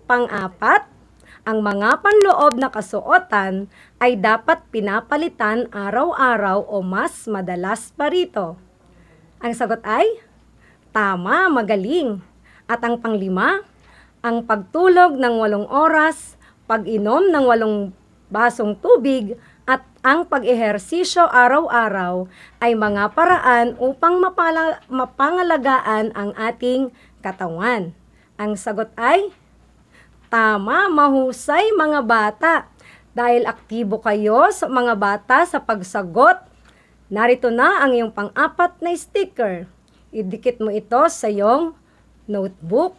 Pang-apat, ang mga panloob na kasuotan ay dapat pinapalitan araw-araw o mas madalas pa rito. Ang sagot ay, tama, magaling. At ang panglima, ang pagtulog ng 8 oras, pag-inom ng 8 basong tubig, at ang pag-ehersisyo araw-araw ay mga paraan upang mapangalagaan ang ating katawan. Ang sagot ay, tama, mahusay mga bata. Dahil aktibo kayo sa mga bata sa pagsagot, narito na ang iyong pang-apat na sticker. Idikit mo ito sa iyong notebook.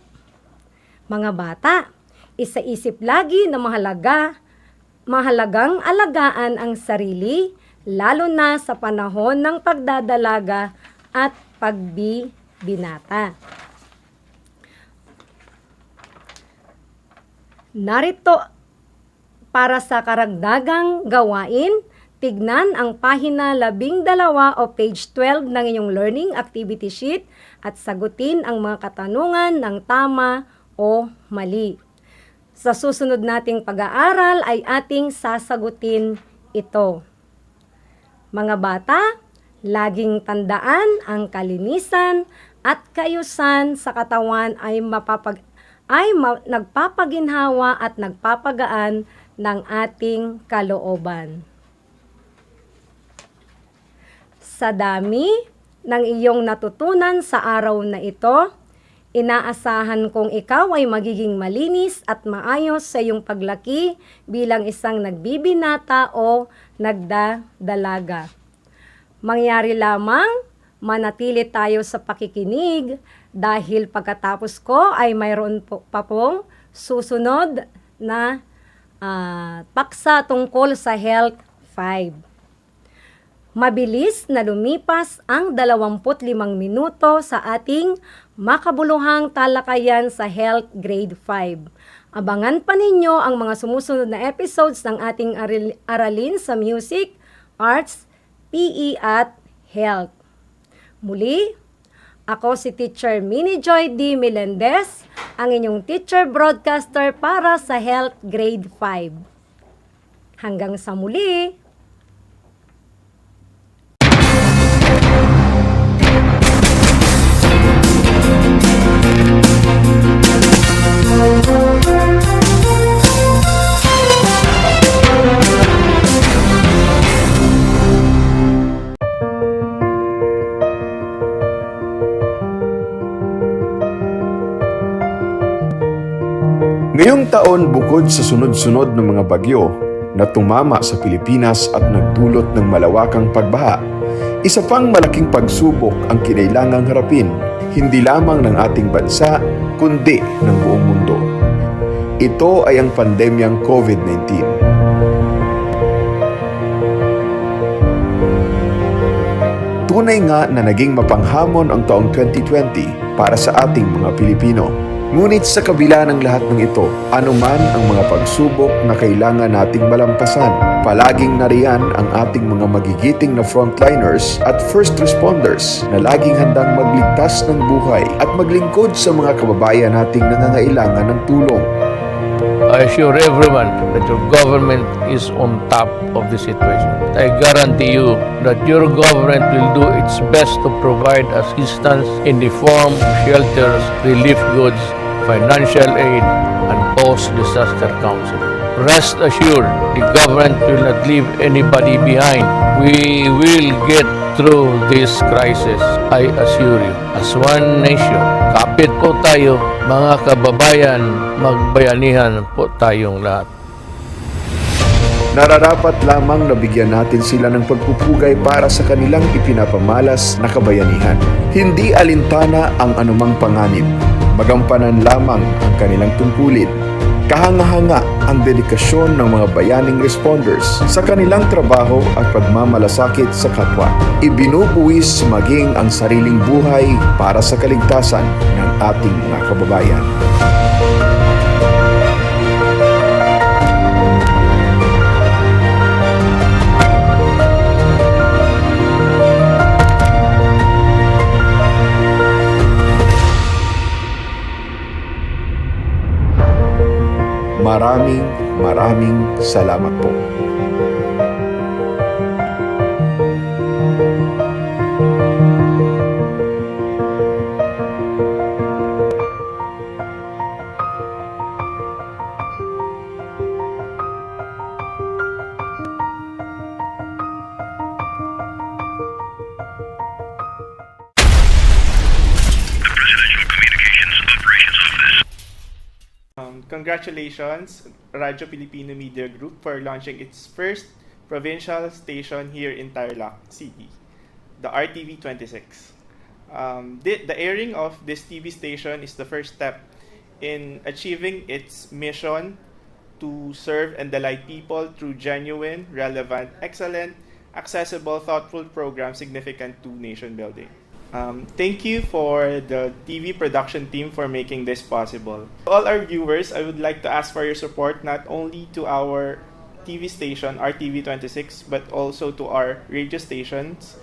Mga bata, isaisip lagi na mahalagang alagaan ang sarili, lalo na sa panahon ng pagdadalaga at pagbibinata. Narito para sa karagdagang gawain, tignan ang pahina 12 o page 12 ng inyong learning activity sheet at sagutin ang mga katanungan ng tama o mali. Sa susunod nating pag-aaral ay ating sasagutin ito. Mga bata, laging tandaan ang kalinisan at kaayusan sa katawan ay nagpapaginhawa at nagpapagaan ng ating kalooban. Sa dami ng iyong natutunan sa araw na ito, inaasahan kong ikaw ay magiging malinis at maayos sa iyong paglaki bilang isang nagbibinata o nagdadalaga. Mangyari lamang, manatili tayo sa pakikinig dahil pagkatapos ko ay mayroon pa pong susunod na paksa tungkol sa Health 5. Mabilis na lumipas ang 25 minuto sa ating makabuluhang talakayan sa Health Grade 5. Abangan pa ninyo ang mga sumusunod na episodes ng ating aralin sa Music, Arts, PE at Health. Muli, ako si Teacher Minnie Joy D. Melendez, ang inyong teacher broadcaster para sa Health Grade 5. Hanggang sa muli! Ngayong taon, bukod sa sunod-sunod ng mga bagyo na tumama sa Pilipinas at nagdulot ng malawakang pagbaha, isa pang malaking pagsubok ang kinailangang harapin, hindi lamang ng ating bansa, kundi ng buong mundo. Ito ay ang pandemyang COVID-19. Tunay nga na naging mapanghamon ang taong 2020 para sa ating mga Pilipino. Ngunit sa kabila ng lahat ng ito, anuman ang mga pagsubok na kailangan nating malampasan, palaging nariyan ang ating mga magigiting na frontliners at first responders na laging handang magligtas ng buhay at maglingkod sa mga kababayan nating nangangailangan ng tulong. I assure everyone that your government is on top of the situation. I guarantee you that your government will do its best to provide assistance in the form of shelters, relief goods, financial aid, and post-disaster counseling. Rest assured, the government will not leave anybody behind. We will get through this crisis, I assure you. As one nation, kapit po tayo, mga kababayan, magbayanihan po tayong lahat. Nararapat lamang na bigyan natin sila ng pagpupugay para sa kanilang ipinapamalas na kabayanihan. Hindi alintana ang anumang panganib. Magampanan lamang ang kanilang tungkulin. Kahanga-hanga ang dedikasyon ng mga bayaning responders sa kanilang trabaho at pagmamalasakit sa kapwa. Ibinubuwis maging ang sariling buhay para sa kaligtasan ng ating mga kababayan. Maraming salamat po. Congratulations, Radyo Pilipino Media Group, for launching its first provincial station here in Tarlac City, the RTV 26. The airing of this TV station is the first step in achieving its mission to serve and delight people through genuine, relevant, excellent, accessible, thoughtful programs significant to nation building. Thank you for the TV production team for making this possible. To all our viewers, I would like to ask for your support not only to our TV station, RTV 26, but also to our radio stations,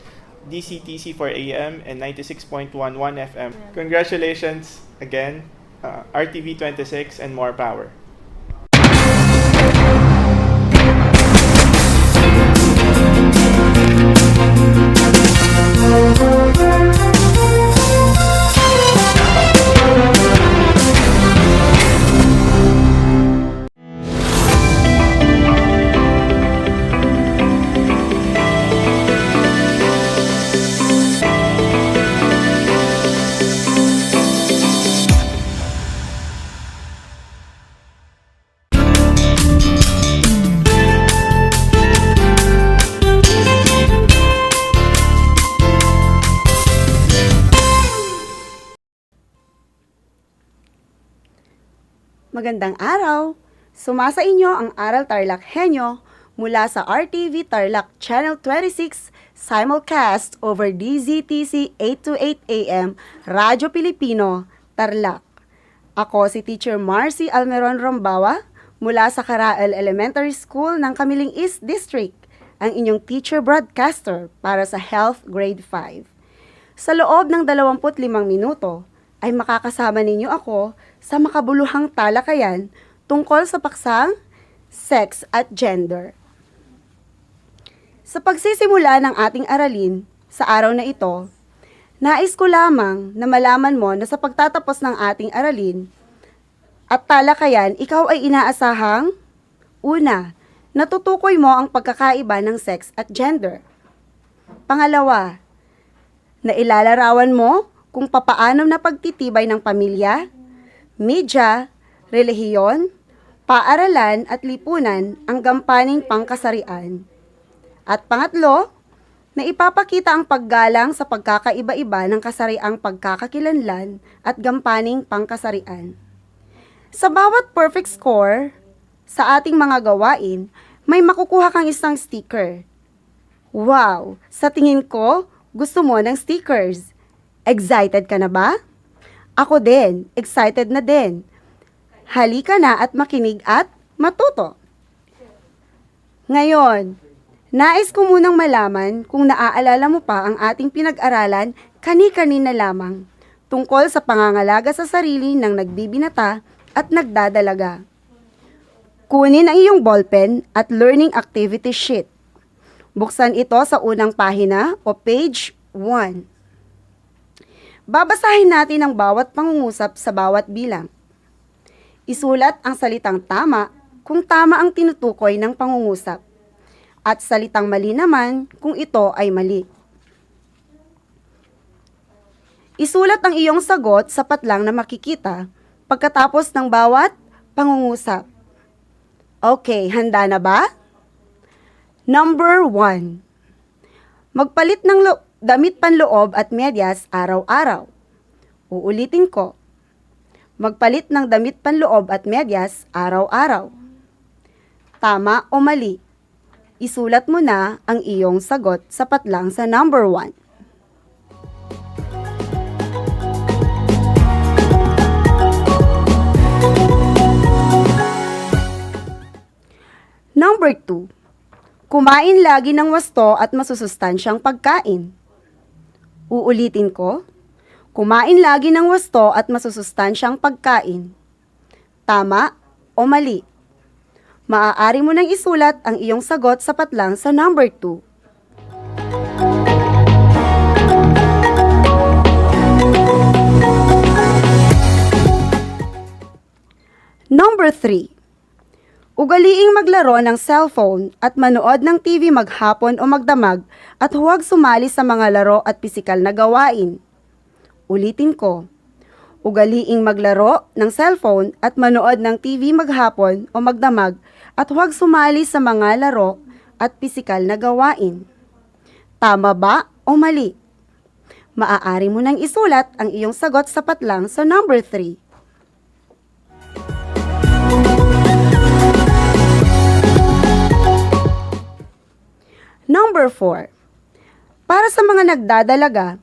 DCTC for AM and 96.11 FM. Congratulations again, RTV 26, and more power. Magandang araw! Sumasa inyo ang ARAL Tarlac HENYO mula sa RTV Tarlac Channel 26 simulcast over DZTC 828 AM Radyo Pilipino, Tarlac. Ako si Teacher Marcy Almeron Rombawa mula sa ARAL Elementary School ng Kamiling East District, ang inyong teacher broadcaster para sa Health Grade 5. Sa loob ng 25 minuto, ay makakasama ninyo ako sa makabuluhang talakayan tungkol sa paksang sex at gender. Sa pagsisimula ng ating aralin sa araw na ito, nais ko lamang na malaman mo na sa pagtatapos ng ating aralin at talakayan, ikaw ay inaasahang una, natutukoy mo ang pagkakaiba ng sex at gender. Pangalawa, na ilalarawan mo kung papaano na pagtitibay ng pamilya, media, relihiyon, paaralan at lipunan ang gampaning pangkasarian. At pangatlo, na ipapakita ang paggalang sa pagkakaiba-iba ng kasariang pagkakakilanlan at gampaning pangkasarian. Sa bawat perfect score sa ating mga gawain, may makukuha kang isang sticker. Wow! Sa tingin ko, gusto mo ng stickers. Excited ka na ba? Ako din, excited na din. Halika na at makinig at matuto. Ngayon, nais ko munang malaman kung naaalala mo pa ang ating pinag-aralan kani-kanina lamang tungkol sa pangangalaga sa sarili ng nagbibinata at nagdadalaga. Kunin ang iyong ballpen at learning activity sheet. Buksan ito sa unang pahina o page 1. Babasahin natin ang bawat pangungusap sa bawat bilang. Isulat ang salitang tama kung tama ang tinutukoy ng pangungusap at salitang mali naman kung ito ay mali. Isulat ang iyong sagot sapat lang na makikita pagkatapos ng bawat pangungusap. Okay, handa na ba? Number 1. Magpalit ng damit panloob at medyas araw-araw. Uulitin ko. Magpalit ng damit panloob at medyas araw-araw. Tama o mali? Isulat mo na ang iyong sagot sapat lang sa number 1. Number 2. Kumain lagi ng wasto at masusustansyang pagkain. Uulitin ko. Kumain lagi ng wasto at masusustansyang pagkain. Tama o mali? Maaari mo nang isulat ang iyong sagot sapat lang sa number 2. Number 3. Ugaliing maglaro ng cellphone at manood ng TV maghapon o magdamag at huwag sumali sa mga laro at pisikal na gawain. Ulitin ko. Ugaliing maglaro ng cellphone at manood ng TV maghapon o magdamag at huwag sumali sa mga laro at pisikal na gawain. Tama ba o mali? Maaari mo nang isulat ang iyong sagot sapat lang sa number 3. Number 4. Para sa mga nagdadalaga,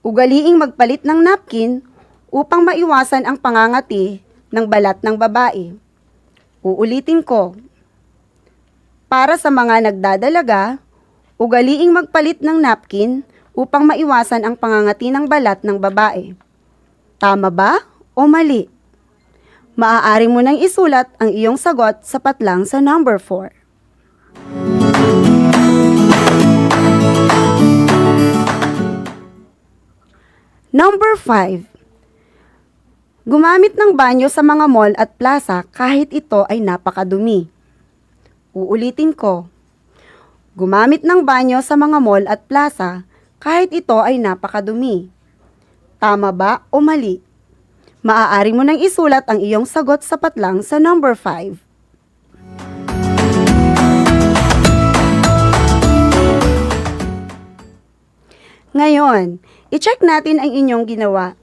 ugaliing magpalit ng napkin upang maiwasan ang pangangati ng balat ng babae. Uulitin ko. Para sa mga nagdadalaga, ugaliing magpalit ng napkin upang maiwasan ang pangangati ng balat ng babae. Tama ba o mali? Maaari mo nang isulat ang iyong sagot sapat lang sa number 4. Number 5. Gumamit ng banyo sa mga mall at plaza kahit ito ay napakadumi. Uulitin ko. Gumamit ng banyo sa mga mall at plaza kahit ito ay napakadumi. Tama ba o mali? Maaari mo nang isulat ang iyong sagot sapat lang sa number 5. Ngayon, i-check natin ang inyong ginawa.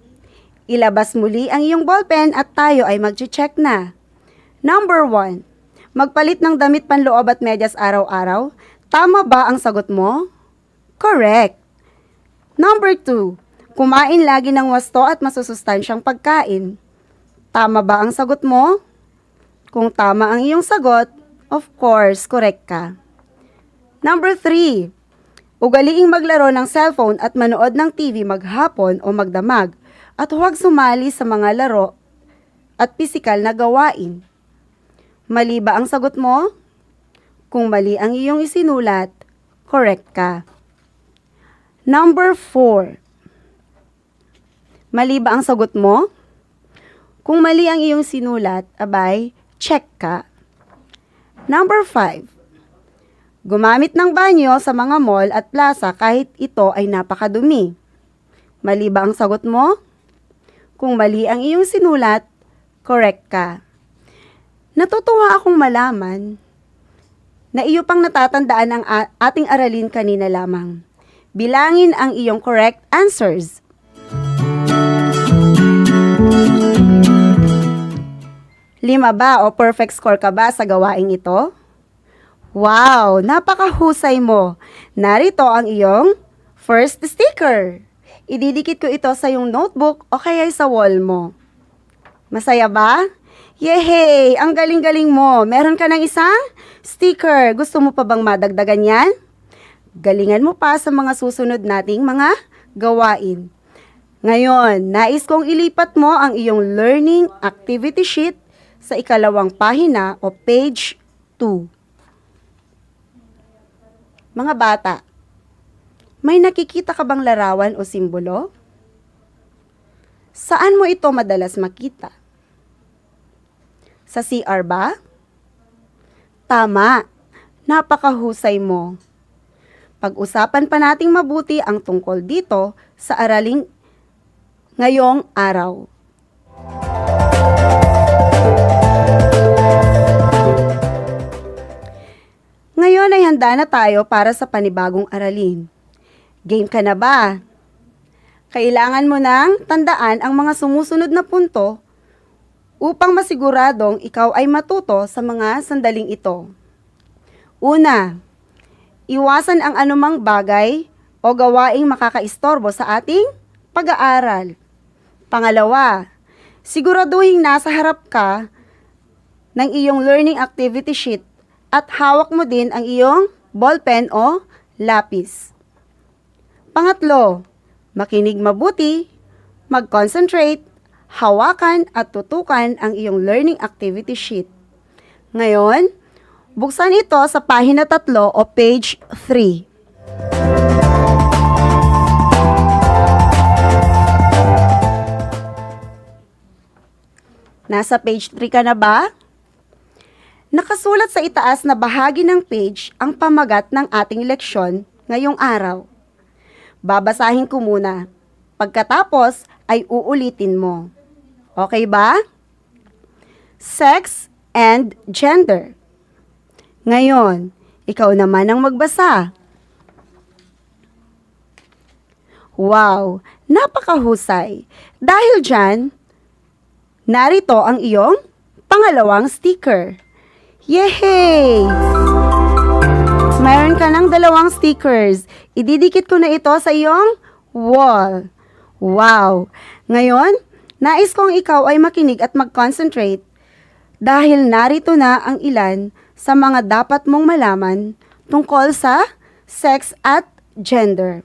Ilabas muli ang iyong ballpen at tayo ay mag-check na. Number 1. Magpalit ng damit panloob at medyas araw-araw. Tama ba ang sagot mo? Correct. Number 2. Kumain lagi ng wasto at masusustansyang pagkain. Tama ba ang sagot mo? Kung tama ang iyong sagot, of course, correct ka. Number 3. Ugaliing maglaro ng cellphone at manood ng TV maghapon o magdamag at huwag sumali sa mga laro at pisikal na gawain. Mali ba ang sagot mo? Kung mali ang iyong isinulat, correct ka. Number 4. Mali ba ang sagot mo? Kung mali ang iyong sinulat, abay, check ka. Number 5. Gumamit ng banyo sa mga mall at plaza kahit ito ay napakadumi. Mali ba ang sagot mo? Kung mali ang iyong sinulat, correct ka. Natutuwa akong malaman na iyo pang natatandaan ang ating aralin kanina lamang. Bilangin ang iyong correct answers. Lima ba o perfect score ka ba sa gawaing ito? Wow! Napakahusay mo! Narito ang iyong first sticker. Ididikit ko ito sa iyong notebook o kaya sa wall mo. Masaya ba? Yehey! Ang galing-galing mo! Meron ka ng isang sticker. Gusto mo pa bang madagdagan yan? Galingan mo pa sa mga susunod nating mga gawain. Ngayon, nais kong ilipat mo ang iyong learning activity sheet sa ikalawang pahina o page 2. Mga bata, may nakikita ka bang larawan o simbolo? Saan mo ito madalas makita? Sa CR ba? Tama, napakahusay mo. Pag-usapan pa nating mabuti ang tungkol dito sa araling ngayong araw. Ngayon ay handa na tayo para sa panibagong aralin. Game ka na ba? Kailangan mo nang tandaan ang mga sumusunod na punto upang masiguradong ikaw ay matuto sa mga sandaling ito. Una, iwasan ang anumang bagay o gawaing makakaistorbo sa ating pag-aaral. Pangalawa, siguraduhin nasa harap ka ng iyong learning activity sheet at hawak mo din ang iyong ballpen o lapis. Pangatlo, makinig mabuti, mag-concentrate, hawakan at tutukan ang iyong learning activity sheet. Ngayon, Buksan ito sa pahina 3 o page 3. Nasa page 3 ka na ba? Nakasulat sa itaas na bahagi ng page ang pamagat ng ating leksyon ngayong araw. Babasahin ko muna. Pagkatapos ay uulitin mo. Okay ba? Sex and gender. Ngayon, ikaw naman ang magbasa. Wow, napakahusay. Dahil dyan, narito ang iyong pangalawang sticker. Yehey! Mayroon ka ng 2 stickers. Ididikit ko na ito sa iyong wall. Wow! Ngayon, nais kong ikaw ay makinig at mag-concentrate dahil narito na ang ilan sa mga dapat mong malaman tungkol sa sex at gender.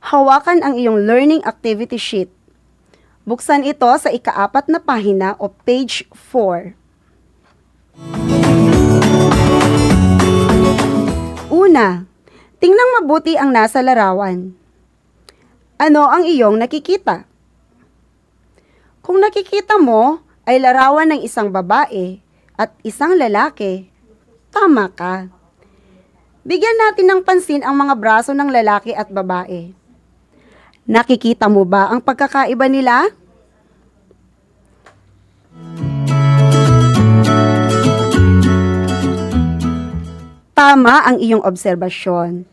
Hawakan ang iyong learning activity sheet. Buksan ito sa ika-4 na pahina o page 4. Una, tingnan mabuti ang nasa larawan. Ano ang iyong nakikita? Kung nakikita mo ay larawan ng isang babae at isang lalaki, tama ka. Bigyan natin ng pansin ang mga braso ng lalaki at babae. Nakikita mo ba ang pagkakaiba nila? Tama ang iyong obserbasyon.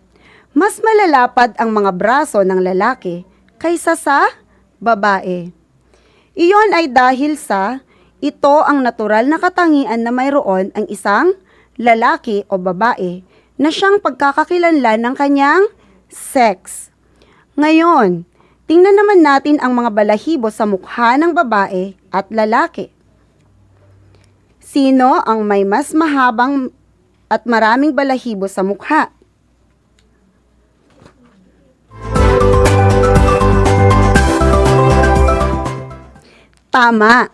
Mas malalapad ang mga braso ng lalaki kaysa sa babae. Iyon ay dahil sa ito ang natural na katangian na mayroon ang isang lalaki o babae na siyang pagkakakilanlan ng kanyang sex. Ngayon, tingnan naman natin ang mga balahibo sa mukha ng babae at lalaki. Sino ang may mas mahabang at maraming balahibo sa mukha? Tama.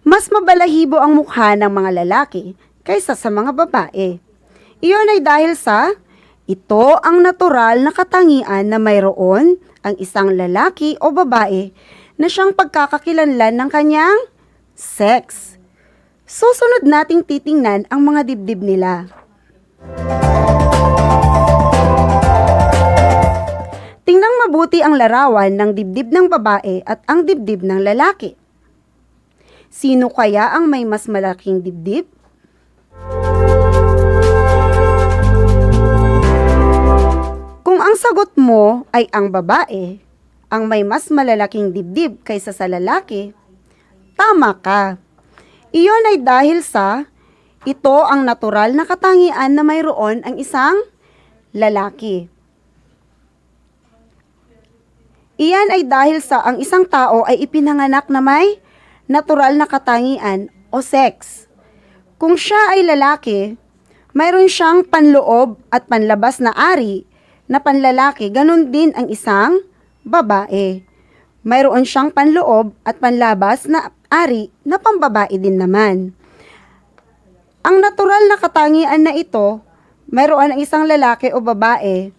Mas mabalahibo ang mukha ng mga lalaki kaysa sa mga babae. Iyon ay dahil sa ito ang natural na katangian na mayroon ang isang lalaki o babae na siyang pagkakakilanlan ng kanyang sex. Susunod nating titingnan ang mga dibdib nila. Tingnan mabuti ang larawan ng dibdib ng babae at ang dibdib ng lalaki. Sino kaya ang may mas malaking dibdib? Kung ang sagot mo ay ang babae, ang may mas malalaking dibdib kaysa sa lalaki, tama ka. Iyon ay dahil sa ito ang natural na katangian na mayroon ang isang lalaki. Iyan ay dahil sa ang isang tao ay ipinanganak na may natural na katangian o sex. Kung siya ay lalaki, mayroon siyang panloob at panlabas na ari na panlalaki, ganun din ang isang babae. Mayroon siyang panloob at panlabas na ari na pambabae din naman. Ang natural na katangian na ito, mayroon ang isang lalaki o babae,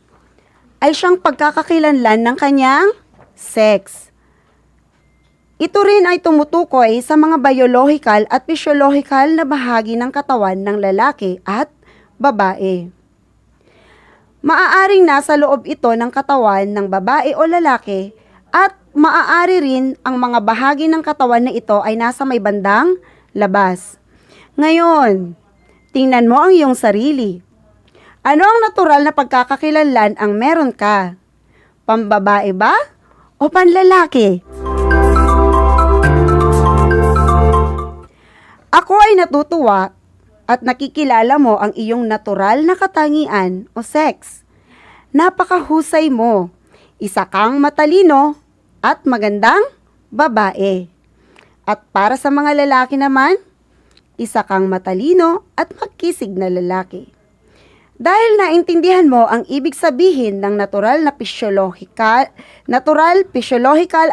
ay siyang pagkakakilanlan ng kanyang sex. Ito rin ay tumutukoy sa mga biological at physiological na bahagi ng katawan ng lalaki at babae. Maaaring nasa loob ito ng katawan ng babae o lalaki at maaari rin ang mga bahagi ng katawan na ito ay nasa may bandang labas. Ngayon, tingnan mo ang iyong sarili. Ano ang natural na pagkakakilanlan ang meron ka? Pambabae ba o panlalaki? Ako ay natutuwa at nakikilala mo ang iyong natural na katangian o sex. Napakahusay mo. Isa kang matalino at magandang babae. At para sa mga lalaki naman, isa kang matalino at magkisig na lalaki. Dahil naintindihan mo ang ibig sabihin ng natural, physiological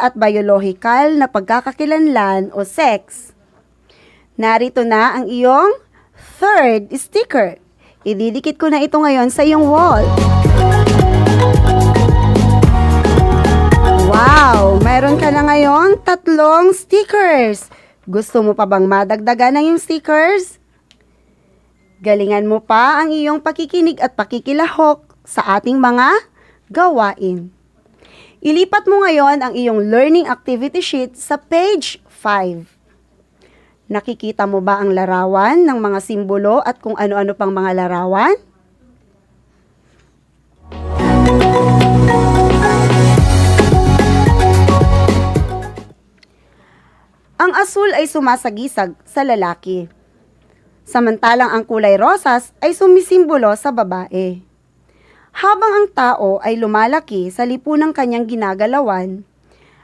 at biological na pagkakakilanlan o sex, narito na ang iyong Third, sticker. Ididikit ko na ito ngayon sa iyong wall. Wow! Mayroon ka na ngayon 3 stickers. Gusto mo pa bang madagdagan ng iyong stickers? Galingan mo pa ang iyong pakikinig at pakikilahok sa ating mga gawain. Ilipat mo ngayon ang iyong learning activity sheet sa page 5. Nakikita mo ba ang larawan ng mga simbolo at kung ano-ano pang mga larawan? Ang asul ay sumasagisag sa lalaki, samantalang ang kulay rosas ay sumisimbolo sa babae. Habang ang tao ay lumalaki sa lipunang kanyang ginagalawan,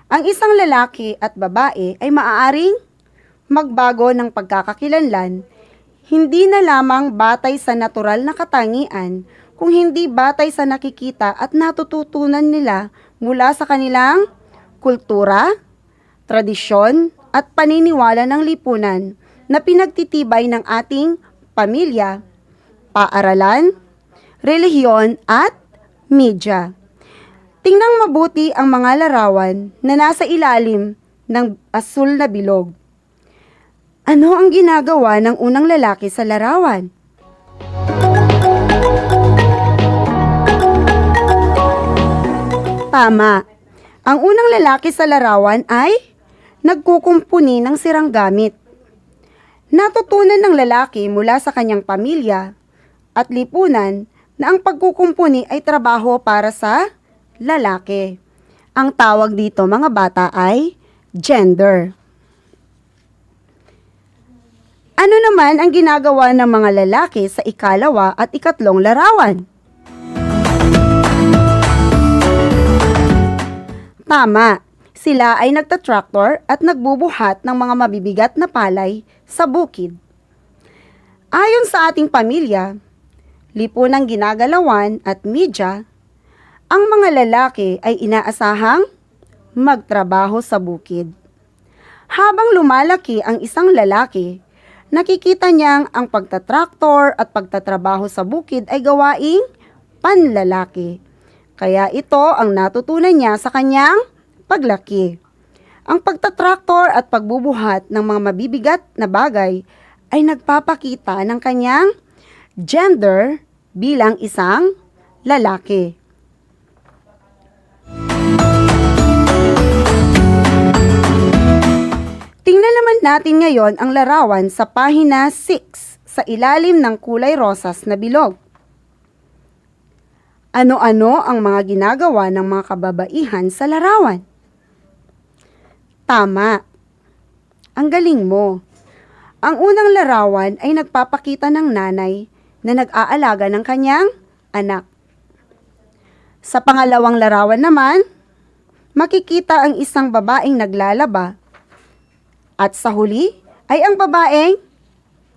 ang isang lalaki at babae ay maaaring magbago ng pagkakakilanlan, hindi na lamang batay sa natural na katangian, kung hindi batay sa nakikita at natututunan nila mula sa kanilang kultura, tradisyon, at paniniwala ng lipunan na pinagtitibay ng ating pamilya, paaralan, relihiyon, at media. Tingnan mabuti ang mga larawan na nasa ilalim ng asul na bilog. Ano ang ginagawa ng unang lalaki sa larawan? Tama. Ang unang lalaki sa larawan ay nagkukumpuni ng sirang gamit. Natutunan ng lalaki mula sa kanyang pamilya at lipunan na ang pagkukumpuni ay trabaho para sa lalaki. Ang tawag dito mga bata ay gender. Ano naman ang ginagawa ng mga lalaki sa ikalawa at ikatlong larawan? Tama. Sila ay nagtatraktor at nagbubuhat ng mga mabibigat na palay sa bukid. Ayon sa ating pamilya, lipunang ginagalawan at media, ang mga lalaki ay inaasahang magtrabaho sa bukid. Habang lumalaki ang isang lalaki, nakikita niyang ang pagtatraktor at pagtatrabaho sa bukid ay gawaing panlalaki. Kaya ito ang natutunan niya sa kanyang paglaki. Ang pagtatraktor at pagbubuhat ng mga mabibigat na bagay ay nagpapakita ng kanyang gender bilang isang lalaki. Tingnan naman natin ngayon ang larawan sa pahina 6 sa ilalim ng kulay rosas na bilog. Ano-ano ang mga ginagawa ng mga kababaihan sa larawan? Tama. Ang galing mo. Ang unang larawan ay nagpapakita ng nanay na nag-aalaga ng kanyang anak. Sa pangalawang larawan naman, makikita ang isang babaeng naglalaba. At sa huli ay ang babaeng,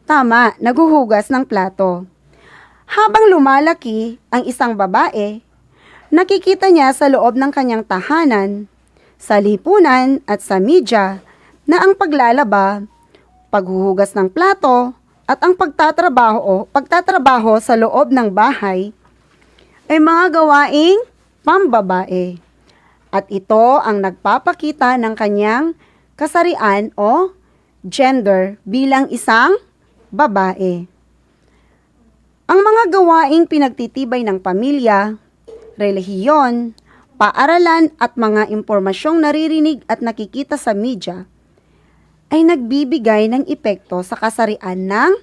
tama, naghuhugas ng plato. Habang lumalaki ang isang babae, nakikita niya sa loob ng kanyang tahanan, sa lipunan at sa media na ang paglalaba, paghuhugas ng plato at ang pagtatrabaho sa loob ng bahay ay mga gawaing pambabae. At ito ang nagpapakita ng kanyang kasarian o gender bilang isang babae. Ang mga gawaing pinagtitibay ng pamilya, relihiyon, paaralan at mga impormasyong naririnig at nakikita sa media ay nagbibigay ng epekto sa kasarian ng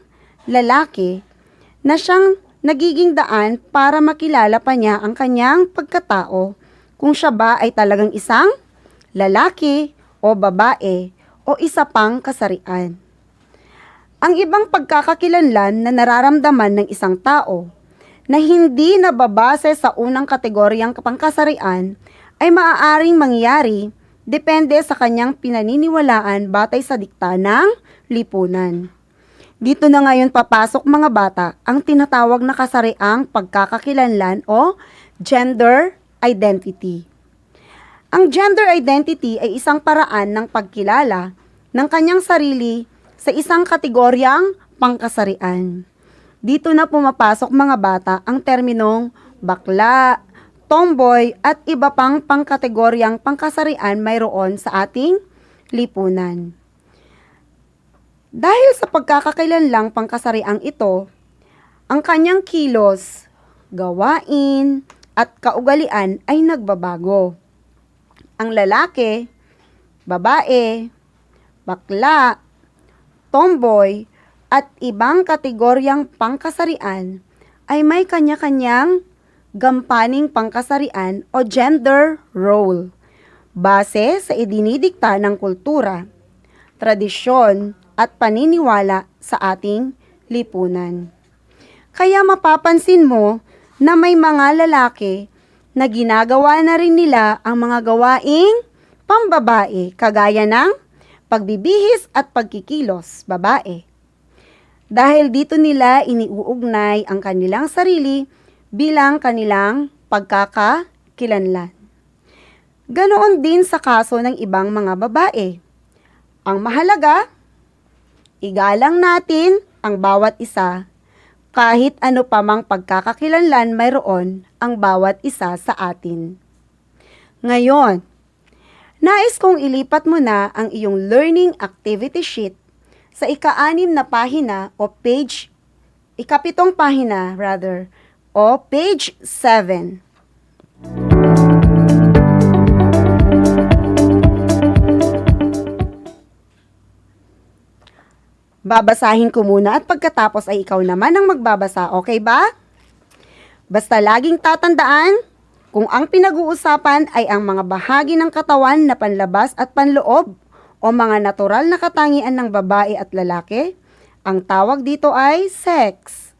lalaki na siyang nagiging daan para makilala pa niya ang kanyang pagkatao kung siya ba ay talagang isang lalaki o babae o isa pang kasarian. Ang ibang pagkakakilanlan na nararamdaman ng isang tao na hindi nababase sa unang kategoryang pangkasarian ay maaaring mangyari depende sa kanyang pinaniniwalaan batay sa dikta ng lipunan. Dito na ngayon papasok mga bata ang tinatawag na kasariang pagkakakilanlan o gender identity. Ang gender identity ay isang paraan ng pagkilala ng kanyang sarili sa isang kategoryang pangkasarian. Dito na pumapasok mga bata ang terminong bakla, tomboy at iba pang pangkategoryang pangkasarian mayroon sa ating lipunan. Dahil sa pagkakakilanlang pangkasariang ito, ang kanyang kilos, gawain at kaugalian ay nagbabago. Ang lalaki, babae, bakla, tomboy, at ibang kategoryang pangkasarian ay may kanya-kanyang gampaning pangkasarian o gender role base sa idinidikta ng kultura, tradisyon at paniniwala sa ating lipunan. Kaya mapapansin mo na may mga lalaki na ginagawa na rin nila ang mga gawaing pambabae kagaya ng pagbibihis at pagkikilos babae. Dahil dito nila iniuugnay ang kanilang sarili bilang kanilang pagkakakilanlan. Ganoon din sa kaso ng ibang mga babae. Ang mahalaga, igalang natin ang bawat isa kahit ano pa mang pagkakakilanlan mayroon ang bawat isa sa atin. Ngayon, nais kong ilipat mo na ang iyong learning activity sheet sa ika-6 na pahina o page, ika-7 pahina rather, o page 7. Babasahin ko muna at pagkatapos ay ikaw naman ang magbabasa, okay ba? Basta laging tatandaan, kung ang pinag-uusapan ay ang mga bahagi ng katawan na panlabas at panloob o mga natural na katangian ng babae at lalaki, ang tawag dito ay sex.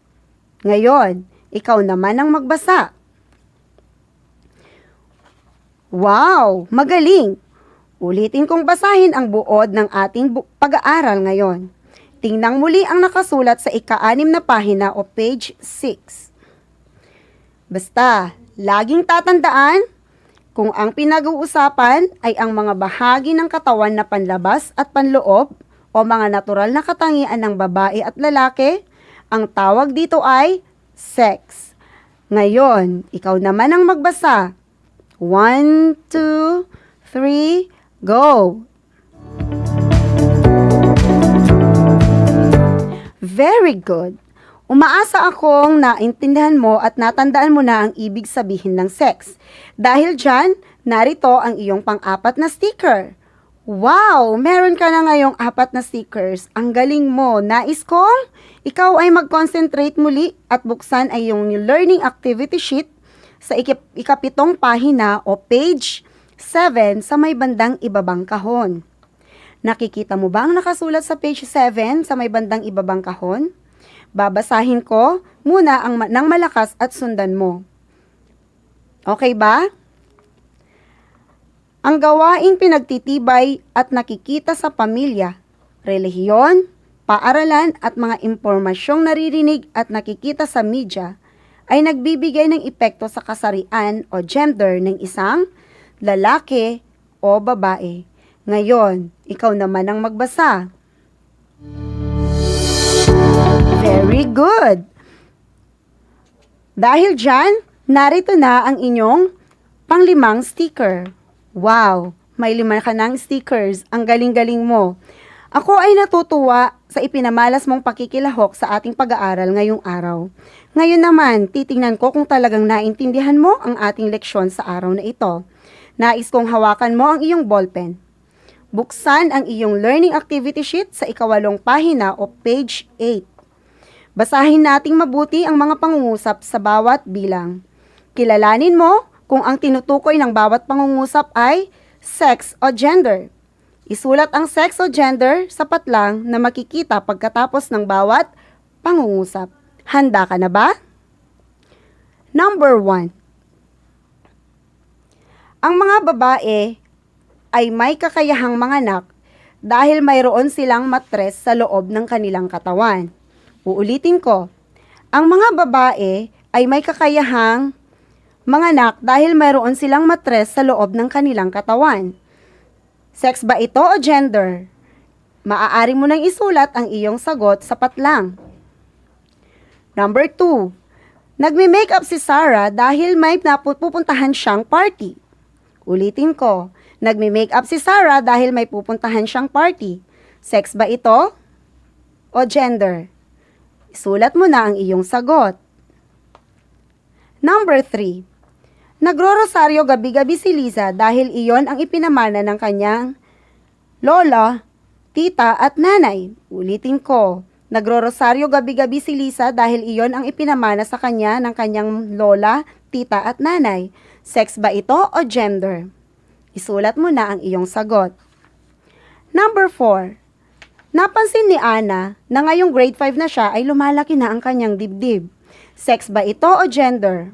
Ngayon, ikaw naman ang magbasa. Wow! Magaling! Ulitin kong basahin ang buod ng ating pag-aaral ngayon. Tingnan muli ang nakasulat sa ika-6 na pahina o page 6. Basta, laging tatandaan, kung ang pinag-uusapan ay ang mga bahagi ng katawan na panlabas at panloob o mga natural na katangian ng babae at lalaki, ang tawag dito ay sex. Ngayon, ikaw naman ang magbasa. 1, 2, 3, go! Very good! Umaasa akong naintindihan mo at natandaan mo na ang ibig sabihin ng sex. Dahil dyan, narito ang iyong pang-apat na sticker. Wow! Meron ka na ngayong 4 na stickers. Ang galing mo. Nais kong ikaw ay mag-concentrate muli at buksan ay iyong learning activity sheet sa ika-7 pahina o page 7 sa may bandang ibabang kahon. Nakikita mo ba ang nakasulat sa page 7 sa may bandang ibabang kahon? Babasahin ko muna ng malakas at sundan mo. Okay ba? Ang gawaing pinagtitibay at nakikita sa pamilya, relihiyon, paaralan at mga impormasyong naririnig at nakikita sa media ay nagbibigay ng epekto sa kasarian o gender ng isang lalaki o babae. Ngayon, ikaw naman ang magbasa. Very good! Dahil dyan, narito na ang inyong pang-5 sticker. Wow! May 5 ka ng stickers. Ang galing-galing mo. Ako ay natutuwa sa ipinamalas mong pakikilahok sa ating pag-aaral ngayong araw. Ngayon naman, titingnan ko kung talagang naintindihan mo ang ating leksyon sa araw na ito. Nais kong hawakan mo ang iyong ballpen. Buksan ang iyong learning activity sheet sa ika-8 pahina o page 8. Basahin nating mabuti ang mga pangungusap sa bawat bilang. Kilalanin mo kung ang tinutukoy ng bawat pangungusap ay sex o gender. Isulat ang sex o gender sapat lang na makikita pagkatapos ng bawat pangungusap. Handa ka na ba? Number 1. Ang mga babae ay may kakayahang manganak dahil mayroon silang matres sa loob ng kanilang katawan. Uulitin ko, ang mga babae ay may kakayahang manganak dahil mayroon silang matres sa loob ng kanilang katawan. Sex ba ito o gender? Maaari mo nang isulat ang iyong sagot, sapat lang. Number 2. Nagme-makeup si Sarah dahil may pupuntahan siyang party. Ulitin ko. Nagme-makeup si Sarah dahil may pupuntahan siyang party. Sex ba ito o gender? Isulat mo na ang iyong sagot. Number 3. Nagro-rosaryo gabi-gabi si Liza dahil iyon ang ipinamana ng kanyang lola, tita at nanay. Ulitin ko. Nagro-rosaryo gabi-gabi si Lisa dahil iyon ang ipinamana sa kanya ng kanyang lola, tita at nanay. Sex ba ito o gender? Isulat mo na ang iyong sagot. Number 4. Napansin ni Ana na ngayong grade 5 na siya ay lumalaki na ang kanyang dibdib. Sex ba ito o gender?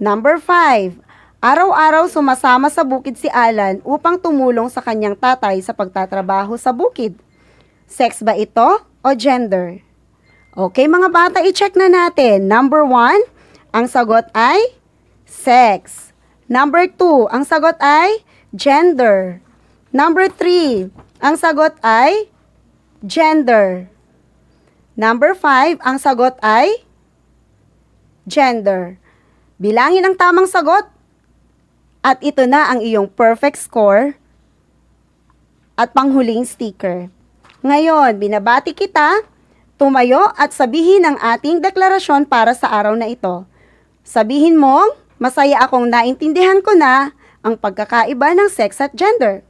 Number 5. Araw-araw sumasama sa bukid si Alan upang tumulong sa kanyang tatay sa pagtatrabaho sa bukid. Sex ba ito o gender? Okay mga bata, i-check na natin. Number 1, ang sagot ay sex. Number 2, ang sagot ay gender. Number 3, ang sagot ay gender. Number 5, ang sagot ay gender. Bilangin ang tamang sagot. At ito na ang iyong perfect score at panghuling sticker. Ngayon, binabati kita, tumayo at sabihin ang ating deklarasyon para sa araw na ito. Sabihin mo, masaya akong naintindihan ko na ang pagkakaiba ng sex at gender.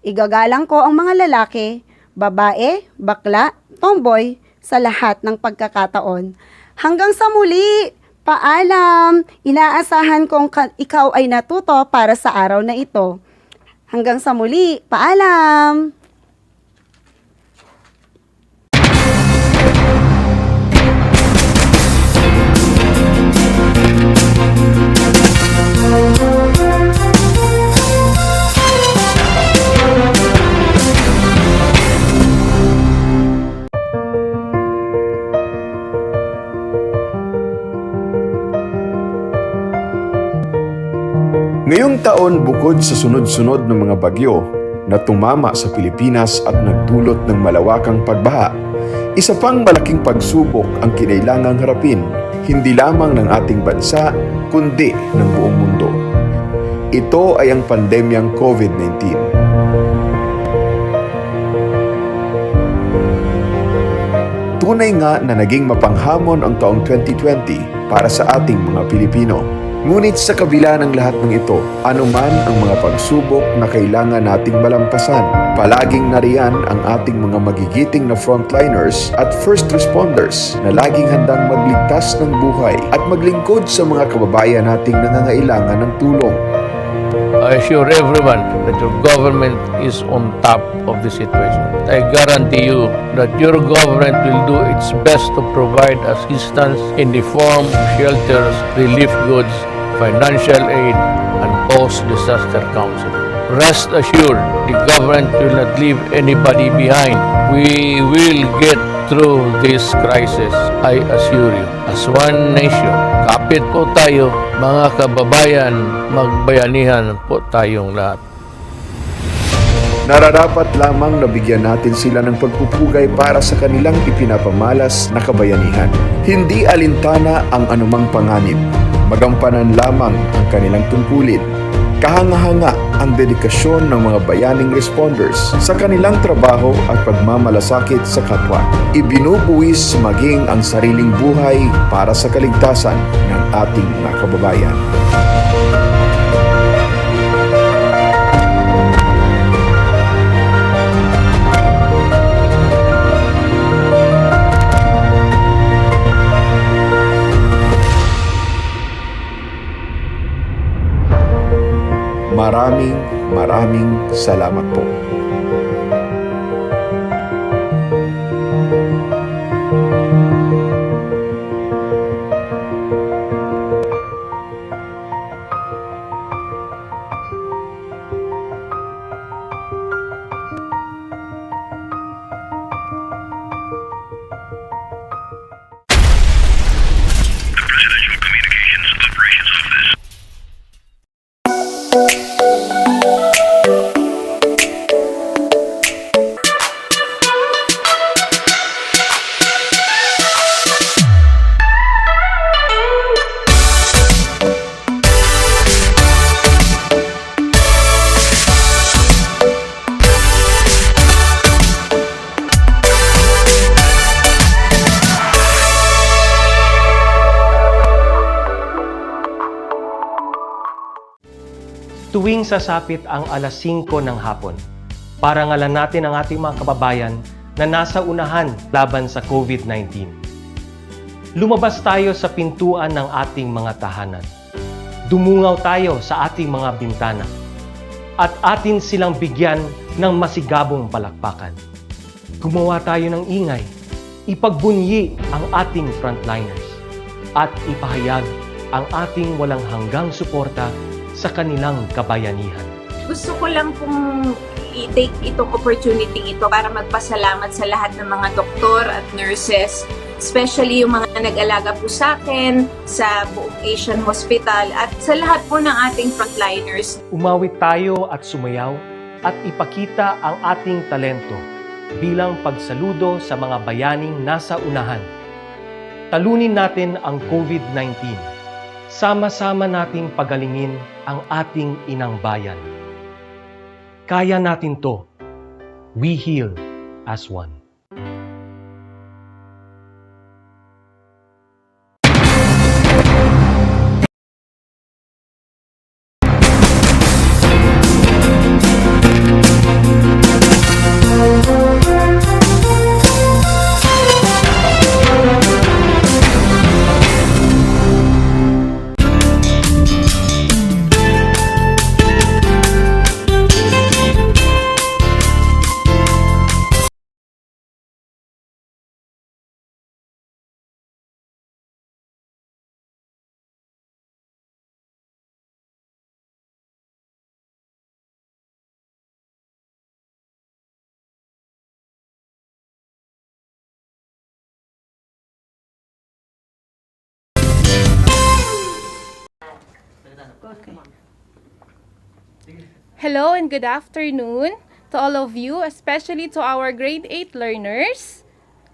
Igagalang ko ang mga lalaki, babae, bakla, tomboy sa lahat ng pagkakataon. Hanggang sa muli, paalam! Inaasahan kong ikaw ay natuto para sa araw na ito. Hanggang sa muli, paalam! Ngayong taon, bukod sa sunod-sunod ng mga bagyo na tumama sa Pilipinas at nagdulot ng malawakang pagbaha, isa pang malaking pagsubok ang kinailangang harapin, hindi lamang ng ating bansa, kundi ng buong mundo. Ito ay ang pandemyang COVID-19. Tunay nga na naging mapanghamon ang taong 2020 para sa ating mga Pilipino. Ngunit sa kabila ng lahat ng ito, anuman ang mga pagsubok na kailangan nating malampasan, palaging nariyan ang ating mga magigiting na frontliners at first responders na laging handang magligtas ng buhay at maglingkod sa mga kababayan nating nangangailangan ng tulong. I assure everyone that your government is on top of the situation. I guarantee you that your government will do its best to provide assistance in the form of shelters, relief goods, financial aid, and post-disaster counseling. Rest assured, the government will not leave anybody behind. We will get through this crisis, I assure you. As one nation, kapit po tayo, mga kababayan, magbayanihan po tayong lahat. Nararapat lamang na bigyan natin sila ng pagpupugay para sa kanilang ipinapamalas na kabayanihan. Hindi alintana ang anumang panganib. Magampanan lamang ang kanilang tungkulin. Kahanga-hanga ang dedikasyon ng mga bayaning responders sa kanilang trabaho at pagmamalasakit sa kapwa. Ibinubuwis maging ang sariling buhay para sa kaligtasan ng ating mga kababayan. Maraming salamat po. tuwing sasapit ang alas 5 ng hapon, parangalan natin ang ating mga kababayan na nasa unahan laban sa COVID-19. Lumabas tayo sa pintuan ng ating mga tahanan. Dumungaw tayo sa ating mga bintana. At atin silang bigyan ng masigabong palakpakan. Gumawa tayo ng ingay. Ipagbunyi ang ating frontliners. At ipahayag ang ating walang hanggang suporta sa kanilang kabayanihan. Gusto ko lang pong i-take itong opportunity ito para magpasalamat sa lahat ng mga doktor at nurses, especially yung mga nag-alaga po sa akin sa buong Asian Hospital at sa lahat po ng ating frontliners. Umawit tayo at sumayaw at ipakita ang ating talento bilang pagsaludo sa mga bayaning nasa unahan. Talunin natin ang COVID-19. Sama-sama nating pagalingin ang ating inang bayan. Kaya natin to. We heal as one. Hello and good afternoon to all of you, especially to our grade 8 learners.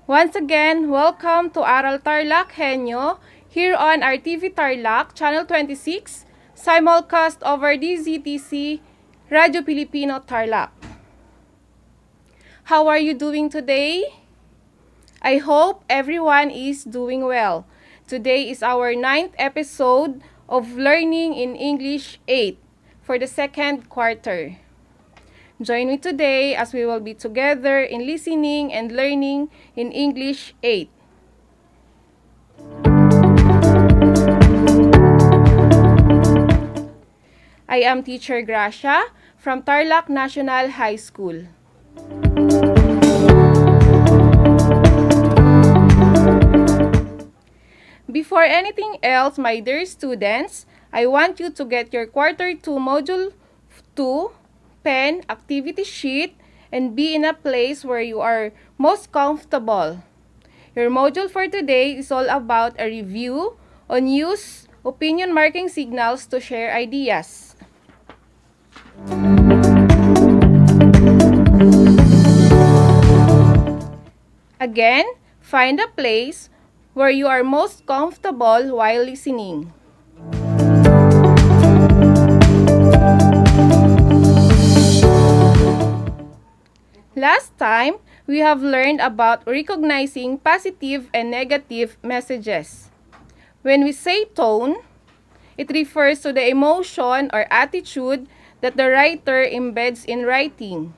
Once again, welcome to ARAL TARLAK HENYO here on RTV Tarlac, Channel 26, simulcast over DZTC, Radyo Pilipino Tarlac. How are you doing today? I hope everyone is doing well. Today is our 9th episode of Learning in English 8 for the second quarter. Join me today as we will be together in listening and learning in English 8. I am Teacher Gracia from Tarlac National High School. Before anything else, my dear students, I want you to get your Quarter 2 Module 2 pen, activity sheet, and be in a place where you are most comfortable. Your module for today is all about a review on use opinion marking signals to share ideas. Again, find a place where you are most comfortable while listening. Last time, we have learned about recognizing positive and negative messages. When we say tone, it refers to the emotion or attitude that the writer embeds in writing.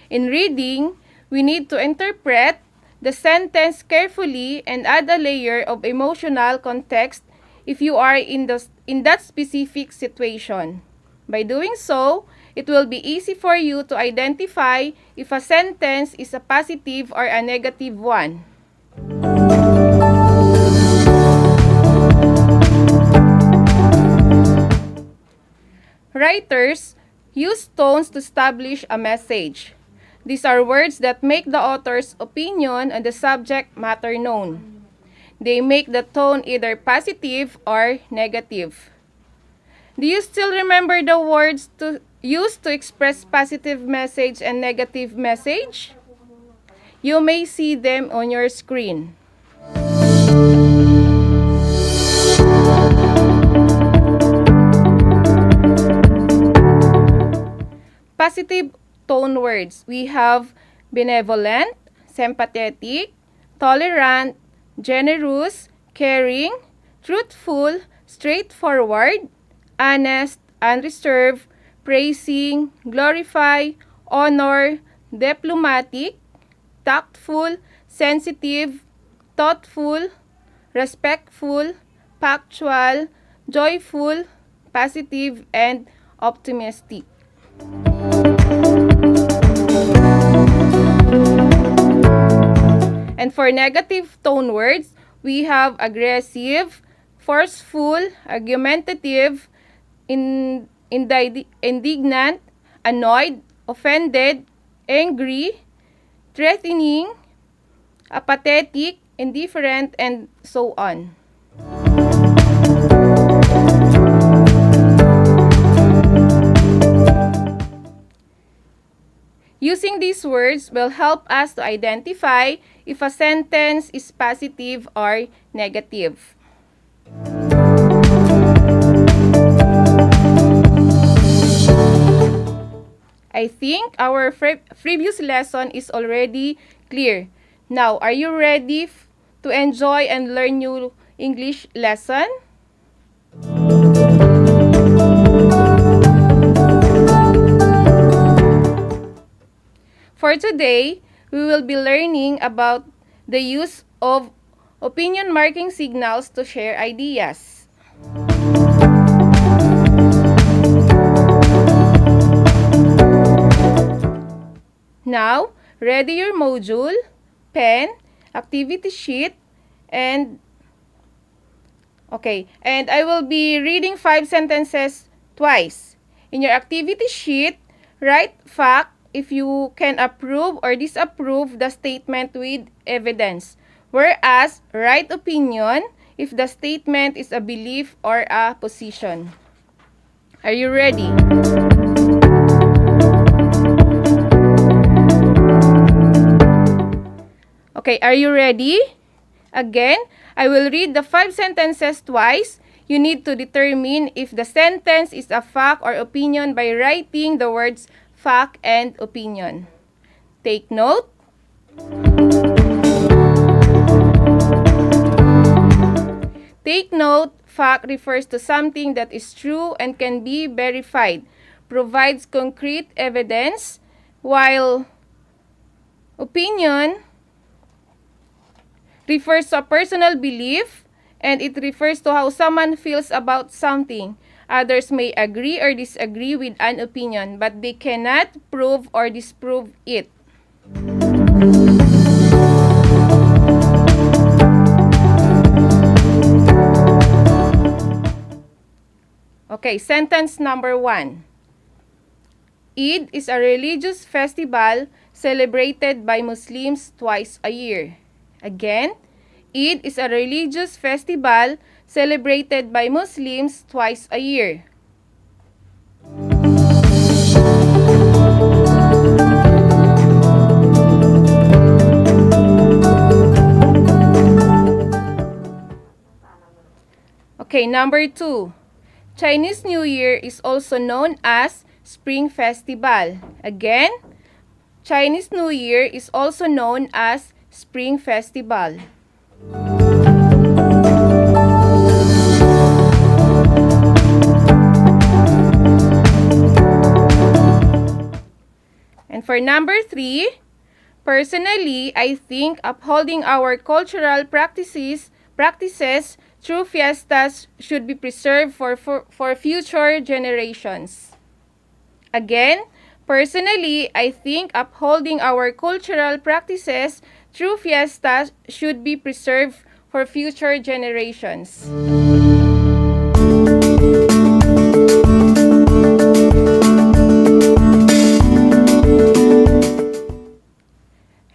In reading, we need to interpret the sentence carefully and add a layer of emotional context if you are in that specific situation. By doing so, it will be easy for you to identify if a sentence is a positive or a negative one. Writers use tones to establish a message. These are words that make the author's opinion on the subject matter known. They make the tone either positive or negative. Do you still remember the words used to express positive message and negative message? You may see them on your screen. Positive tone words. We have benevolent, sympathetic, tolerant, generous, caring, truthful, straightforward, honest, unreserved, praising, glorify, honor, diplomatic, tactful, sensitive, thoughtful, respectful, factual, joyful, positive, and optimistic. And for negative tone words, we have aggressive, forceful, argumentative, indignant, annoyed, offended, angry, threatening, apathetic, indifferent, and so on. Using these words will help us to identify if a sentence is positive or negative. I think our previous lesson is already clear. Now, are you ready to enjoy and learn new English lesson? For today, we will be learning about the use of opinion marking signals to share ideas. Now, ready your module, pen, activity sheet, and I will be reading 5 sentences twice. In your activity sheet, write fact if you can approve or disapprove the statement with evidence, whereas write opinion if the statement is a belief or a position. Are you ready? Okay, are you ready? Again, I will read the 5 sentences twice. You need to determine if the sentence is a fact or opinion by writing the words fact and opinion. Take note. Take note, fact refers to something that is true and can be verified, provides concrete evidence, while opinion refers to a personal belief, and it refers to how someone feels about something. Others may agree or disagree with an opinion, but they cannot prove or disprove it. Okay, sentence number 1. Eid is a religious festival celebrated by Muslims twice a year. Again, Eid is a religious festival celebrated by Muslims twice a year. Okay, number 2. Chinese New Year is also known as Spring Festival. Again, Chinese New Year is also known as Spring Festival. And for number 3, personally, I think upholding our cultural practices through fiestas should be preserved for future generations. Again, personally, I think upholding our cultural practices through fiestas should be preserved for future generations.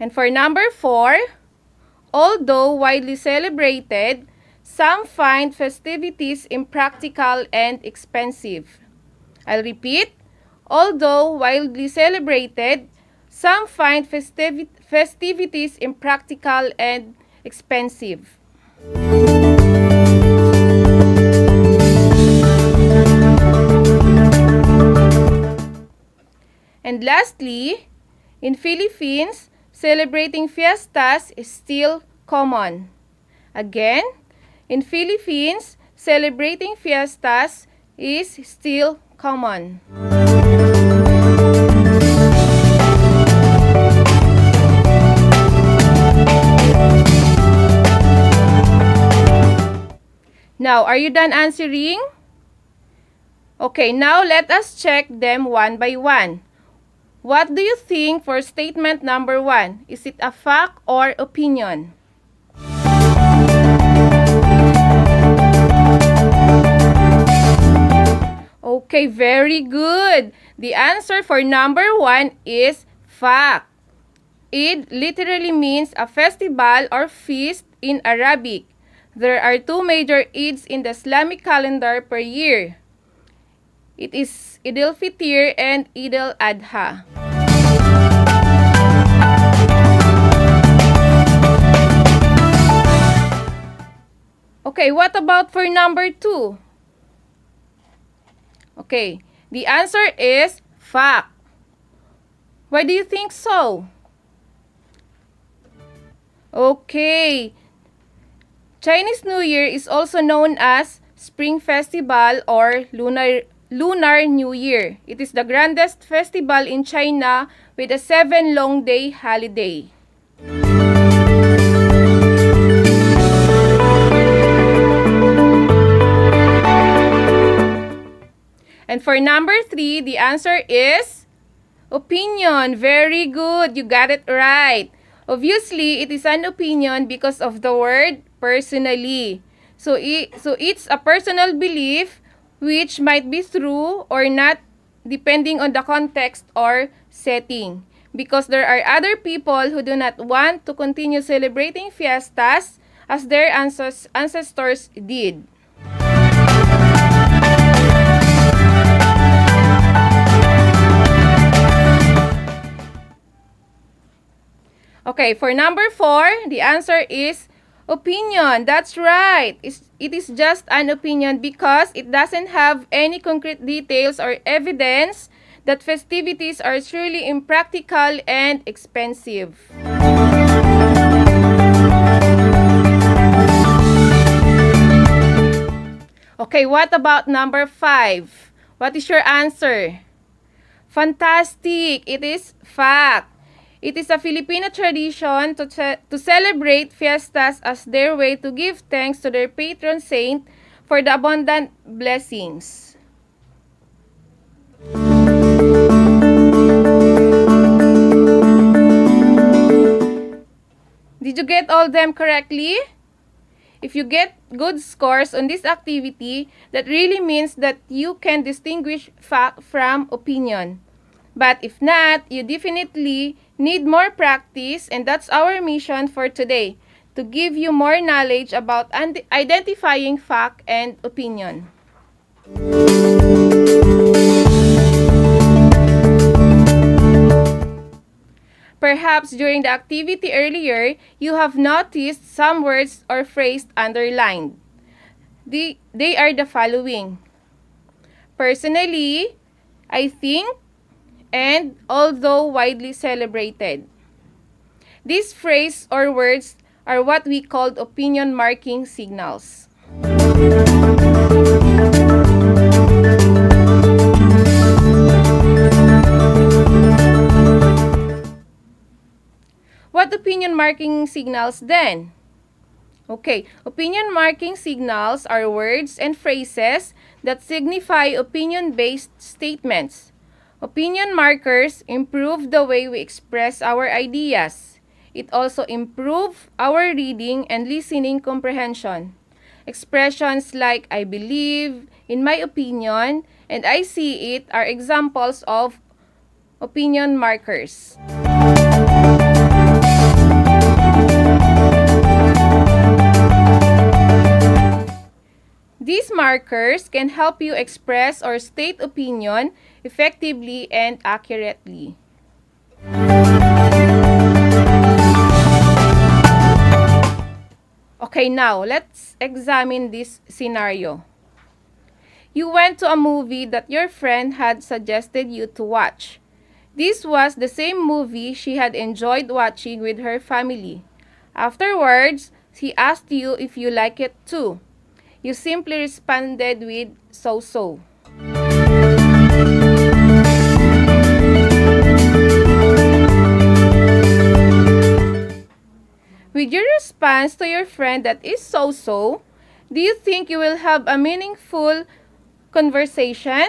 And for number 4, although widely celebrated, some find festivities impractical and expensive. I'll repeat. Although widely celebrated, some find festivities impractical and expensive. And lastly, in Philippines, celebrating fiestas is still common. Again, in Philippines, celebrating fiestas is still common. Now, are you done answering? Okay, now let us check them one by one. What do you think for statement number 1? Is it a fact or opinion? Okay, very good. The answer for number 1 is fact. Eid literally means a festival or feast in Arabic. There are 2 major Eids in the Islamic calendar per year. It is Eid al-Fitr and Eid al-Adha. Okay, what about for number 2? Okay, the answer is fact. Why do you think so? Okay, Chinese New Year is also known as Spring Festival or Lunar New Year. It is the grandest festival in China with a 7 long day holiday. And for number 3, the answer is opinion. Very good. You got it right. Obviously, it is an opinion because of the word personally. So it's a personal belief which might be true or not depending on the context or setting. Because there are other people who do not want to continue celebrating fiestas as their ancestors did. Okay, for number 4, the answer is opinion. That's right. It is just an opinion because it doesn't have any concrete details or evidence that festivities are truly impractical and expensive. Okay, what about number 5? What is your answer? Fantastic! It is fact. It is a Filipino tradition to celebrate fiestas as their way to give thanks to their patron saint for the abundant blessings. Did you get all them correctly? If you get good scores on this activity, that really means that you can distinguish fact from opinion. But if not, you definitely need more practice, and that's our mission for today, to give you more knowledge about identifying fact and opinion. Perhaps during the activity earlier, you have noticed some words or phrases underlined. They are the following: personally, I think, and although widely celebrated. These phrases or words are what we call opinion marking signals. What opinion marking signals then? Okay, opinion marking signals are words and phrases that signify opinion-based statements. Opinion markers improve the way we express our ideas. It also improves our reading and listening comprehension. Expressions like I believe, in my opinion, and I see it are examples of opinion markers. These markers can help you express or state opinion effectively and accurately. Okay, now let's examine this scenario. You went to a movie that your friend had suggested you to watch. This was the same movie she had enjoyed watching with her family. Afterwards, he asked you if you like it too. You simply responded with so-so. With your response to your friend that is so-so, Do you think you will have a meaningful conversation?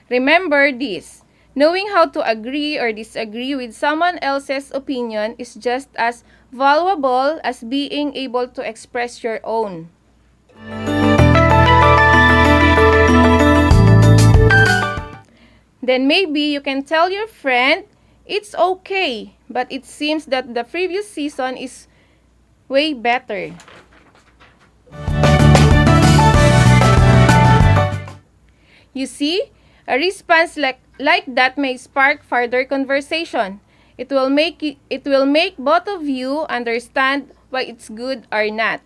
Remember this. Knowing how to agree or disagree with someone else's opinion is just as valuable as being able to express your own. Then maybe you can tell your friend, it's okay, but it seems that the previous season is way better. You see, a response like that may spark further conversation. It will make both of you understand why it's good or not.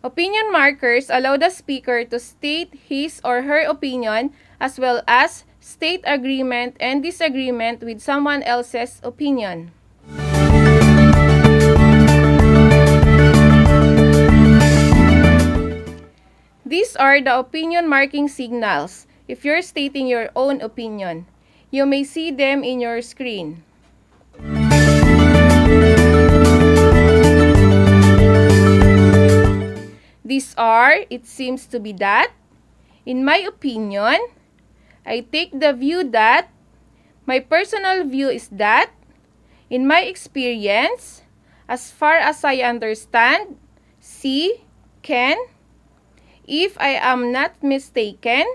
Opinion markers allow the speaker to state his or her opinion as well as state agreement and disagreement with someone else's opinion. These are the opinion marking signals. If you're stating your own opinion, you may see them in your screen. These are, it seems to be that, in my opinion, I take the view that, my personal view is that, in my experience, as far as I understand, see, can, if I am not mistaken,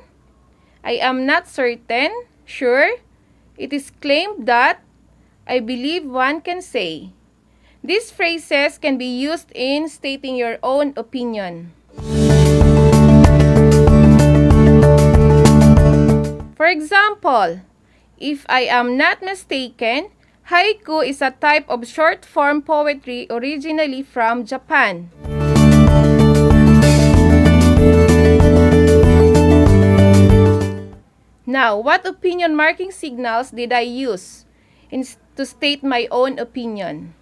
I am not certain, sure, it is claimed that, I believe one can say. These phrases can be used in stating your own opinion. For example, if I am not mistaken, haiku is a type of short-form poetry originally from Japan. Now, what opinion marking signals did I use to state my own opinion?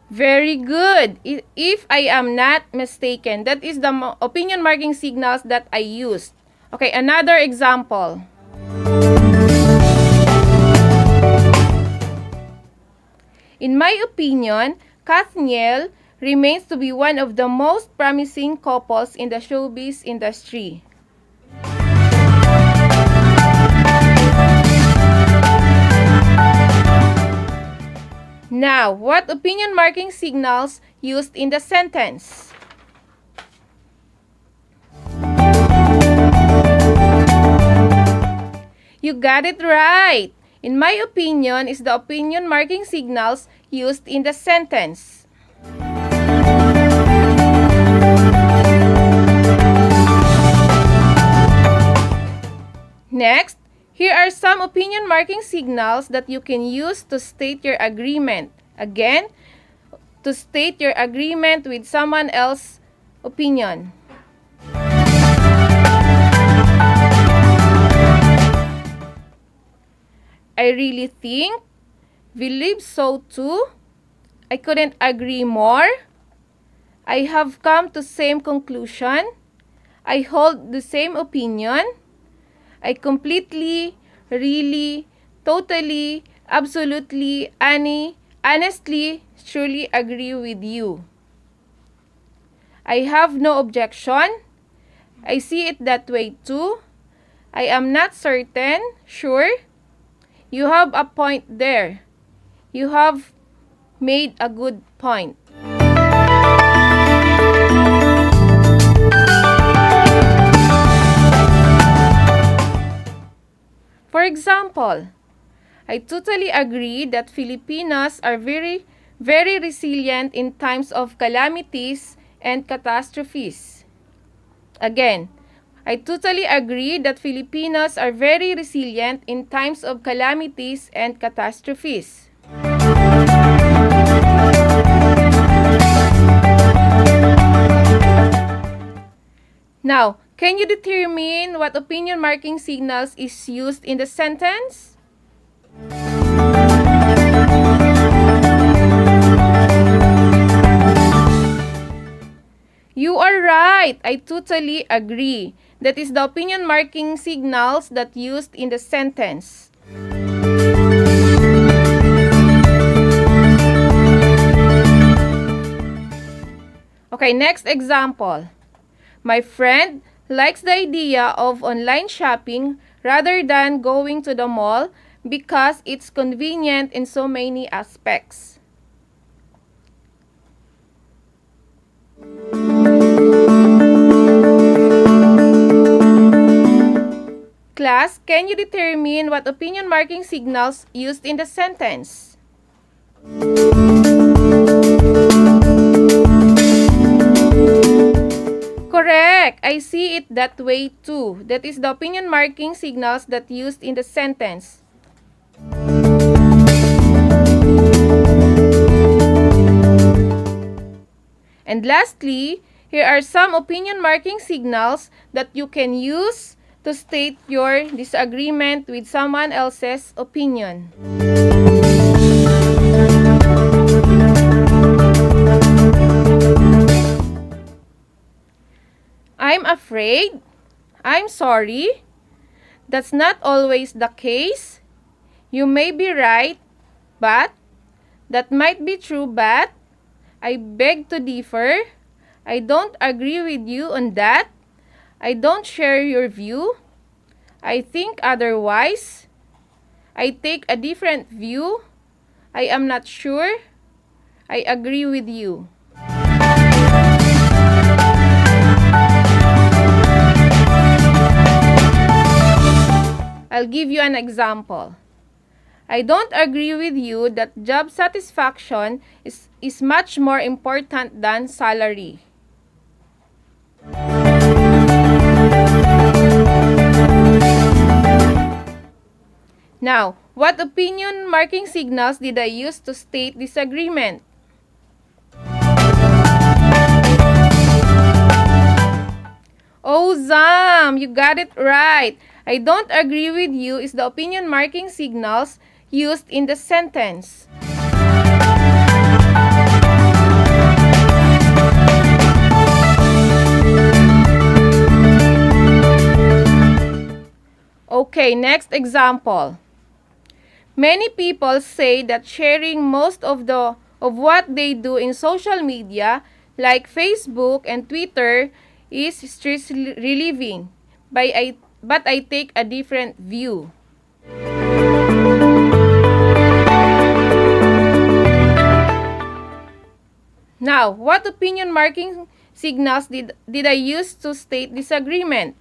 Very good. If I am not mistaken, that is the opinion marking signals that I used. Okay, another example. In my opinion, Kathniel remains to be one of the most promising couples in the showbiz industry. Now, what opinion marking signals used in the sentence? You got it right! In my opinion is the opinion marking signals used in the sentence. Next, here are some opinion marking signals that you can use to state your agreement. Again, to state your agreement with someone else's opinion. I really think, believe so too, I couldn't agree more, I have come to same conclusion, I hold the same opinion, I completely, really, totally, absolutely, honestly, truly agree with you. I have no objection. I see it that way too. I am not certain, sure. You have a point there. You have made a good point. For example, I totally agree that Filipinos are very, very resilient in times of calamities and catastrophes. Again, I totally agree that Filipinos are very resilient in times of calamities and catastrophes. Now, can you determine what opinion marking signals is used in the sentence? right, I totally agree. That is the opinion marking signals that used in the sentence. Okay, next example. My friend likes the idea of online shopping rather than going to the mall because it's convenient in so many aspects. Class, can you determine what opinion marking signals used in the sentence? Correct! I see it that way too. That is the opinion marking signals that used in the sentence. And lastly, here are some opinion marking signals that you can use to state your disagreement with someone else's opinion. I'm afraid. I'm sorry. That's not always the case. You may be right, but that might be true, but I beg to differ. I don't agree with you on that. I don't share your view. I think otherwise. I take a different view. I am not sure. I agree with you. I'll give you an example. I don't agree with you that job satisfaction is much more important than salary. Now, what opinion marking signals did I use to state disagreement? Oh, Zam, you got it right. I don't agree with you is the opinion marking signals used in the sentence. Okay, next example. Many people say that sharing most of what they do in social media, like Facebook and Twitter, is stress relieving, but I take a different view. Now, what opinion marking signals did I use to state disagreement?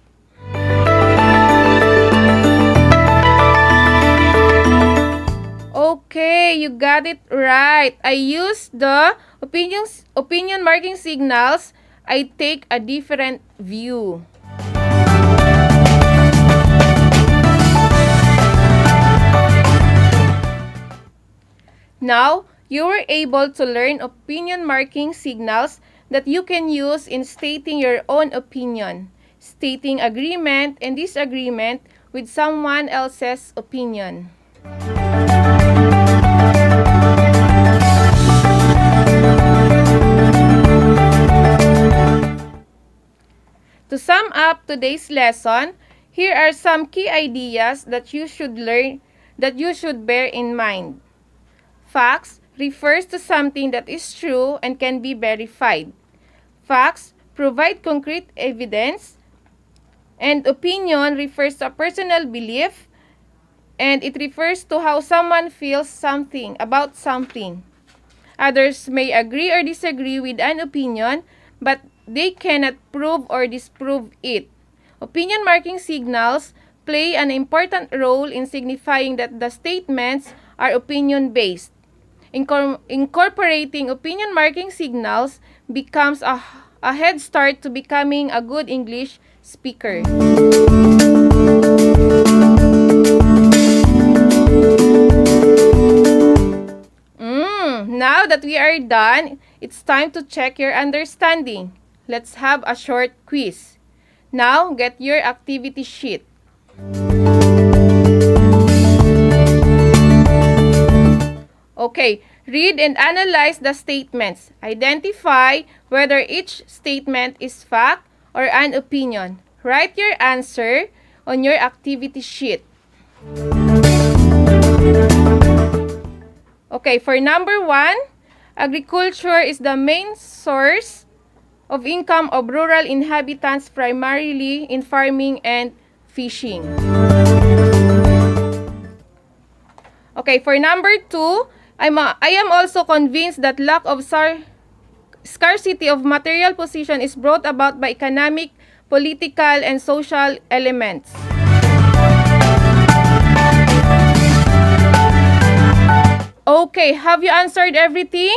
Okay, you got it right. I use the opinion marking signals. I take a different view. Now, you were able to learn opinion marking signals that you can use in stating your own opinion, stating agreement and disagreement with someone else's opinion. To sum up today's lesson, here are some key ideas that you should bear in mind. Facts refers to something that is true and can be verified. Facts provide concrete evidence, and opinion refers to a personal belief, and it refers to how someone feels about something. Others may agree or disagree with an opinion, but they cannot prove or disprove it. Opinion marking signals play an important role in signifying that the statements are opinion-based. Incorporating opinion marking signals becomes a head start to becoming a good English speaker. Now that we are done, it's time to check your understanding. Let's have a short quiz. Now, get your activity sheet. Okay, read and analyze the statements. Identify whether each statement is fact or an opinion? Write your answer on your activity sheet. Okay, for number 1, agriculture is the main source of income of rural inhabitants, primarily in farming and fishing. Okay, for number 2, I am also convinced that lack of scarcity of material possession is brought about by economic, political, and social elements. Okay, have you answered everything?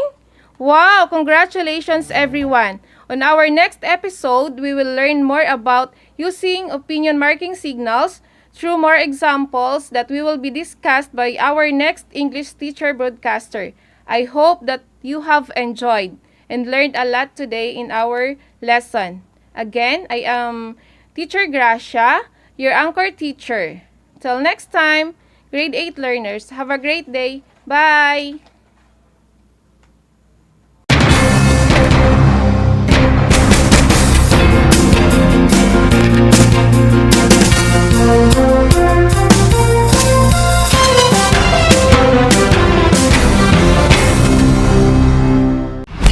Wow, congratulations everyone. On our next episode, we will learn more about using opinion marking signals through more examples that we will be discussed by our next English teacher broadcaster. I hope that you have enjoyed and learned a lot today in our lesson. Again, I am Teacher Gracia, your anchor teacher. Till next time, grade 8 learners, have a great day. Bye!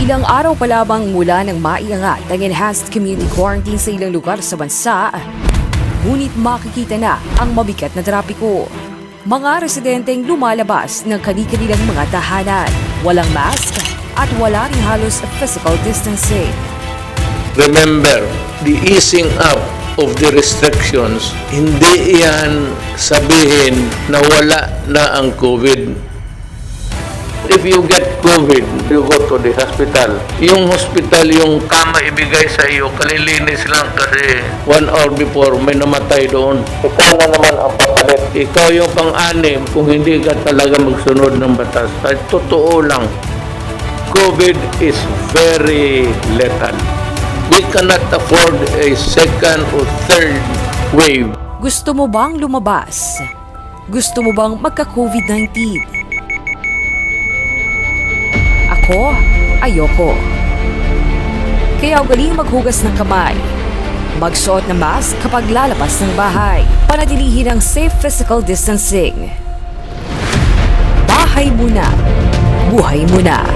Ilang araw pa lamang mula nang maiangat ang enhanced community quarantine sa ilang lugar sa bansa, ngunit makikita na ang mabigat na trapiko. Mga residenteng lumalabas ng kani-kanilang mga tahanan, walang mask at wala rin halos physical distancing. Remember, the easing up of the restrictions, hindi yan sabihin na wala na ang COVID. If you get COVID, you go to the hospital. Yung hospital, yung kama ibigay sa iyo, kalilinis lang kasi 1 hour before may namatay doon. Ikaw na naman ang papalit. Ikaw yung pang-anim kung hindi ka talaga magsunod ng batas. At totoo lang, COVID is very lethal. We cannot afford a second or third wave. Gusto mo bang lumabas? Gusto mo bang magka-COVID-19? Ako, ayoko. Kaya ugaling maghugas ng kamay. Magsuot ng mask kapag lalabas ng bahay. Panatilihin ang safe physical distancing. Bahay muna. Buhay muna.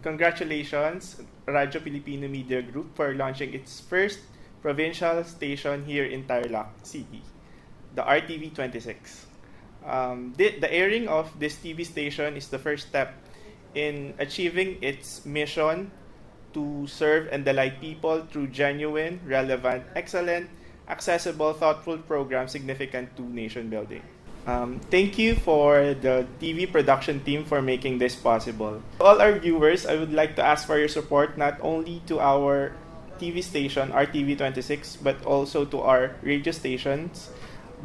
Congratulations, Radyo Filipino Media Group, for launching its first provincial station here in Tarlac City, the RTV 26. The airing of this TV station is the first step in achieving its mission to serve and delight people through genuine, relevant, excellent, accessible, thoughtful programs significant to nation building. Thank you for the TV production team for making this possible. To all our viewers, I would like to ask for your support not only to our TV station, RTV 26, but also to our radio stations,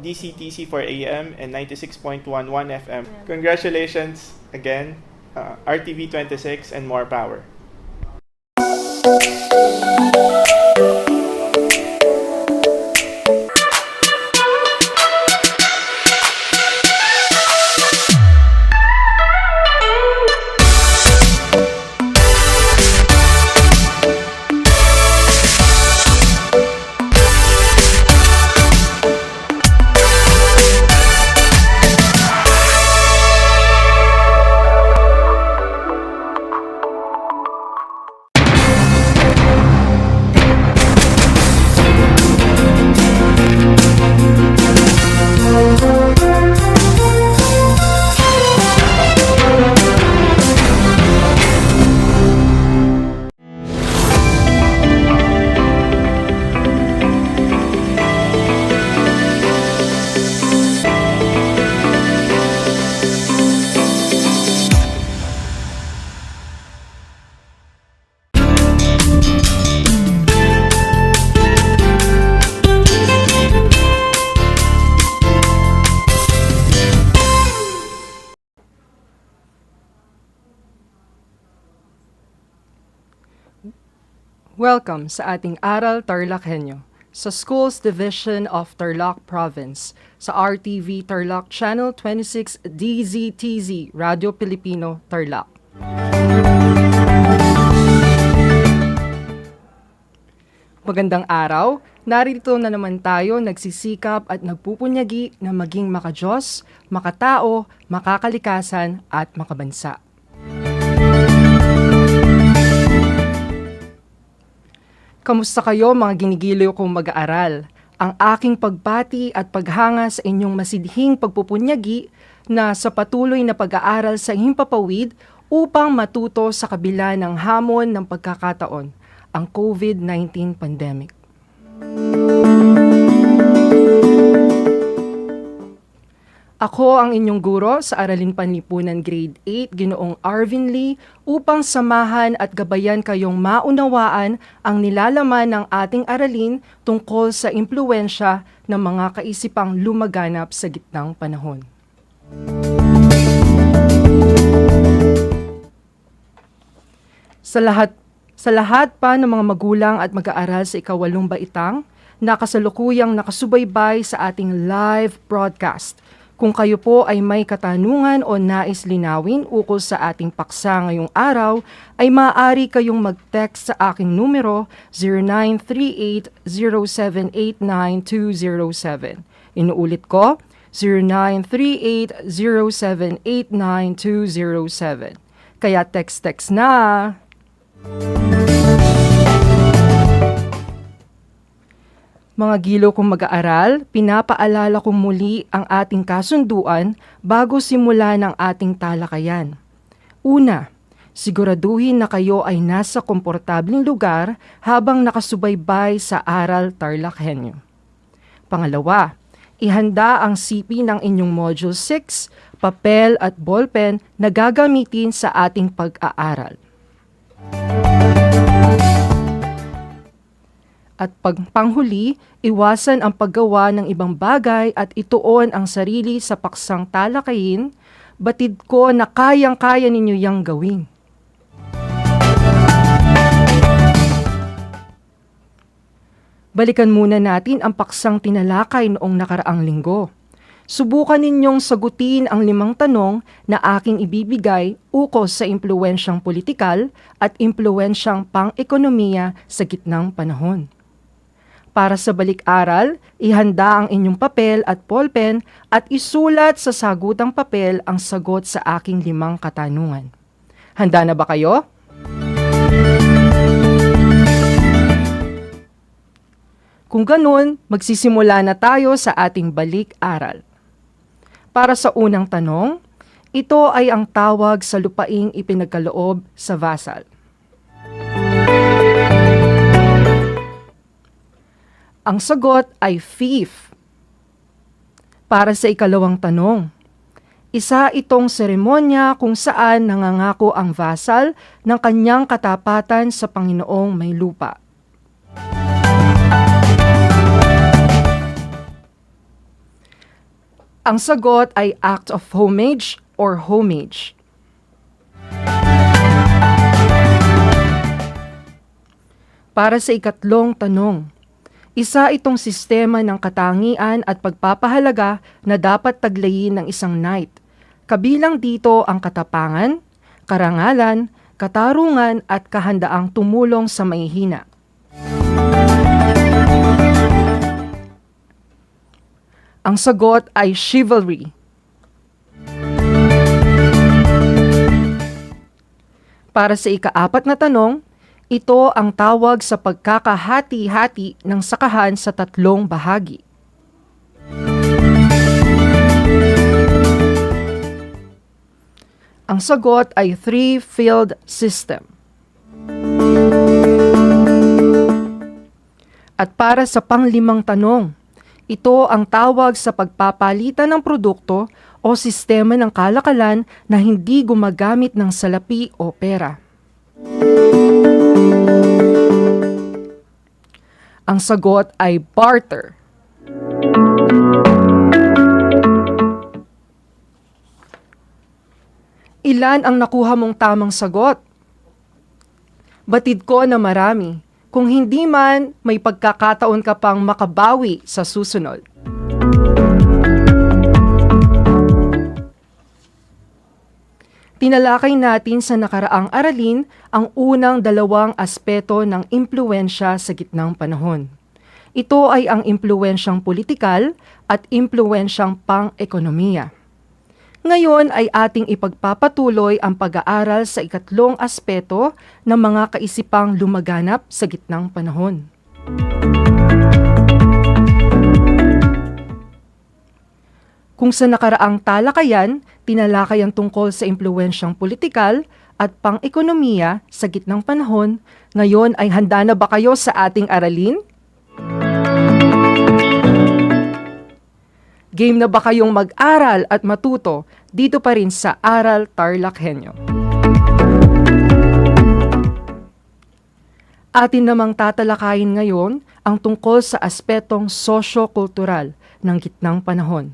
DCTC for AM and 96.11 FM. Congratulations again, RTV 26 and more power. Welcome sa ating ARAL Tarlac HENYO sa Schools Division of Tarlac Province sa RTV Tarlac Channel 26 DZTZ Radio Pilipino Tarlac. Magandang araw, narito na naman tayo nagsisikap at nagpupunyagi na maging makadiyos, makatao, makakalikasan at makabansa. Kamusta kayo mga ginigiliw kong mag-aaral? Ang aking pagbati at paghanga sa inyong masidhing pagpupunyagi na sa patuloy na pag-aaral sa himpapawid upang matuto sa kabila ng hamon ng pagkakataon, ang COVID-19 pandemic. Ako ang inyong guro sa Aralin Panlipunan Grade 8, Ginoong Arvin Lee, upang samahan at gabayan kayong maunawaan ang nilalaman ng ating aralin tungkol sa impluwensya ng mga kaisipang lumaganap sa gitnang panahon. Sa lahat pa ng mga magulang at mag-aaral sa ika-8 baitang, nakasalukuyang nakasubaybay sa ating live broadcast. Kung kayo po ay may katanungan o nais linawin ukol sa ating paksa ngayong araw, ay maaari kayong mag-text sa aking numero 0938-0789-207. Inuulit ko, 0938-0789-207. Kaya text na! Mga gilo kong mag-aaral, pinapaalala kong muli ang ating kasunduan bago simula ng ating talakayan. Una, siguraduhin na kayo ay nasa komportabling lugar habang nakasubaybay sa ARAL Tarlac HENYO. Pangalawa, ihanda ang CP ng inyong Module 6, papel at ballpen na gagamitin sa ating pag-aaral. At panghuli, iwasan ang paggawa ng ibang bagay at ituon ang sarili sa paksang talakayin, batid ko na kayang-kaya ninyo yang gawin. Balikan muna natin ang paksang tinalakay noong nakaraang linggo. Subukan ninyong sagutin ang 5 tanong na aking ibibigay ukol sa impluwensyang politikal at impluwensyang pang-ekonomiya sa gitnang panahon. Para sa balik-aral, ihanda ang inyong papel at ballpen at isulat sa sagutang papel ang sagot sa aking 5 katanungan. Handa na ba kayo? Kung ganun, magsisimula na tayo sa ating balik-aral. Para sa unang tanong, ito ay ang tawag sa lupaing ipinagkaloob sa vasal. Ang sagot ay fief. Para sa ikalawang tanong, isa itong seremonya kung saan nangangako ang vasal ng kanyang katapatan sa Panginoong may lupa. Ang sagot ay act of homage or homage. Para sa ikatlong tanong, isa itong sistema ng katangian at pagpapahalaga na dapat taglayin ng isang knight. Kabilang dito ang katapangan, karangalan, katarungan at kahandaang tumulong sa mahihina. Ang sagot ay chivalry. Para sa ikaapat na tanong, ito ang tawag sa pagkakahati-hati ng sakahan sa tatlong bahagi. Ang sagot ay three-field system. At para sa panglimang tanong, ito ang tawag sa pagpapalitan ng produkto o sistema ng kalakalan na hindi gumagamit ng salapi o pera. Ang sagot ay barter. Ilan ang nakuha mong tamang sagot? Batid ko na marami. Kung hindi man, may pagkakataon ka pang makabawi sa susunod. Tinalakay natin sa nakaraang aralin ang unang dalawang aspeto ng impluwensya sa gitnang panahon. Ito ay ang impluwensyang politikal at impluwensyang pang-ekonomiya. Ngayon ay ating ipagpapatuloy ang pag-aaral sa ikatlong aspeto ng mga kaisipang lumaganap sa gitnang panahon. Kung sa nakaraang talakayan, tinalakay ang tungkol sa impluwensyang politikal at pang-ekonomiya sa gitnang panahon, ngayon ay handa na ba kayo sa ating aralin? Game na ba kayong mag-aral at matuto dito pa rin sa ARAL Tarlac Henyo? Atin namang tatalakayin ngayon ang tungkol sa aspetong sosyo-kultural ng gitnang panahon.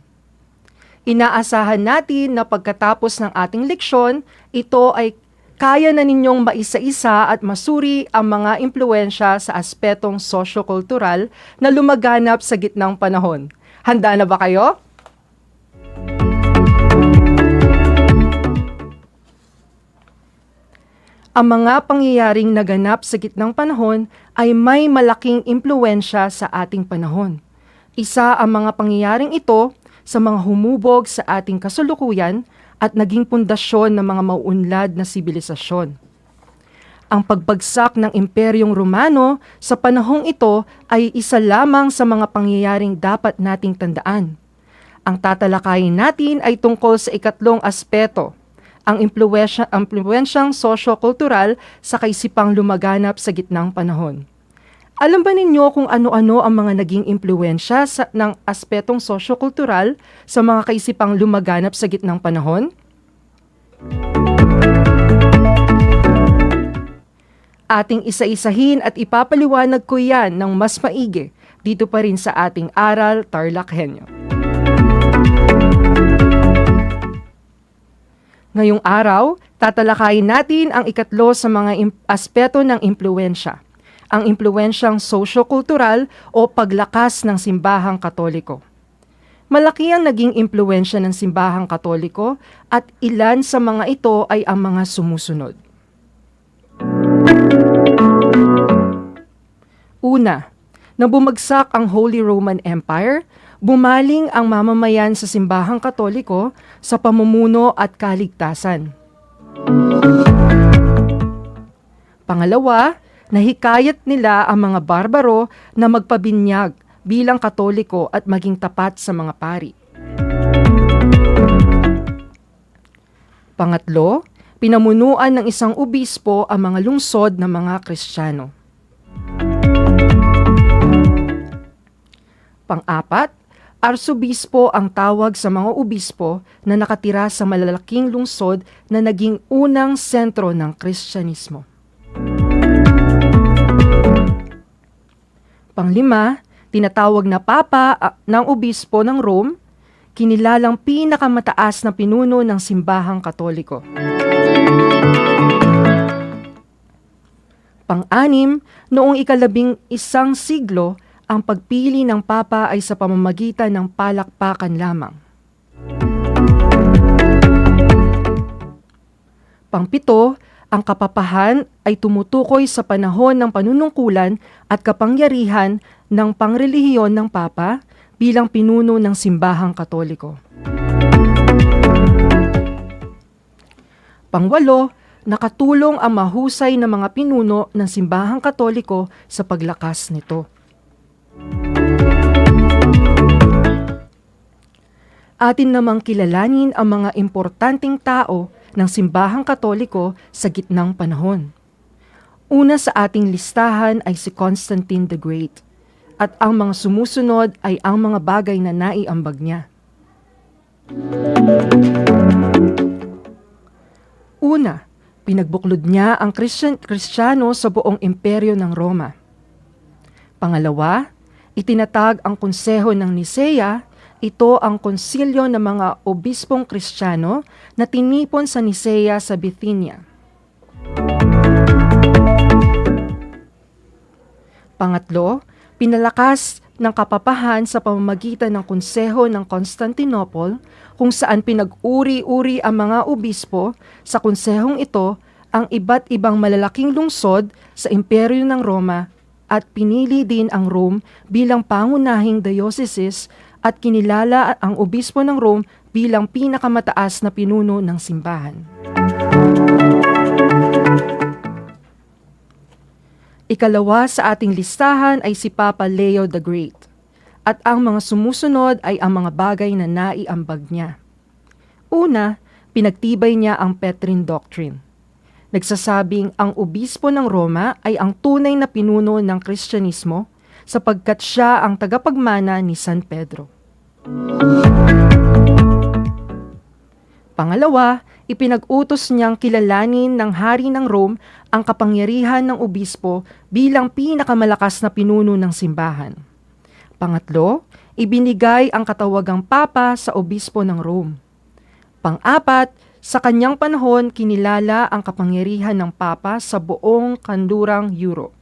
Inaasahan natin na pagkatapos ng ating leksyon, ito ay kaya na ninyong maisa-isa at masuri ang mga impluwensya sa aspetong sosyo-kultural na lumaganap sa gitnang panahon. Handa na ba kayo? Ang mga pangyayaring naganap sa gitnang panahon ay may malaking impluwensya sa ating panahon. Isa ang mga pangyayaring ito sa mga humubog sa ating kasalukuyan at naging pundasyon ng mga mauunlad na sibilisasyon. Ang pagbagsak ng Imperyong Romano sa panahong ito ay isa lamang sa mga pangyayaring dapat nating tandaan. Ang tatalakayin natin ay tungkol sa ikatlong aspeto, ang impluwensyang sosyo-kultural sa kaisipang lumaganap sa gitnang panahon. Alam ba ninyo kung ano-ano ang mga naging impluwensya ng aspetong sosyo-kultural sa mga kaisipang lumaganap sa gitnang panahon? Ating isa-isahin at ipapaliwanag ko yan ng mas maigi dito pa rin sa ating ARAL Tarlac Henyo. Ngayong araw, tatalakayin natin ang ikatlo sa mga aspeto ng impluwensya, ang impluwensyang sosyo-kultural o paglakas ng simbahang Katoliko. Malaki ang naging impluwensya ng simbahang Katoliko at ilan sa mga ito ay ang mga sumusunod. Una, nang bumagsak ang Holy Roman Empire, bumaling ang mamamayan sa simbahang Katoliko sa pamumuno at kaligtasan. Pangalawa, nahikayat nila ang mga barbaro na magpabinyag bilang Katoliko at maging tapat sa mga pari. Pangatlo, pinamunuan ng isang obispo ang mga lungsod ng mga Kristiyano. Pang-apat, arsobispo ang tawag sa mga obispo na nakatira sa malalaking lungsod na naging unang sentro ng Kristyanismo. Panglima, tinatawag na papa ng obispo ng Rome, kinilalang pinakamataas na pinuno ng simbahang Katoliko. Pang-anim, noong ika-11 siglo, ang pagpili ng Papa ay sa pamamagitan ng palakpakan lamang. Pang-7, ang kapapahan ay tumutukoy sa panahon ng panunungkulan at kapangyarihan ng pangrelihiyon ng Papa bilang pinuno ng simbahang Katoliko. Pang-8, nakatulong ang mahusay na mga pinuno ng simbahang Katoliko sa paglakas nito. Atin namang kilalanin ang mga importanteng tao ng simbahang Katoliko sa gitnang panahon. Una sa ating listahan ay si Constantine the Great, at ang mga sumusunod ay ang mga bagay na naiambag niya. Una, pinagbuklod niya ang Kristiyano sa buong imperyo ng Roma. Pangalawa, itinatag ang konseho ng Nicea. Ito ang konsilyo ng mga obispong Kristiyano na tinipon sa Nicea sa Bithynia. Pangatlo, pinalakas ng kapapahan sa pamamagitan ng konseho ng Constantinople kung saan pinag-uri-uri ang mga obispo. Sa konsehong ito ang iba't ibang malalaking lungsod sa imperyo ng Roma at pinili din ang Rome bilang pangunahing diocese at kinilala ang obispo ng Rome bilang pinakamataas na pinuno ng simbahan. Ikalawa sa ating listahan ay si Papa Leo the Great, at ang mga sumusunod ay ang mga bagay na naiambag niya. Una, pinagtibay niya ang Petrine Doctrine. Nagsasabing ang obispo ng Roma ay ang tunay na pinuno ng Kristyanismo sapagkat siya ang tagapagmana ni San Pedro. Pangalawa, ipinag-utos niyang kilalanin ng hari ng Rome ang kapangyarihan ng obispo bilang pinakamalakas na pinuno ng simbahan. Pangatlo, ibinigay ang katawagang Papa sa obispo ng Rome. Pang-apat, sa kanyang panahon kinilala ang kapangyarihan ng Papa sa buong kanlurang Europe.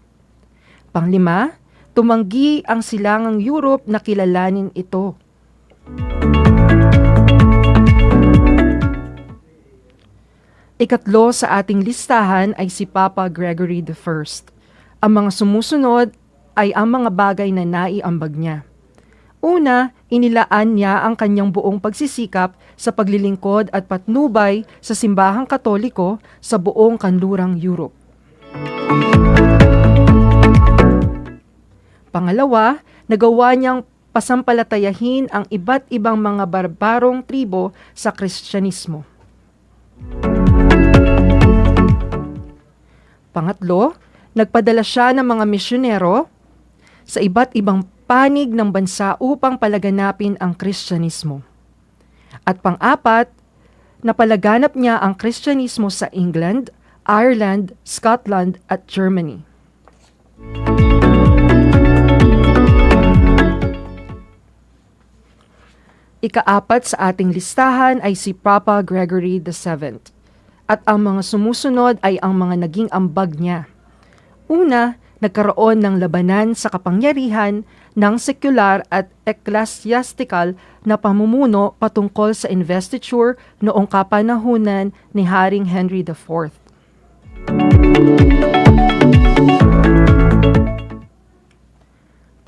Panglima, tumanggi ang silangang Europe na kilalanin ito. Ikatlo sa ating listahan ay si Papa Gregory I. Ang mga sumusunod ay ang mga bagay na naiambag niya. Una, inilaan niya ang kanyang buong pagsisikap sa paglilingkod at patnubay sa simbahang Katoliko sa buong kanlurang Europe. Pangalawa, nagawa niyang pasampalatayahin ang iba't ibang mga barbarong tribo sa Kristyanismo. Pangatlo, nagpadala siya ng mga misyonero sa iba't ibang panig ng bansa upang palaganapin ang Kristyanismo. At pang-apat, napalaganap niya ang Kristyanismo sa England, Ireland, Scotland at Germany. Ikaapat sa ating listahan ay si Papa Gregory VII. At ang mga sumusunod ay ang mga naging ambag niya. Una, nagkaroon ng labanan sa kapangyarihan ng sekular at ecclesiastical na pamumuno patungkol sa investiture noong kapanahunan ni Haring Henry IV.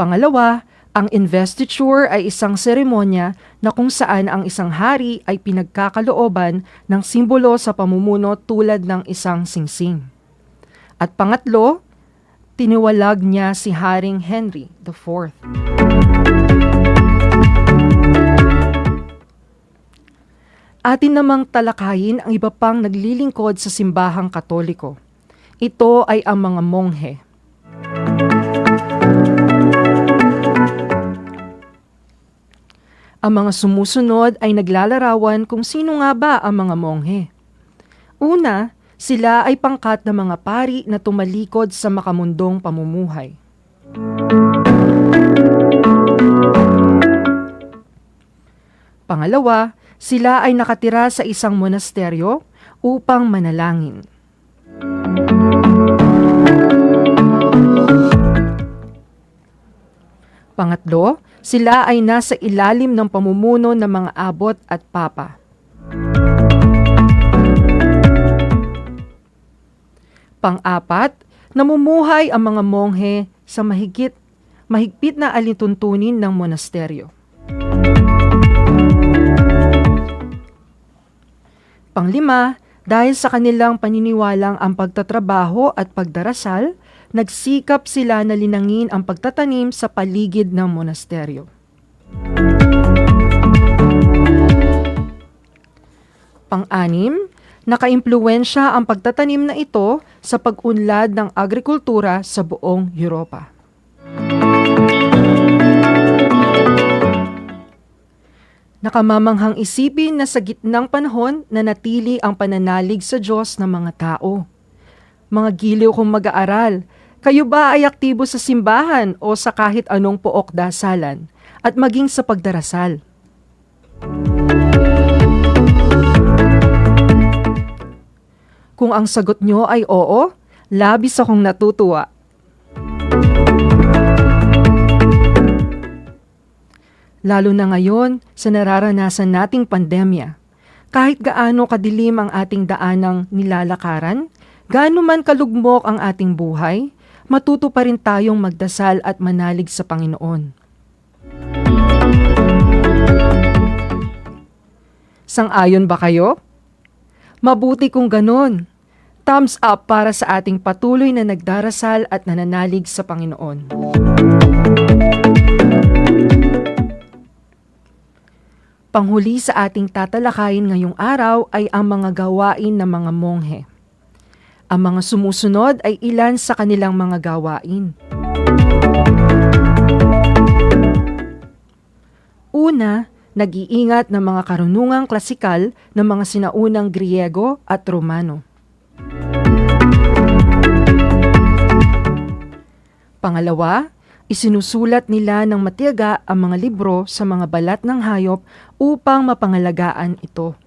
Pangalawa, ang investiture ay isang seremonya na kung saan ang isang hari ay pinagkakalooban ng simbolo sa pamumuno tulad ng isang singsing. At pangatlo, tiniwalag niya si Haring Henry IV. Atin namang talakayin ang iba pang naglilingkod sa simbahang Katoliko. Ito ay ang mga monghe. Ang mga sumusunod ay naglalarawan kung sino nga ba ang mga monghe. Una, sila ay pangkat na mga pari na tumalikod sa makamundong pamumuhay. Pangalawa, sila ay nakatira sa isang monasteryo upang manalangin. Pangatlo, sila ay nasa ilalim ng pamumuno ng mga abot at papa. Pang-apat, namumuhay ang mga monghe sa mahigpit na alituntunin ng monasteryo. Panglima, dahil sa kanilang paniniwalang ang pagtatrabaho at pagdarasal, nagsikap sila na linangin ang pagtatanim sa paligid ng monasteryo. Pang-anim, nakaimpluwensya ang pagtatanim na ito sa pag-unlad ng agrikultura sa buong Europa. Nakamamanghang isipin na sa gitnang panahon nanatili ang pananalig sa Diyos ng mga tao. Mga giliw kong mag-aaral, kayo ba ay aktibo sa simbahan o sa kahit anong pook dasalan at maging sa pagdarasal? Kung ang sagot nyo ay oo, labis akong natutuwa. Lalo na ngayon sa nararanasan nating pandemya. Kahit gaano kadilim ang ating daanang nilalakaran, gaano man kalugmok ang ating buhay, matuto pa rin tayong magdasal at manalig sa Panginoon. Sang-ayon ba kayo? Mabuti kung ganon. Thumbs up para sa ating patuloy na nagdarasal at nananalig sa Panginoon. Panghuli sa ating tatalakayin ngayong araw ay ang mga gawain ng mga monghe. Ang mga sumusunod ay ilan sa kanilang mga gawain. Una, nag-iingat ng mga karunungang klasikal ng mga sinaunang Griego at Romano. Pangalawa, isinusulat nila ng matiyaga ang mga libro sa mga balat ng hayop upang mapangalagaan ito.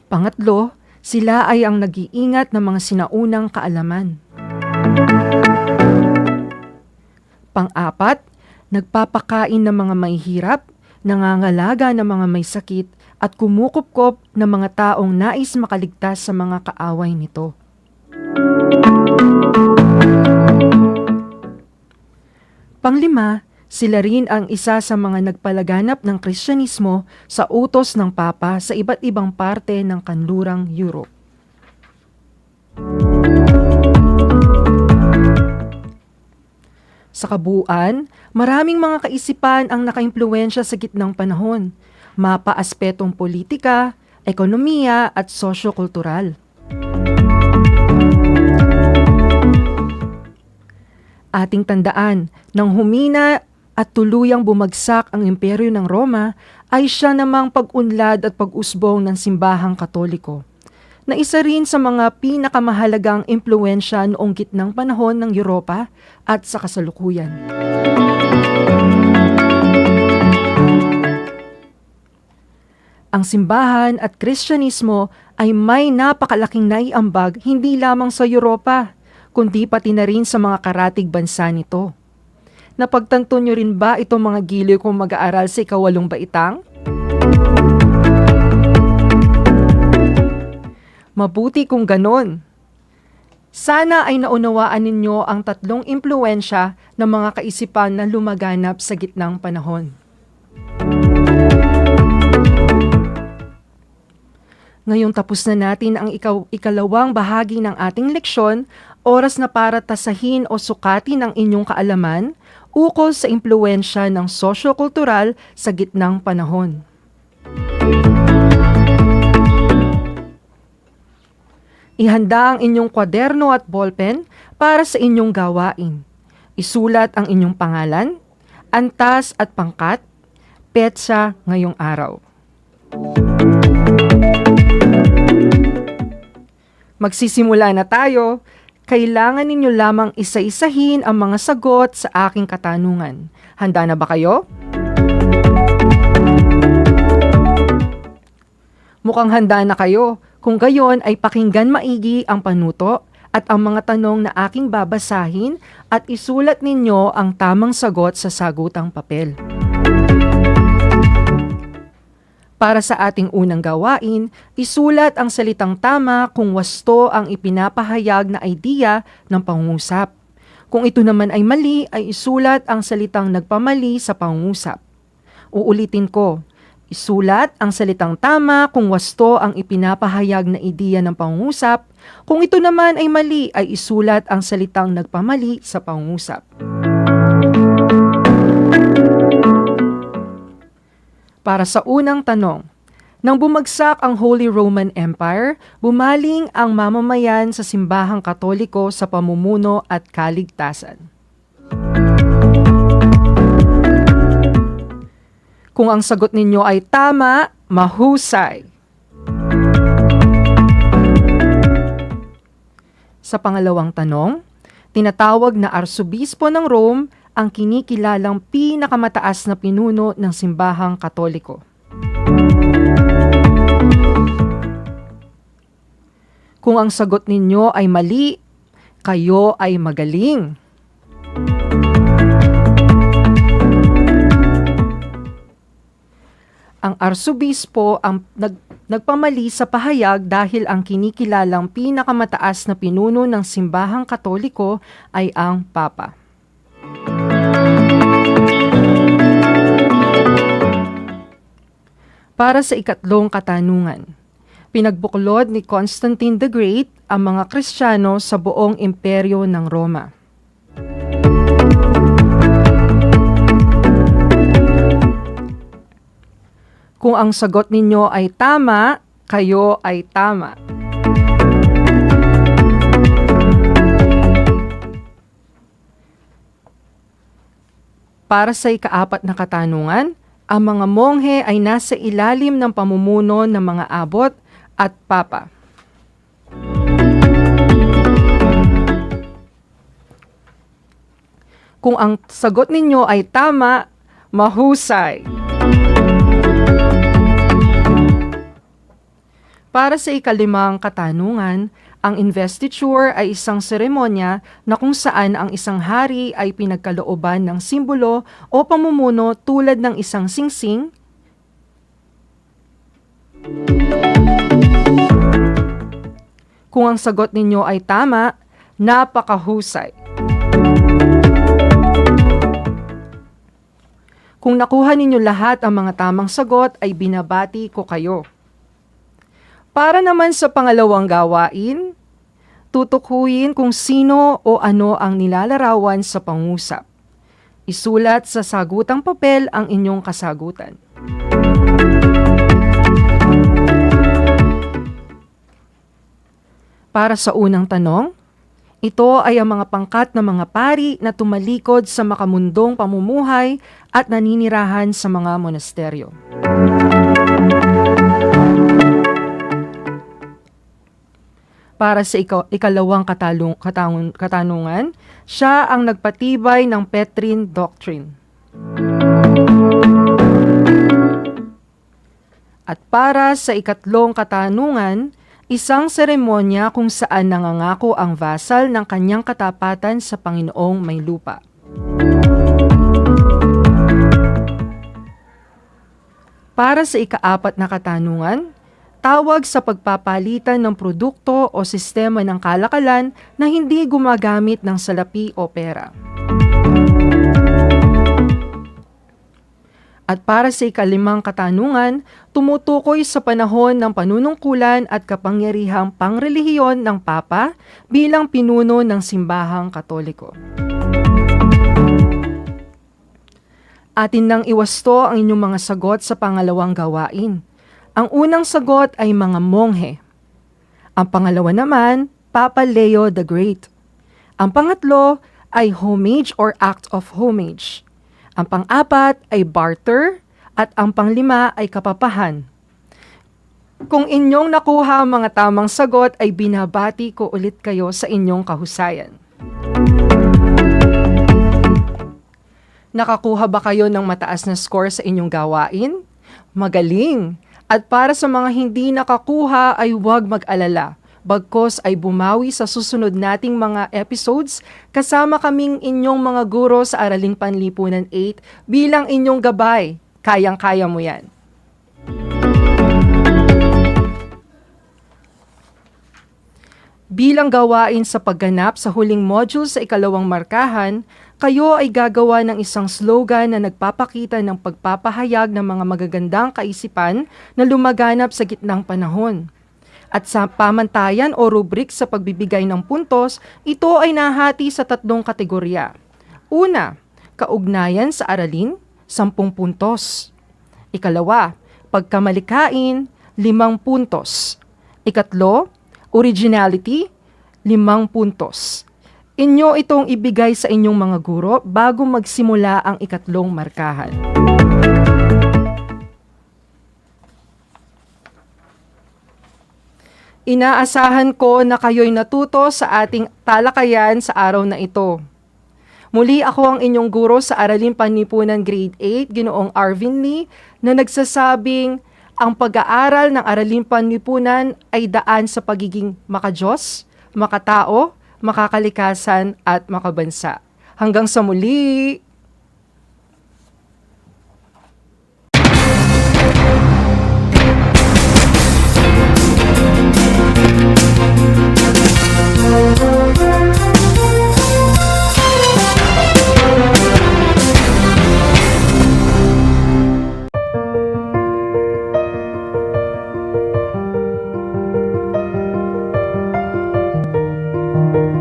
Pangatlo, sila ay ang nag-iingat ng mga sinaunang kaalaman. Pang-apat, nagpapakain ng mga mahihirap, nangangalaga ng mga may sakit, at kumukupkop ng mga taong nais makaligtas sa mga kaaway nito. Panglima, sila rin ang isa sa mga nagpalaganap ng Kristyanismo sa utos ng Papa sa iba't ibang parte ng kanlurang Europe. Sa kabuuan, maraming mga kaisipan ang nakaimpluwensya sa gitnang panahon, mapa-aspetong politika, ekonomiya at sosyo-kultural. Ating tandaan, nang humina at tuluyang bumagsak ang imperyo ng Roma, ay siya namang pag-unlad at pag-usbong ng simbahang Katoliko, na isa rin sa mga pinakamahalagang impluwensya noong gitnang panahon ng Europa at sa kasalukuyan. Ang simbahan at Kristyanismo ay may napakalaking naiambag hindi lamang sa Europa, kundi pati na rin sa mga karatig bansa nito. Napagtanto nyo rin ba itong mga giliw kong mag-aaral sa ikawalong baitang? Mabuti kung ganon. Sana ay naunawaan ninyo ang tatlong impluwensya ng mga kaisipan na lumaganap sa gitnang panahon. Ngayong tapos na natin ang ikalawang bahagi ng ating leksyon, oras na para tasahin o sukatin ang inyong kaalaman ukol sa impluwensya ng sosyo-kultural sa gitnang panahon. Ihanda ang inyong kwaderno at ballpen para sa inyong gawain. Isulat ang inyong pangalan, antas at pangkat, petsa ngayong araw. Magsisimula na tayo. kailangan ninyo lamang isa-isahin ang mga sagot sa aking katanungan. Handa na ba kayo? Mukhang handa na kayo. Kung gayon ay pakinggan maigi ang panuto at ang mga tanong na aking babasahin at isulat ninyo ang tamang sagot sa sagutang papel. Para sa ating unang gawain, isulat ang salitang tama kung wasto ang ipinapahayag na idea ng pangungusap. Kung ito naman ay mali, ay isulat ang salitang nagpamali sa pangungusap. Uulitin ko, isulat ang salitang tama kung wasto ang ipinapahayag na ideya ng pangungusap. Kung ito naman ay mali, ay isulat ang salitang nagpamali sa pangungusap. Para sa unang tanong, nang bumagsak ang Holy Roman Empire, bumaling ang mamamayan sa simbahang Katoliko sa pamumuno at kaligtasan. Kung ang sagot ninyo ay tama, mahusay. Sa pangalawang tanong, tinatawag na Arsobispo ng Rome ang kinikilalang pinakamataas na pinuno ng simbahang Katoliko. Kung ang sagot ninyo ay mali, kayo ay magaling. Ang arsobispo ang nagpamali sa pahayag dahil ang kinikilalang pinakamataas na pinuno ng simbahang Katoliko ay ang Papa. Para sa ikatlong katanungan, pinagbuklod ni Constantine the Great ang mga Kristiyano sa buong imperyo ng Roma. Kung ang sagot ninyo ay tama, kayo ay tama. Para sa ikaapat na katanungan, ang mga monghe ay nasa ilalim ng pamumuno ng mga abot at papa. Kung ang sagot ninyo ay tama, mahusay. Para sa ikalimang katanungan, ang investiture ay isang seremonya na kung saan ang isang hari ay pinagkalooban ng simbolo o pamumuno tulad ng isang singsing, kung ang sagot ninyo ay tama, napakahusay. Kung nakuha ninyo lahat ang mga tamang sagot ay binabati ko kayo. Para naman sa pangalawang gawain, tutukuyin kung sino o ano ang nilalarawan sa pangusap. Isulat sa sagutang papel ang inyong kasagutan. Para sa unang tanong, ito ay ang mga pangkat ng mga pari na tumalikod sa makamundong pamumuhay at naninirahan sa mga monasteryo. Para sa ikalawang katanungan, siya ang nagpatibay ng Petrine Doctrine. At para sa ikatlong katanungan, isang seremonya kung saan nangangako ang vasal ng kanyang katapatan sa Panginoong may lupa. Para sa ikaapat na katanungan, tawag sa pagpapalitan ng produkto o sistema ng kalakalan na hindi gumagamit ng salapi o pera. At para sa ikalimang katanungan, tumutukoy sa panahon ng panunungkulan at kapangyarihang pangrelihiyon ng Papa bilang pinuno ng simbahang Katoliko. Atin nang iwasto ang inyong mga sagot sa pangalawang gawain. Ang unang sagot ay mga monghe. Ang pangalawa naman, Papa Leo the Great. Ang pangatlo ay homage or act of homage. Ang pang-apat ay barter at ang panglima ay kapapahan. Kung inyong nakuha ang mga tamang sagot ay binabati ko ulit kayo sa inyong kahusayan. Nakakuha ba kayo ng mataas na score sa inyong gawain? Magaling! At para sa mga hindi nakakuha ay huwag mag-alala. Bagkos ay bumawi sa susunod nating mga episodes kasama kaming inyong mga guro sa Araling Panlipunan 8 bilang inyong gabay. Kayang-kaya mo yan. Bilang gawain sa pagganap sa huling module sa ikalawang markahan, kayo ay gagawa ng isang slogan na nagpapakita ng pagpapahayag ng mga magagandang kaisipan na lumaganap sa gitnang panahon. At sa pamantayan o rubrik sa pagbibigay ng puntos, ito ay nahati sa 3 kategorya. Una, kaugnayan sa aralin, 10 puntos. Ikalawa, pagkamalikain, 5 puntos. Ikatlo, originality, 5 puntos. Inyo itong ibigay sa inyong mga guro bago magsimula ang ikatlong markahan. Inaasahan ko na kayo'y natuto sa ating talakayan sa araw na ito. Muli ako ang inyong guro sa Araling Panlipunan Grade 8, Ginoong Arvin Lee, na nagsasabing ang pag-aaral ng Araling Panlipunan ay daan sa pagiging makadiyos, makatao, makakalikasan at makabansa. Hanggang sa muli!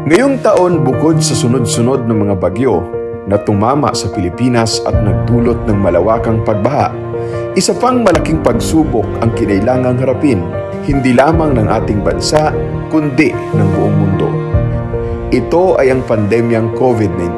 Ngayong taon, bukod sa sunod-sunod ng mga bagyo na tumama sa Pilipinas at nagdulot ng malawakang pagbaha, isa pang malaking pagsubok ang kinailangang harapin, hindi lamang ng ating bansa, kundi ng buong mundo. Ito ay ang pandemyang COVID-19.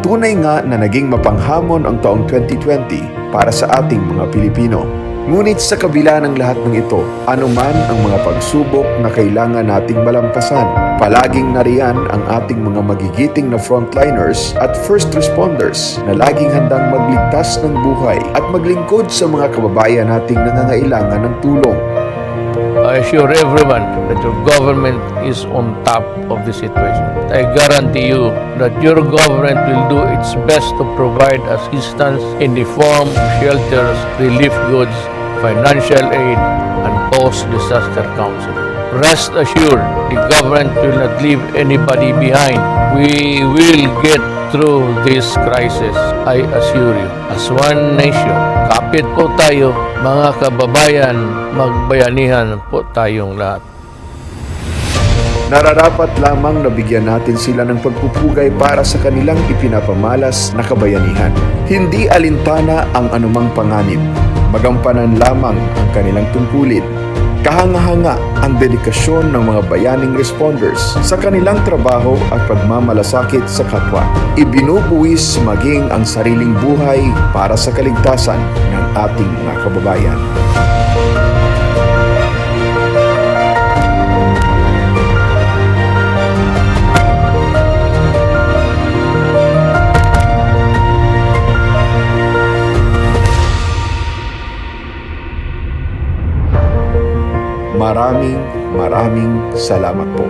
Tunay nga na naging mapanghamon ang taong 2020 para sa ating mga Pilipino. Ngunit sa kabila ng lahat ng ito, anuman ang mga pagsubok na kailangan nating malampasan, palaging nariyan ang ating mga magigiting na frontliners at first responders na laging handang magligtas ng buhay at maglingkod sa mga kababayan nating nangangailangan ng tulong. I assure everyone that your government is on top of the situation. I guarantee you that your government will do its best to provide assistance in the form of shelters, relief goods, financial aid, and post-disaster counseling. Rest assured, the government will not leave anybody behind. We will get through this crisis, I assure you. As one nation, kapit po tayo, mga kababayan, magbayanihan po tayong lahat. Nararapat lamang na bigyan natin sila ng pagpupugay para sa kanilang ipinapamalas na kabayanihan. Hindi alintana ang anumang panganib. Magampanan lamang ang kanilang tungkulin. Kahanga-hanga ang dedikasyon ng mga bayaning responders sa kanilang trabaho at pagmamalasakit sa kapwa. Ibinubuwis maging ang sariling buhay para sa kaligtasan ng ating mga kababayan. Maraming salamat po.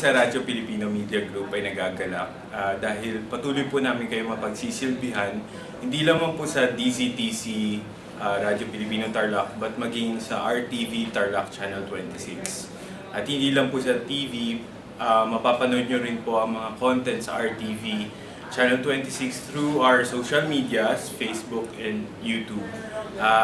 Sa Radyo Pilipino Media Group ay nagaganap dahil patuloy po namin kayo mapagsisilbihan hindi lamang po sa DZTC Radyo Pilipino Tarlac, but maging sa RTV Tarlac Channel 26. At hindi lang po sa TV, mapapanood nyo rin po ang mga content sa RTV Channel 26 through our social medias, Facebook and YouTube.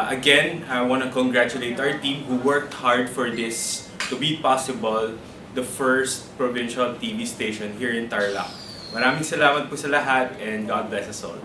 Again, I want to congratulate our team who worked hard for this to be possible, the first provincial TV station here in Tarlac. Maraming salamat po sa lahat and God bless us all.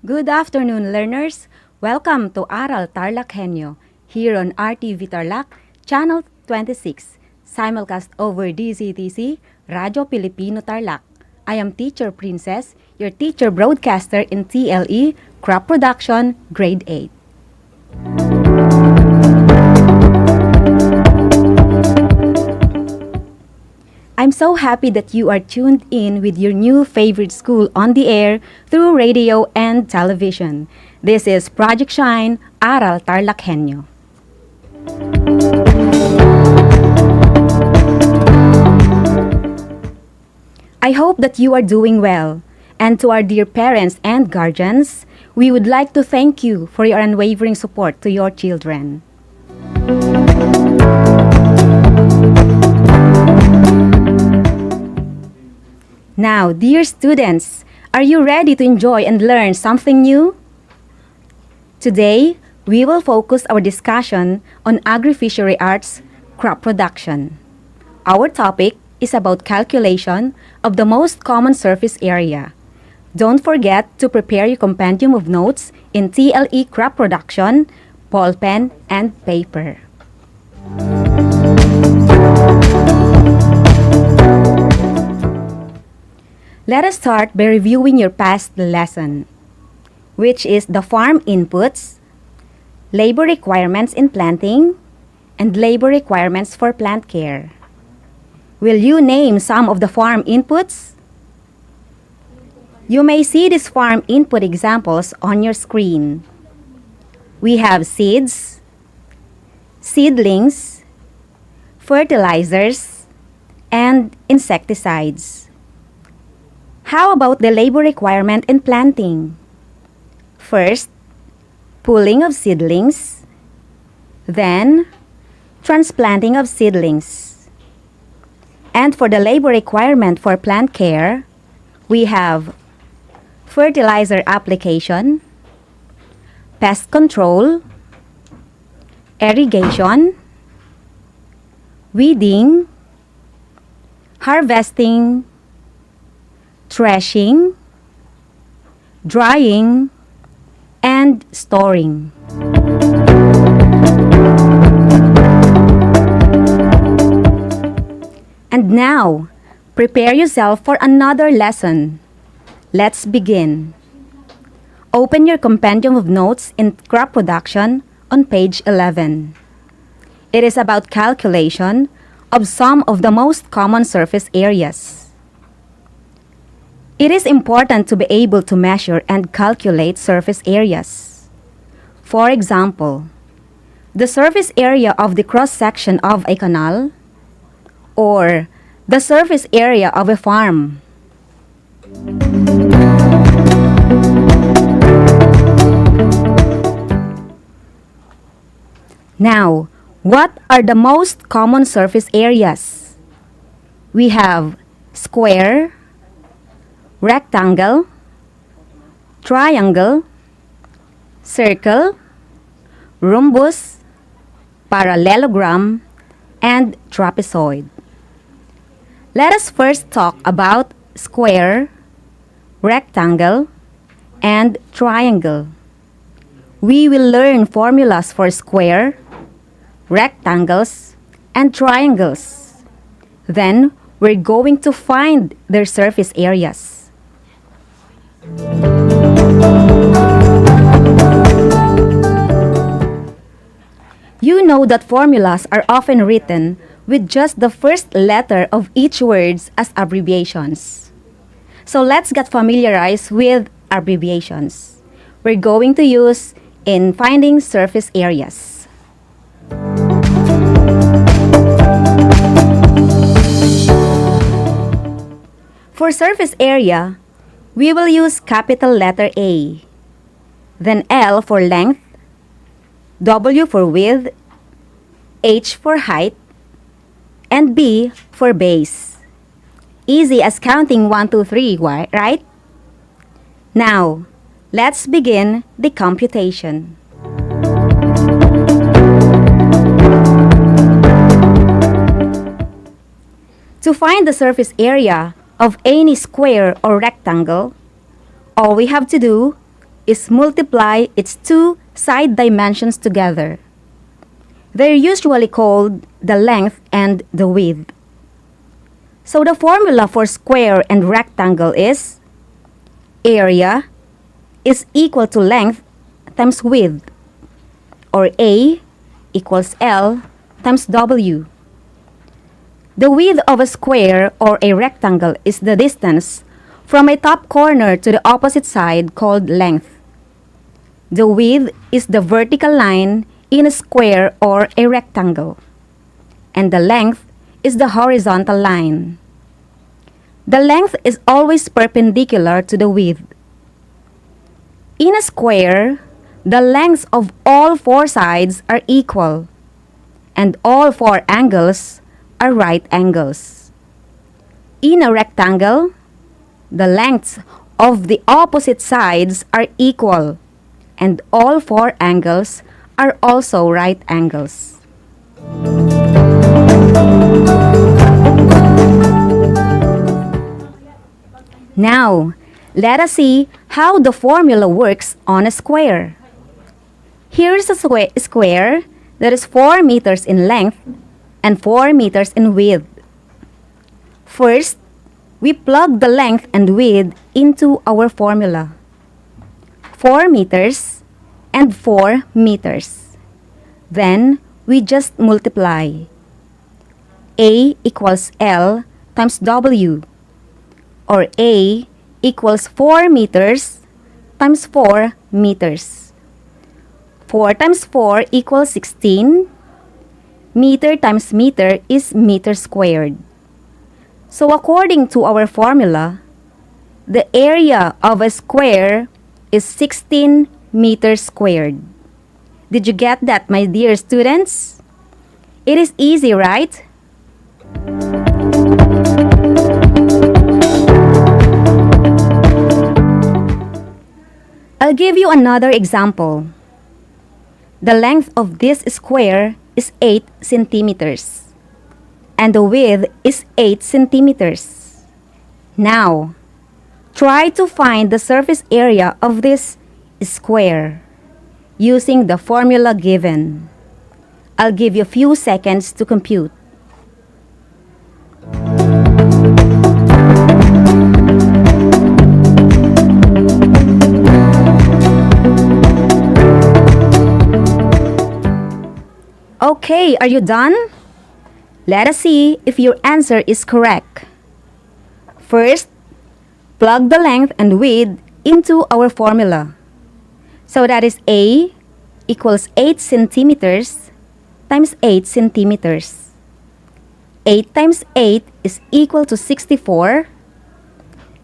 Good afternoon, learners. Welcome to ARAL Tarlac HENYO here on RTV Tarlac, Channel 26, simulcast over DZTC, Radyo Pilipino Tarlac. I am Teacher Princess, your teacher broadcaster in TLE, Crop Production, Grade 8. I'm so happy that you are tuned in with your new favorite school on the air through radio and television. This is Project Shine, ARAL Tarlac HENYO. I hope that you are doing well. And to our dear parents and guardians, we would like to thank you for your unwavering support to your children. Now, dear students, are you ready to enjoy and learn something new? Today, we will focus our discussion on agri-fishery arts crop production. Our topic is about calculation of the most common surface area. Don't forget to prepare your compendium of notes in TLE crop production, ball pen, and paper. Let us start by reviewing your past lesson, which is the farm inputs, labor requirements in planting, and labor requirements for plant care. Will you name some of the farm inputs? You may see these farm input examples on your screen. We have seeds, seedlings, fertilizers, and insecticides. How about the labor requirement in planting? First, pulling of seedlings, then transplanting of seedlings. And for the labor requirement for plant care, we have fertilizer application, pest control, irrigation, weeding, harvesting, threshing, drying, and storing. And now, prepare yourself for another lesson. Let's begin. Open your compendium of notes in crop production on page 11. It is about calculation of some of the most common surface areas. It is important to be able to measure and calculate surface areas. For example, the surface area of the cross-section of a canal or the surface area of a farm. Now, what are the most common surface areas? We have square, rectangle, triangle, circle, rhombus, parallelogram, and trapezoid. Let us first talk about square, rectangle, and triangle. We will learn formulas for square, rectangles, and triangles. Then, we're going to find their surface areas. You know that formulas are often written with just the first letter of each words as abbreviations. So let's get familiarized with abbreviations. We're going to use in finding surface areas. For surface area, we will use capital letter A, then L for length, W for width, H for height, and B for base. Easy as counting 1, 2, 3, right? Now, let's begin the computation. To find the surface area of any square or rectangle, all we have to do is multiply its two side dimensions together. They're usually called the length and the width. So the formula for square and rectangle is area is equal to length times width, or A equals L times W. The width of a square or a rectangle is the distance from a top corner to the opposite side called length. The width is the vertical line in a square or a rectangle, and the length is the horizontal line. The length is always perpendicular to the width. In a square, the lengths of all four sides are equal, and all four angles are right angles. In a rectangle, the lengths of the opposite sides are equal, and all four angles are also right angles. Now, let us see how the formula works on a square. Here is a square that is 4 meters in length and 4 meters in width. First, we plug the length and width into our formula. 4 meters and 4 meters. Then, we just multiply. A equals L times W, or A equals 4 meters times 4 meters. 4 times 4 equals 16. Meter times meter is meter squared. So according to our formula, the area of a square is 16 meters squared. Did you get that, my dear students? It is easy, right? I'll give you another example. The length of this square is 8 centimeters, and the width is 8 centimeters. Now, try to find the surface area of this square using the formula given. I'll give you a few seconds to compute. Okay, are you done? Let us see if your answer is correct. First, plug the length and width into our formula. So that is A equals 8 centimeters times 8 centimeters. 8 times 8 is equal to 64.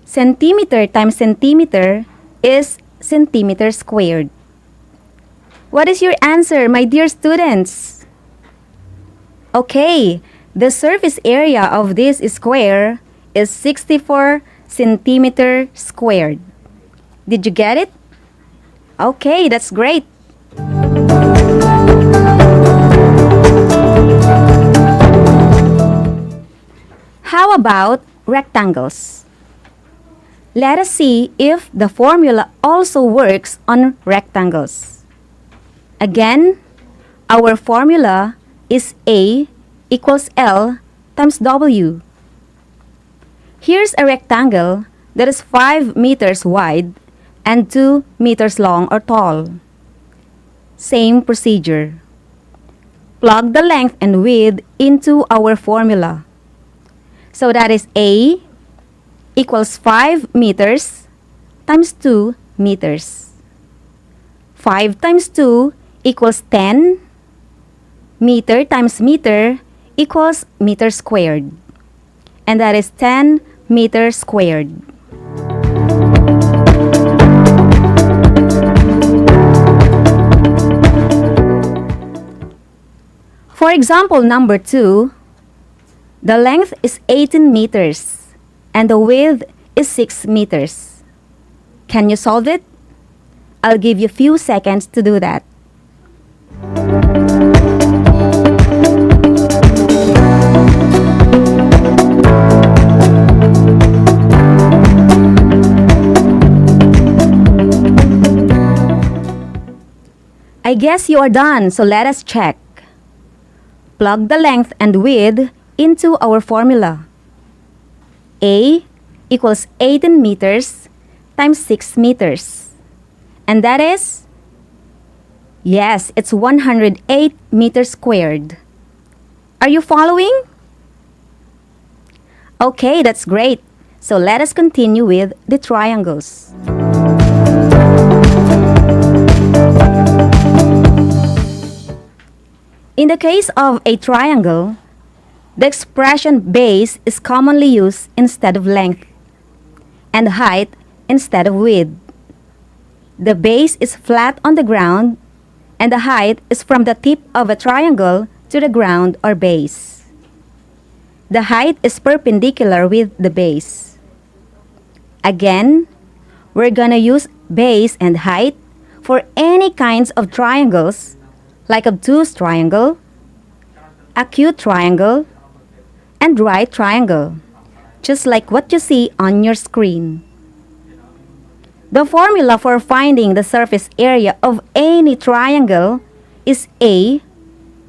Centimeter times centimeter is centimeter squared. What is your answer, my dear students? Okay, the surface area of this square is 64 centimeter squared. Did you get it? Okay, that's great. How about rectangles? Let us see if the formula also works on rectangles. Again, our formula is A equals L times W. Here's a rectangle that is 5 meters wide and 2 meters long or tall. Same procedure. Plug the length and width into our formula. So that is A equals 5 meters times 2 meters. 5 times 2 equals 10. Meter times meter equals meter squared. And that is 10 meters squared. For example number 2, the length is 18 meters and the width is 6 meters. Can you solve it? I'll give you a few seconds to do that. I guess you are done, so let us check. Plug the length and width into our formula. A equals 18 meters times 6 meters. And that is? Yes, it's 108 meters squared. Are you following? Okay, that's great. So let us continue with the triangles. In the case of a triangle, the expression base is commonly used instead of length, and height instead of width. The base is flat on the ground, and the height is from the tip of a triangle to the ground or base. The height is perpendicular with the base. Again, we're gonna use base and height for any kinds of triangles, like obtuse triangle, acute triangle, and right triangle, just like what you see on your screen. The formula for finding the surface area of any triangle is A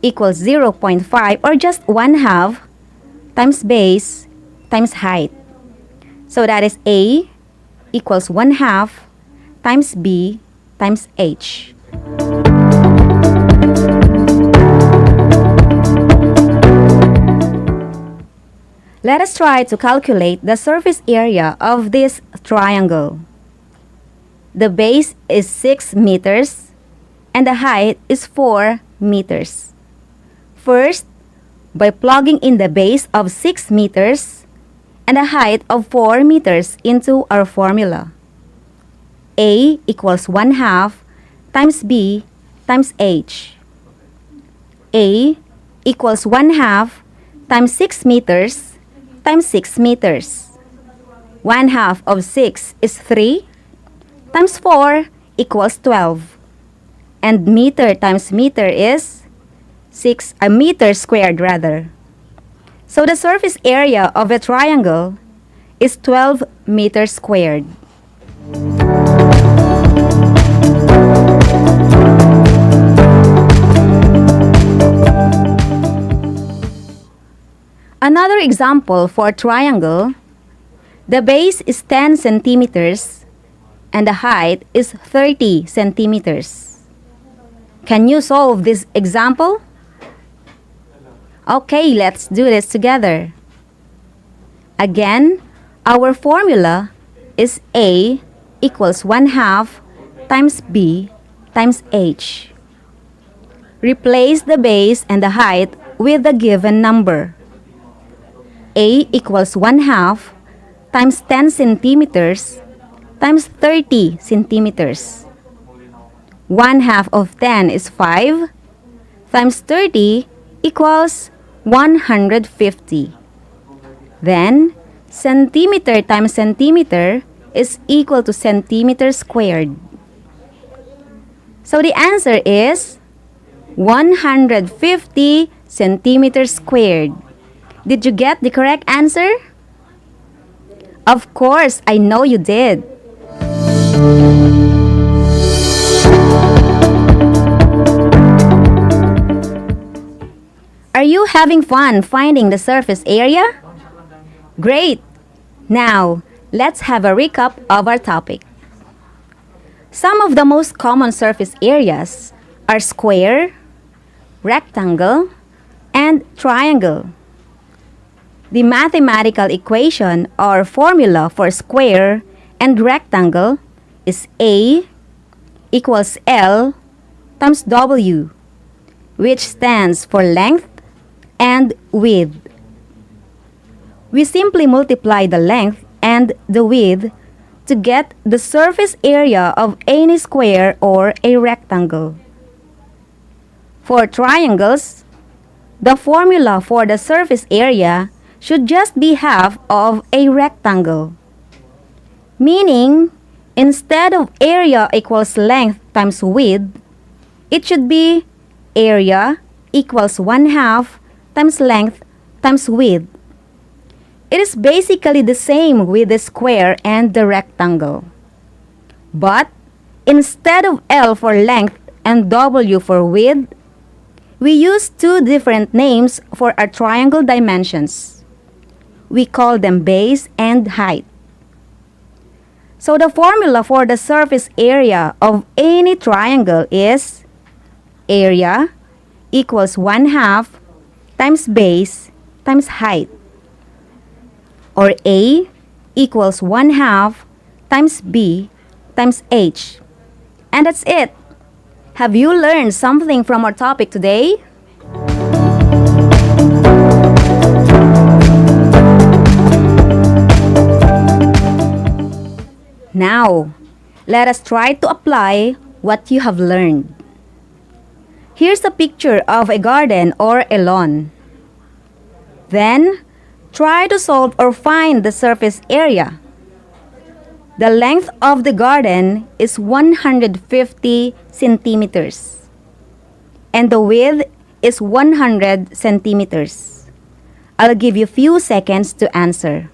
equals 0.5 or just 1/2 times base times height. So that is A equals 1/2 times B times H. Let us try to calculate the surface area of this triangle. The base is 6 meters and the height is 4 meters. First, by plugging in the base of 6 meters and the height of 4 meters into our formula. A equals 1/2 times B times H. A equals 1/2 times 6 meters times 6 meters. 1/2 of 6 is 3 times 4 equals 12. And meter times meter is a meter squared rather. So the surface area of a triangle is 12 meters squared. Another example for a triangle, the base is 10 centimeters and the height is 30 centimeters. Can you solve this example? Okay, let's do this together. Again, our formula is A equals 1/2 times B times H. Replace the base and the height with the given number. A equals 1/2 times 10 centimeters times 30 centimeters. 1 half of 10 is 5, times 30 equals 150. Then, centimeter times centimeter is equal to centimeter squared. So the answer is 150 centimeters squared. Did you get the correct answer? Of course, I know you did. Are you having fun finding the surface area? Great! Now, let's have a recap of our topic. Some of the most common surface areas are square, rectangle, and triangle. The mathematical equation or formula for square and rectangle is A equals L times W, which stands for length and width. We simply multiply the length and the width to get the surface area of any square or a rectangle. For triangles, the formula for the surface area should just be half of a rectangle. Meaning, instead of area equals length times width, it should be area equals 1 half times length times width. It is basically the same with the square and the rectangle. But, instead of L for length and W for width, we use two different names for our triangle dimensions. We call them base and height. So the formula for the surface area of any triangle is area equals 1 half times base times height. Or A equals 1 half times B times H. And that's it. Have you learned something from our topic today? Now, let us try to apply what you have learned. Here's a picture of a garden or a lawn. Then, try to solve or find the surface area. The length of the garden is 150 centimeters. And the width is 100 centimeters. I'll give you a few seconds to answer.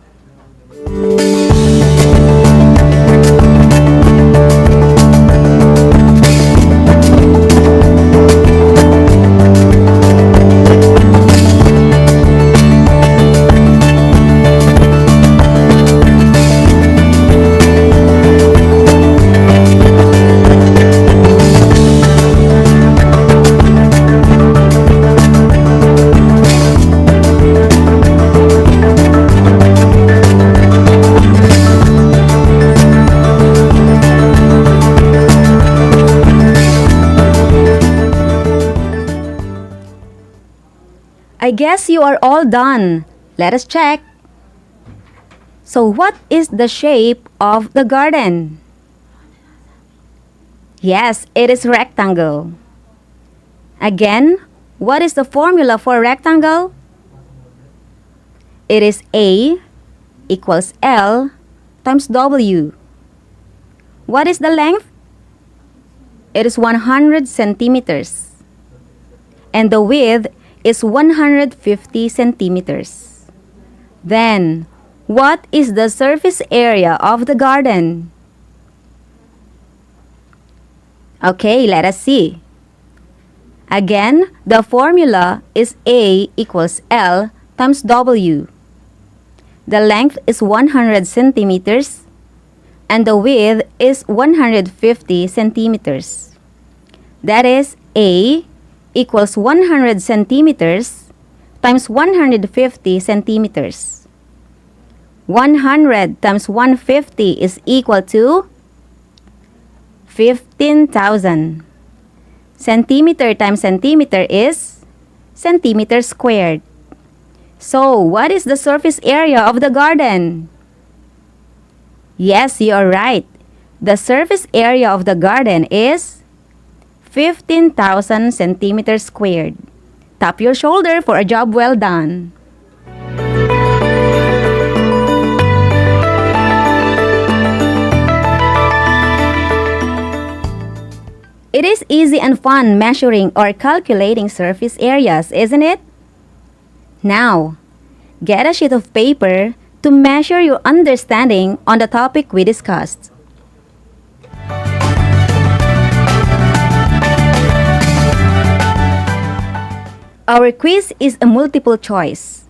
I guess you are all done. Let us check. So what is the shape of the garden? Yes, it is rectangle. Again, what is the formula for rectangle? It is A equals L times W. What is the length? It is 100 centimeters. And the width is 150 centimeters. Then, what is the surface area of the garden? Okay, let us see. Again, the formula is A equals L times W. The length is 100 centimeters and the width is 150 centimeters. That is A equals 100 centimeters times 150 centimeters. 100 times 150 is equal to 15,000. Centimeter times centimeter is centimeter squared. So, what is the surface area of the garden? Yes, you are right. The surface area of the garden is 15,000 centimeters squared. Tap your shoulder for a job well done. It is easy and fun measuring or calculating surface areas, isn't it? Now, get a sheet of paper to measure your understanding on the topic we discussed. Our quiz is a multiple choice.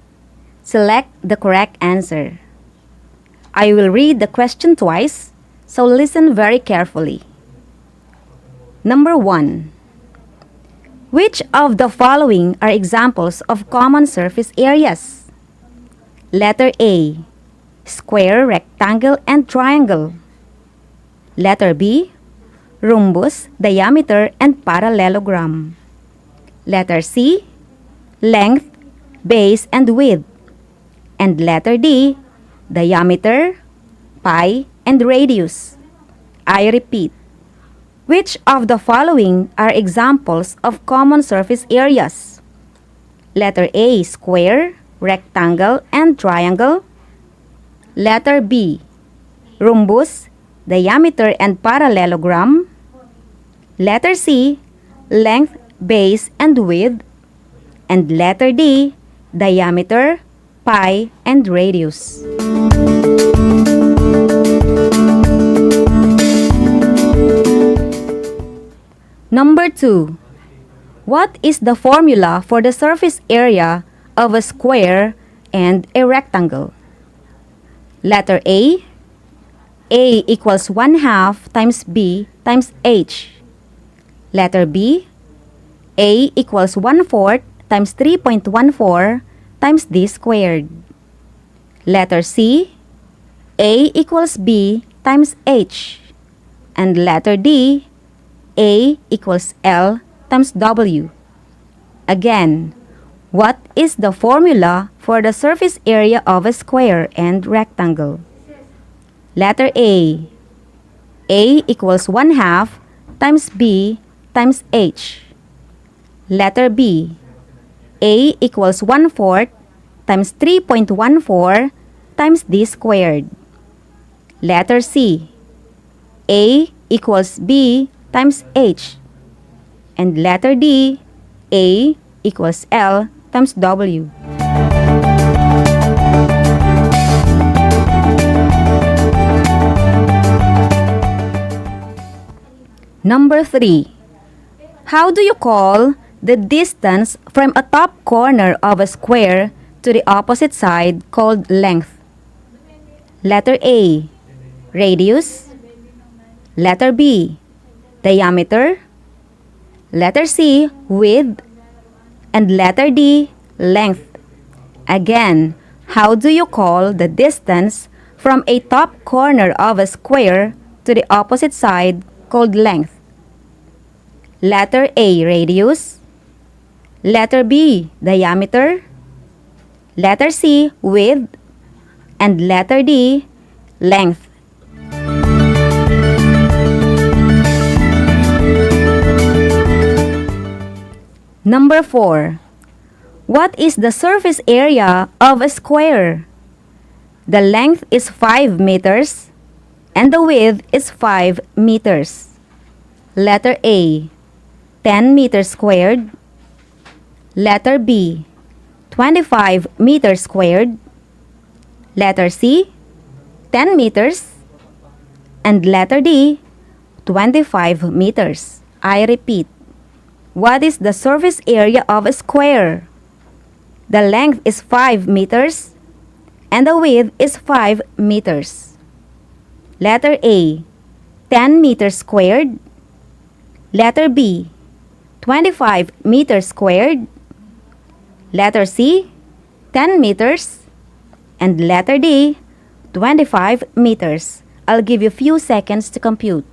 Select the correct answer. I will read the question twice, so listen very carefully. Number 1. Which of the following are examples of common surface areas? Letter A. Square, rectangle, and triangle. Letter B. Rhombus, diameter, and parallelogram. Letter C. Length, base, and width. And letter D. Diameter, pi, and radius. I repeat. Which of the following are examples of common surface areas? Letter A. Square, rectangle, and triangle. Letter B. Rhombus, diameter, and parallelogram. Letter C. Length, base, and width. And letter D. Diameter, pi, and radius. Number 2. What is the formula for the surface area of a square and a rectangle? Letter A. A equals 1/2 times B times H. Letter B. A equals 1/4 times 3.14 times D squared. Letter C. A equals B times H. And letter D. A equals L times W. Again, what is the formula for the surface area of a square and rectangle? Letter A. A equals 1/2 times B times H. Letter B. A equals 1/4 times 3.14 times D squared. Letter C. A equals B times H. And letter D. A equals L times W. Number 3. How do you call the distance from a top corner of a square to the opposite side called length? Letter A. Radius. Letter B. Diameter. Letter C. Width. And letter D. Length. Again, how do you call the distance from a top corner of a square to the opposite side called length? Letter A. Radius. Letter B. Diameter. Letter C. Width. And letter D. Length. Number 4. What is the surface area of a square? The length is 5 meters and the width is 5 meters. Letter A. 10 meters squared. Letter B. 25 meters squared. Letter C. 10 meters. And letter D. 25 meters. I repeat. What is the surface area of a square? The length is 5 meters and the width is 5 meters. Letter A. 10 meters squared. Letter B. 25 meters squared. Letter C. 10 meters. And letter D. 25 meters. I'll give you a few seconds to compute.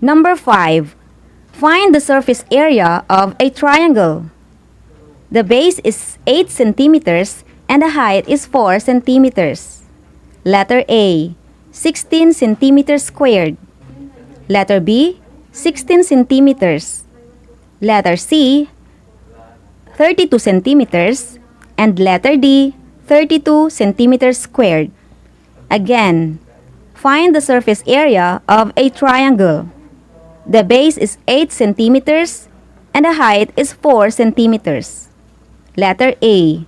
Number 5. Find the surface area of a triangle. The base is 8 centimeters and the height is 4 centimeters. Letter A, 16 centimeters squared. Letter B, 16 centimeters. Letter C, 32 centimeters. And letter D, 32 centimeters squared. Again, find the surface area of a triangle. The base is 8 centimeters and the height is 4 centimeters. Letter A,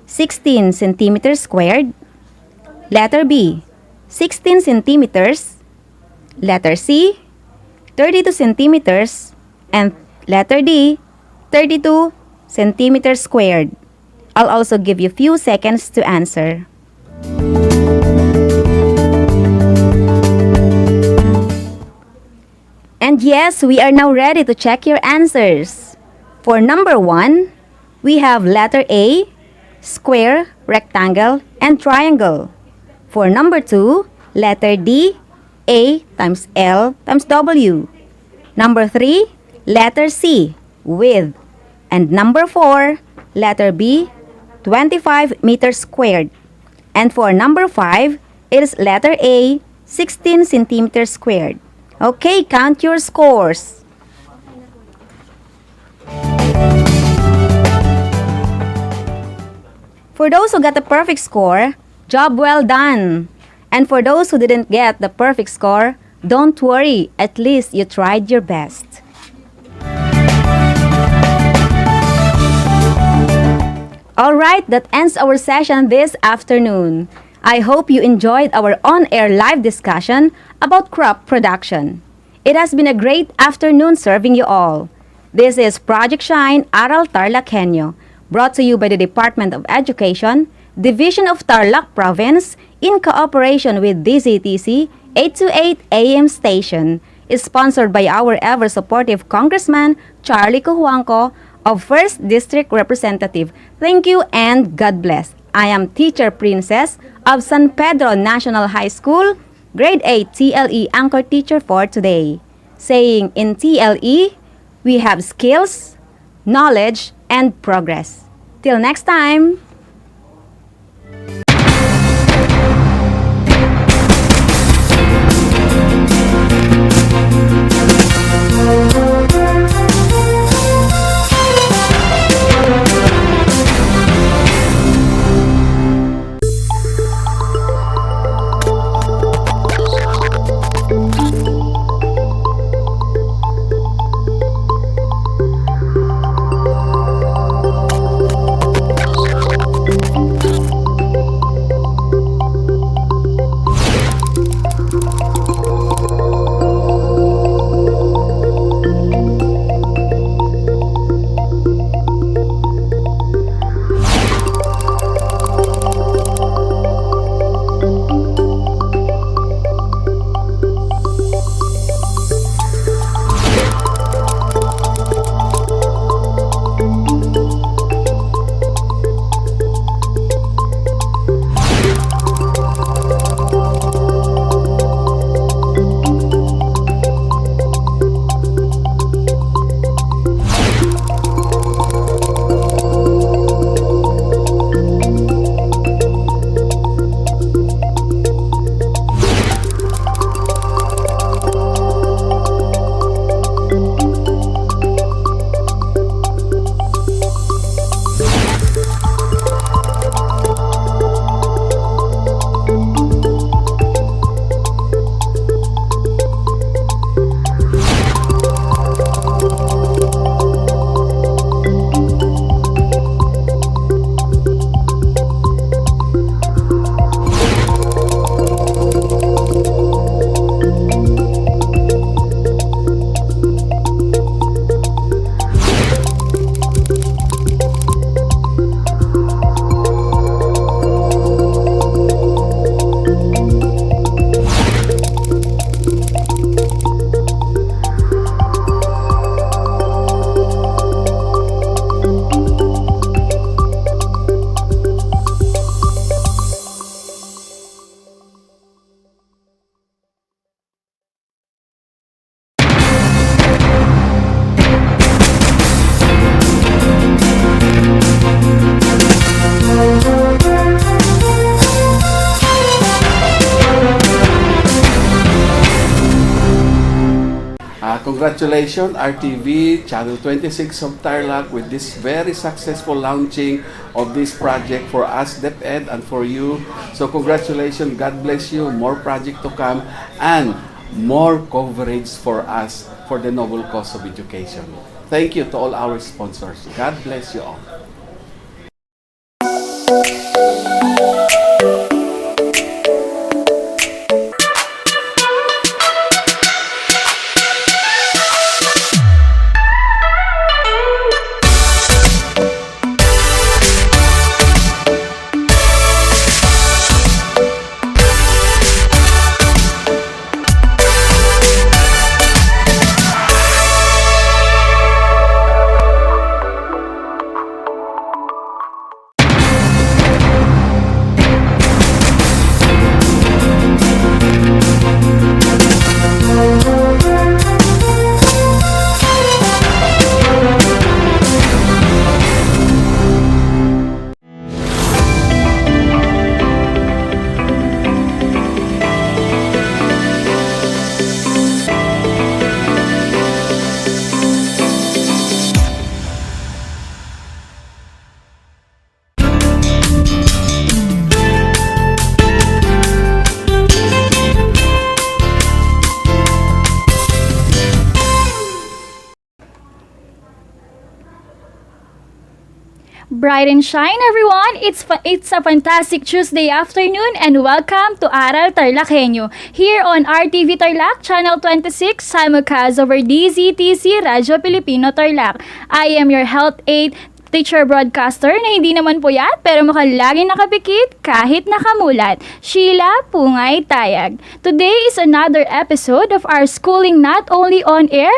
16 centimeters squared. Letter B, 16 centimeters. Letter C, 32 centimeters. And letter D, 32 centimeters squared. I'll also give you a few seconds to answer. And yes, we are now ready to check your answers. For number 1, we have letter A, square, rectangle, and triangle. For number 2, letter D, A times L times W. Number 3, letter C, width. And number 4, letter B, 25 meters squared. And for number 5, it is letter A, 16 centimeters squared. Okay, count your scores. For those who got the perfect score, job well done. And for those who didn't get the perfect score, don't worry, at least you tried your best. Alright, that ends our session this afternoon. I hope you enjoyed our on-air live discussion about crop production. It has been a great afternoon serving you all. This is Project Shine ARAL Tarlac HENYO, brought to you by the Department of Education, Division of Tarlac Province, in cooperation with DZTC 828 AM station, is sponsored by our ever-supportive Congressman Charlie Cojuangco of 1st District Representative. Thank you and God bless. I am Teacher Princess of San Pedro National High School, Grade 8 TLE Anchor Teacher for today. Saying in TLE, we have skills, knowledge, and progress. Till next time! Congratulations, RTV, Channel 26 of Tarlac, with this very successful launching of this project for us, DEPED, and for you. So congratulations, God bless you, more project to come, and more coverage for us for the noble cause of education. Thank you to all our sponsors. God bless you all. Bright and shine, everyone! It's a fantastic Tuesday afternoon and welcome to ARAL Tarlac HENYO here on RTV Tarlac, Channel 26, simulcast over DZTC Radyo Pilipino Tarlac. I am your health aid teacher broadcaster na hindi naman puyat pero mukhang laging nakapikit kahit nakamulat. Sheila Pungay Tayag. Today is another episode of our schooling not only on air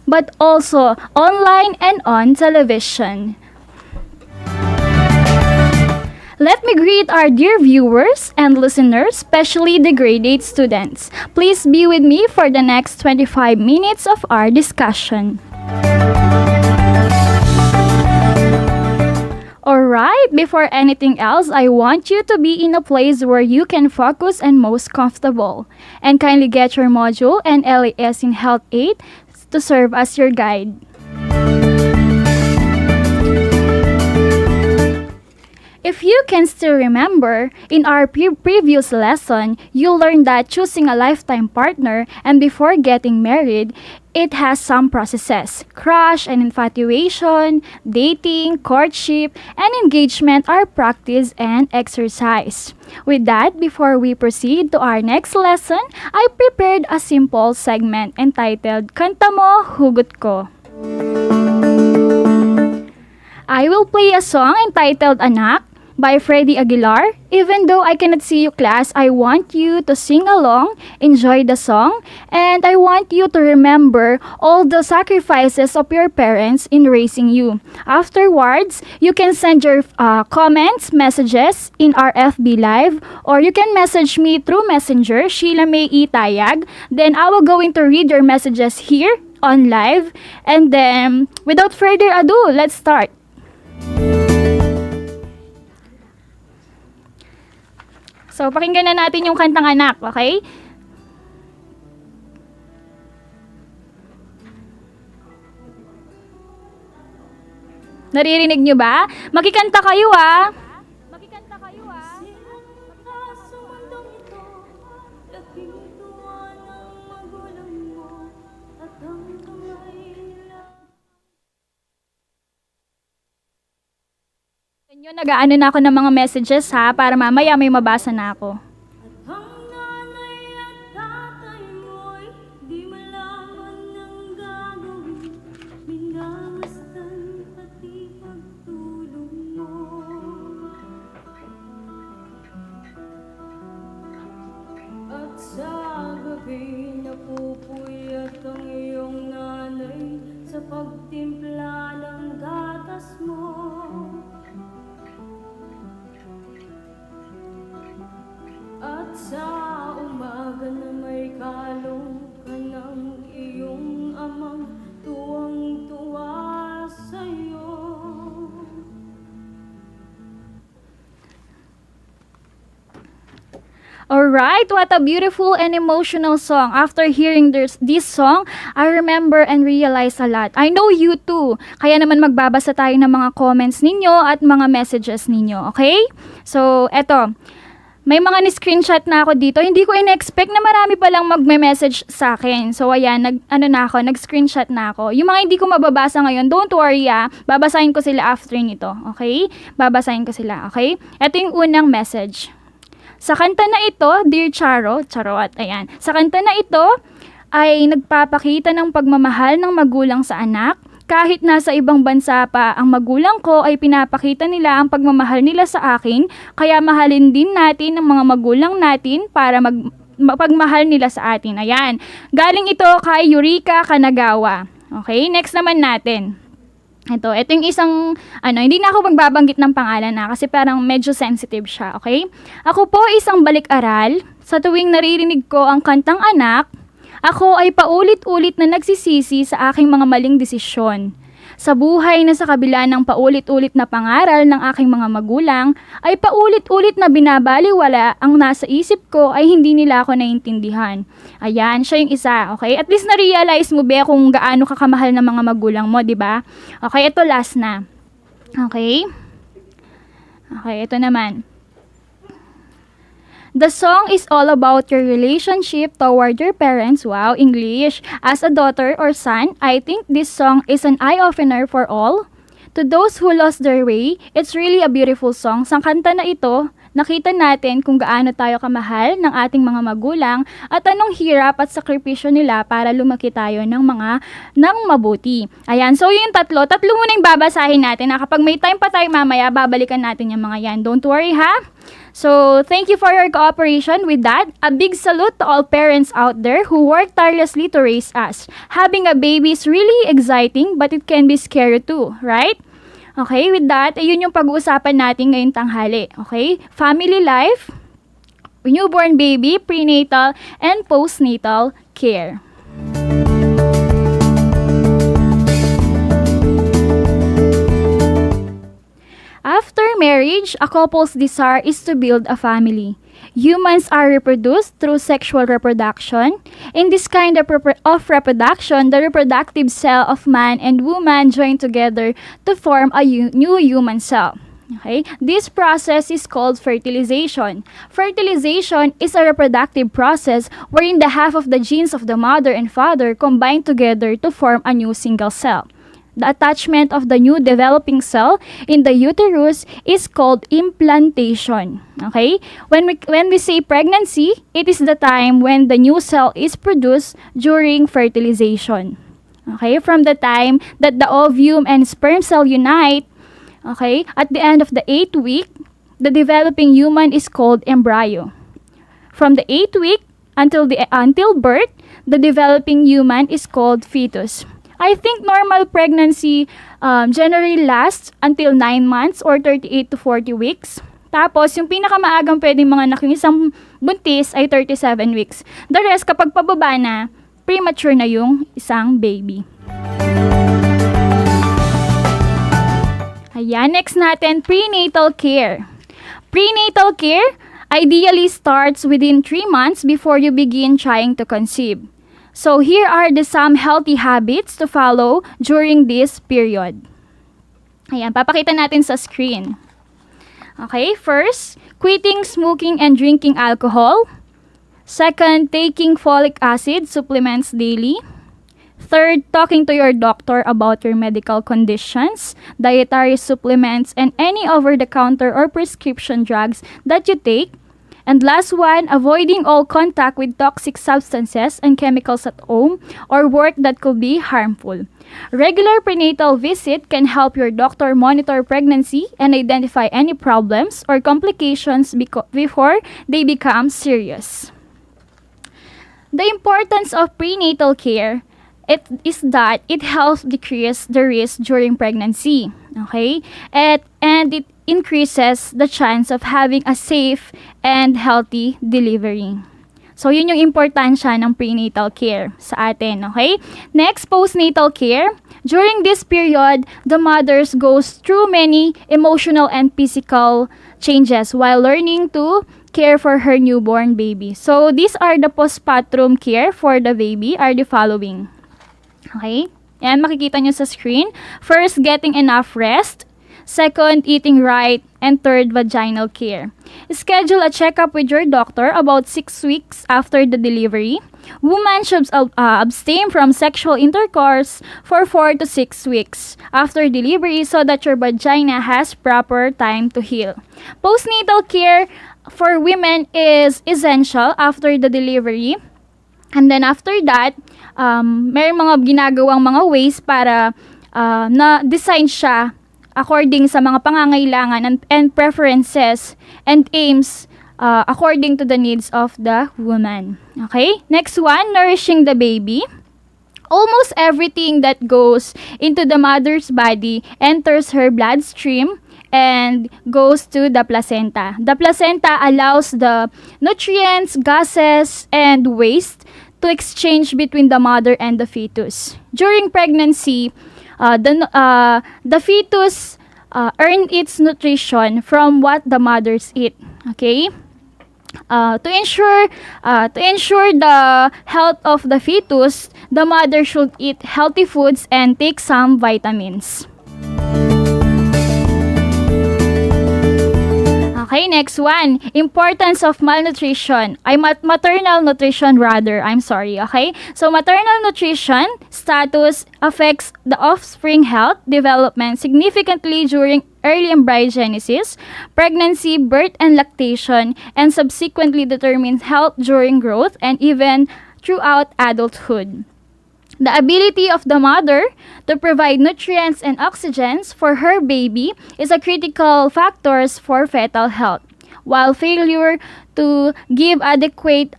but also online and on television. Let me greet our dear viewers and listeners, especially the grade 8 students. Please be with me for the next 25 minutes of our discussion. Alright, before anything else, I want you to be in a place where you can focus and most comfortable. And kindly get your module and LAS in Health 8 to serve as your guide. If you can still remember, in our previous lesson, you learned that choosing a lifetime partner and before getting married, it has some processes. Crush and infatuation, dating, courtship, and engagement are practice and exercise. With that, before we proceed to our next lesson, I prepared a simple segment entitled Kanta Mo, Hugot Ko. I will play a song entitled Anak by Freddie Aguilar. Even though I cannot see you, class, I want you to sing along, enjoy the song, and I want you to remember all the sacrifices of your parents in raising you. Afterwards, you can send your comments, messages in our FB Live, or you can message me through Messenger, Sheila May Itayag. Then I will going to read your messages here on live. And then, without further ado, let's start. So, pakinggan na natin yung kantang Anak, okay? Naririnig nyo ba? Makikanta kayo, ah! Makikanta kayo, ah! Yun, nag-aano na ako ng mga messages, ha, para mamaya may mabasa na ako. At sa gabi napupuyat ang iyong nanay sa pagtimpla ng gatas mo. At sa umaga na may kalong ka ng iyong amang tuwang-tuwa sa'yo. Alright, what a beautiful and emotional song. After hearing this song, I remember and realize a lot. I know you too. Kaya naman magbabasa tayo ng mga comments ninyo at mga messages ninyo, okay? So, eto. May mga ni-screenshot na ako dito. Hindi ko in-expect na marami palang magme-message sa akin. So, ayan, nag-screenshot na ako. Yung mga hindi ko mababasa ngayon, don't worry babasahin ko sila after nito, okay? Babasahin ko sila, okay? Ito yung unang message. Sa kanta na ito, Dear Charot, ayan. Sa kanta na ito ay nagpapakita ng pagmamahal ng magulang sa anak. Kahit nasa ibang bansa pa ang magulang ko ay pinapakita nila ang pagmamahal nila sa akin. Kaya mahalin din natin ang mga magulang natin para mapagmahal nila sa atin. Ayan. Galing ito kay Eureka Kanagawa. Okay, next naman natin. Ito yung isang, hindi na ako magbabanggit ng pangalan kasi parang medyo sensitive siya, okay? Ako po isang balik-aral. Sa tuwing naririnig ko ang kantang anak, ako ay paulit-ulit na nagsisisi sa aking mga maling desisyon. Sa buhay na sa kabila ng paulit-ulit na pangaral ng aking mga magulang, ay paulit-ulit na binabaliwala ang nasa isip ko ay hindi nila ako naiintindihan. Ayan, siya yung isa, okay? At least na-realize mo ba kung gaano kakamahal ng mga magulang mo, di ba? Okay, ito last na. Okay? Okay, ito naman. The song is all about your relationship toward your parents. Wow, English. As a daughter or son, I think this song is an eye-opener for all. To those who lost their way, it's really a beautiful song. Sa kanta na ito, nakita natin kung gaano tayo kamahal ng ating mga magulang at anong hirap at sakripisyo nila para lumaki tayo ng mabuti. Ayan, so yung tatlo muna yung babasahin natin. Kapag may time pa tayo mamaya, babalikan natin yung mga yan. Don't worry ha. So, thank you for your cooperation with that. A big salute to all parents out there who work tirelessly to raise us. Having a baby is really exciting, but it can be scary too, right? Okay, with that, ayun yung pag-uusapan natin ngayong tanghali. Okay? Family life, newborn baby, prenatal, and postnatal care. After marriage, a couple's desire is to build a family. Humans are reproduced through sexual reproduction. In this kind of reproduction, the reproductive cell of man and woman join together to form a new human cell. Okay? This process is called fertilization. Fertilization is a reproductive process wherein the half of the genes of the mother and father combine together to form a new single cell. The attachment of the new developing cell in the uterus is called implantation. Okay? When we say pregnancy, it is the time when the new cell is produced during fertilization. Okay? From the time that the ovum and sperm cell unite, okay, at the end of the 8th week, the developing human is called embryo. From the 8th week until birth, the developing human is called fetus. I think normal pregnancy generally lasts until 9 months or 38 to 40 weeks. Tapos, yung pinakamaagang pwedeng mga anak yung isang buntis ay 37 weeks. The rest, kapag pababa na, premature na yung isang baby. Ayan, next natin, prenatal care. Prenatal care ideally starts within 3 months before you begin trying to conceive. So here are some healthy habits to follow during this period. Ayan, papakita natin sa screen. Okay, first, quitting smoking and drinking alcohol. Second, taking folic acid supplements daily. Third, talking to your doctor about your medical conditions, dietary supplements, and any over-the-counter or prescription drugs that you take. And last one, avoiding all contact with toxic substances and chemicals at home or work that could be harmful. Regular prenatal visit can help your doctor monitor pregnancy and identify any problems or complications before they become serious. The importance of prenatal care is that it helps decrease the risk during pregnancy. Okay? And it increases the chance of having a safe and healthy delivery. So, yun yung importansya ng prenatal care sa atin, okay? Next, postnatal care. During this period, the mothers goes through many emotional and physical changes while learning to care for her newborn baby. So these are the postpartum care for the baby are the following. Okay? Yan, makikita nyo sa screen. First, getting enough rest. Second, eating right. And third, vaginal care. Schedule a checkup with your doctor about 6 weeks after the delivery. Women should abstain from sexual intercourse for 4 to 6 weeks after delivery so that your vagina has proper time to heal. Postnatal care for women is essential after the delivery. And then after that, may mga ginagawang mga ways para na-design siya according sa mga pangangailangan and preferences and aims according to the needs of the woman. Okay? Next one, nourishing the baby. Almost everything that goes into the mother's body enters her bloodstream and goes to the placenta. The placenta allows the nutrients, gases, and waste to exchange between the mother and the fetus. During pregnancy, the fetus earn its nutrition from what the mothers eat. Okay? To ensure the health of the fetus, the mother should eat healthy foods and take some vitamins. Okay, next one. Importance of malnutrition. Maternal nutrition rather. I'm sorry, okay? So, maternal nutrition status affects the offspring health development significantly during early embryogenesis, pregnancy, birth, and lactation, and subsequently determines health during growth and even throughout adulthood. The ability of the mother to provide nutrients and oxygens for her baby is a critical factor for fetal health, while failure to give adequate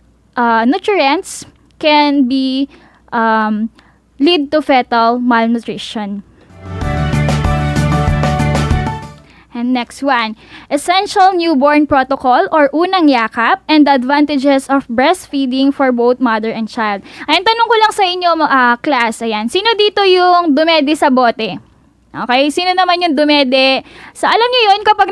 nutrients can be lead to fetal malnutrition. And next one, essential newborn protocol or unang yakap and the advantages of breastfeeding for both mother and child. Ayan, tanong ko lang sa inyo, class, ayan, sino dito yung dumede sa bote? Okay, sino naman yung dumede? Alam niyo yun, kapag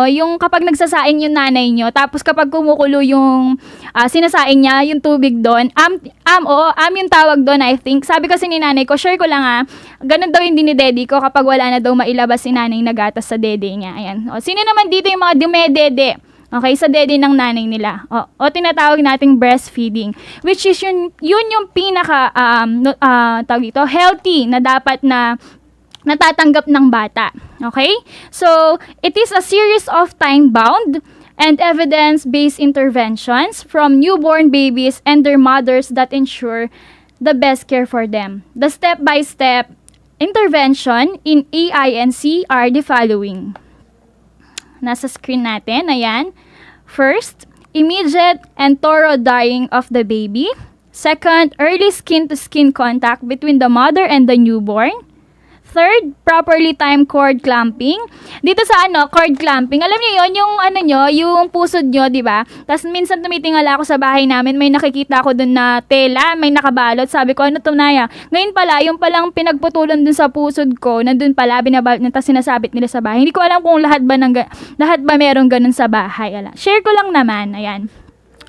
yung kapag nagsasaing yung nanay niyo, tapos kapag kumukulo yung sinasaing niya, yung tubig doon, yung tawag doon, I think. Sabi kasi ni nanay ko, share ko lang ganun daw yung dinidede ko kapag wala na daw mailabas si nanay na gatas sa dede niya. Ayan. Sino naman dito yung mga dumedede? Okay, sa dede ng nanay nila. O tinatawag nating breastfeeding, which is yun yung pinaka tawag dito, healthy na dapat na natatanggap ng bata. Okay? So, it is a series of time-bound and evidence-based interventions from newborn babies and their mothers that ensure the best care for them. The step-by-step intervention in AINC are the following. Nasa screen natin, ayan. First, immediate and thorough drying of the baby. Second, early skin-to-skin contact between the mother and the newborn. Third, properly timed cord clamping. Dito sa cord clamping, alam niyo yon yung pusod nyo, di ba? Tapos minsan tumitingala ako sa bahay namin, may nakikita ako dun na tela, may nakabalot. Sabi ko, ano to, Naya? Ngayon pala, yung palang pinagputulan dun sa pusod ko, nandun pala, binabalot na, tapos sinasabit nila sa bahay. Hindi ko alam kung lahat ba meron ganun sa bahay. Share ko lang naman, ayan.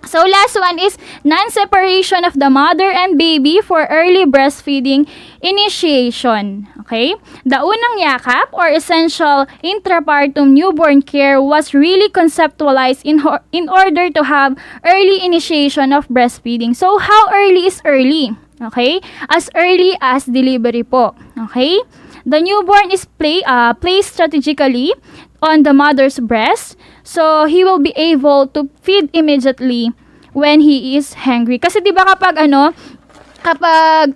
So, last one is non-separation of the mother and baby for early breastfeeding initiation. Okay? The unang yakap or essential intrapartum newborn care was really conceptualized in order to have early initiation of breastfeeding. So, how early is early? Okay? As early as delivery po. Okay? The newborn is placed strategically on the mother's breast, so he will be able to feed immediately when he is hungry. Kasi 'di ba kapag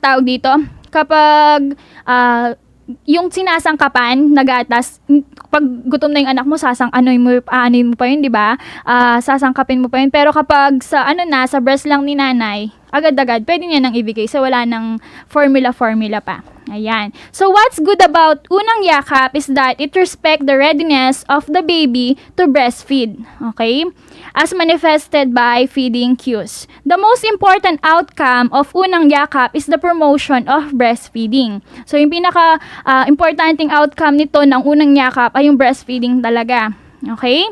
tawag dito, kapag yung sinasangkapan na gatas, pag gutom na yung anak mo, aanuin mo pa yun, 'di ba? Sasangkapin mo pa yun. Pero kapag sa sa breast lang ni nanay, agad-agad pwede niya nang ibigay. So wala nang formula pa. Ayan. So what's good about unang yakap is that it respects the readiness of the baby to breastfeed. Okay? As manifested by feeding cues. The most important outcome of unang yakap is the promotion of breastfeeding. So yung pinaka importanteng outcome nito ng unang yakap ay yung breastfeeding talaga. Okay?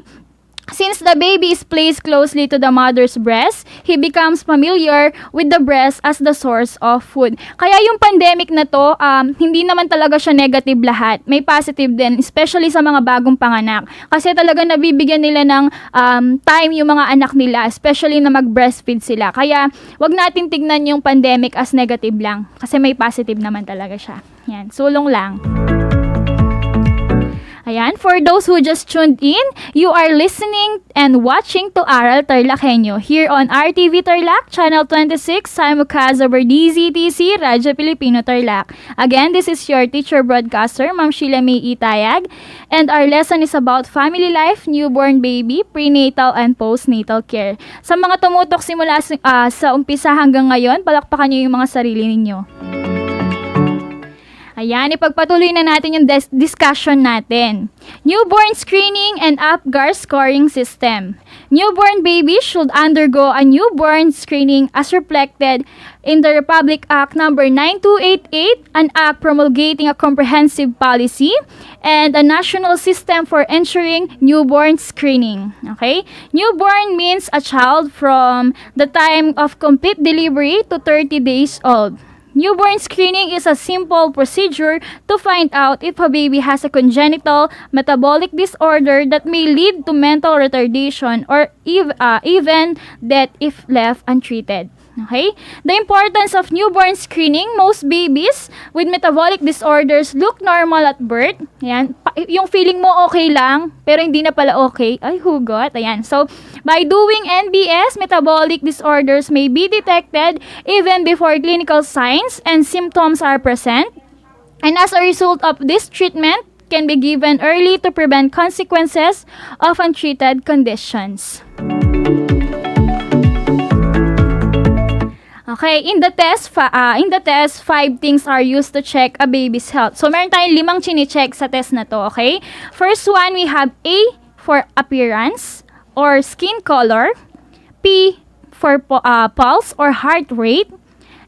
Since the baby is placed closely to the mother's breast, he becomes familiar with the breast as the source of food. Kaya yung pandemic na to, hindi naman talaga siya negative lahat. May positive din, especially sa mga bagong panganak. Kasi talaga nabibigyan nila ng time yung mga anak nila, especially na mag-breastfeed sila. Kaya wag natin tignan yung pandemic as negative lang. Kasi may positive naman talaga siya. Yan, sulong lang. Ayan, for those who just tuned in, you are listening and watching to ARAL Tarlac HENYO here on RTV Tarlac, Channel 26, simulcast over DZTC, Radyo Pilipino Tarlac. Again, this is your teacher broadcaster, Ma'am Sheila May Itayag, and our lesson is about family life, newborn baby, prenatal and postnatal care. Sa mga tumutok simula sa umpisa hanggang ngayon, palakpakan niyo yung mga sarili ninyo. Ayan, ipagpatuloy na natin yung discussion natin. Newborn screening and APGAR scoring system. Newborn babies should undergo a newborn screening as reflected in the Republic Act Number 9288, an act promulgating a comprehensive policy and a national system for ensuring newborn screening. Okay? Newborn means a child from the time of complete delivery to 30 days old. Newborn screening is a simple procedure to find out if a baby has a congenital metabolic disorder that may lead to mental retardation or even death if left untreated. Okay? The importance of newborn screening, most babies with metabolic disorders look normal at birth. Ayan. Yung feeling mo okay lang, pero hindi na pala okay. Ay, hugot. Ayan. So, by doing NBS, metabolic disorders may be detected even before clinical signs and symptoms are present. And as a result of this treatment, can be given early to prevent consequences of untreated conditions. Okay, in the test, 5 things are used to check a baby's health. So, meron tayong 5 chine-check sa test na to, okay? First one, we have A for appearance or skin color, P for pulse or heart rate,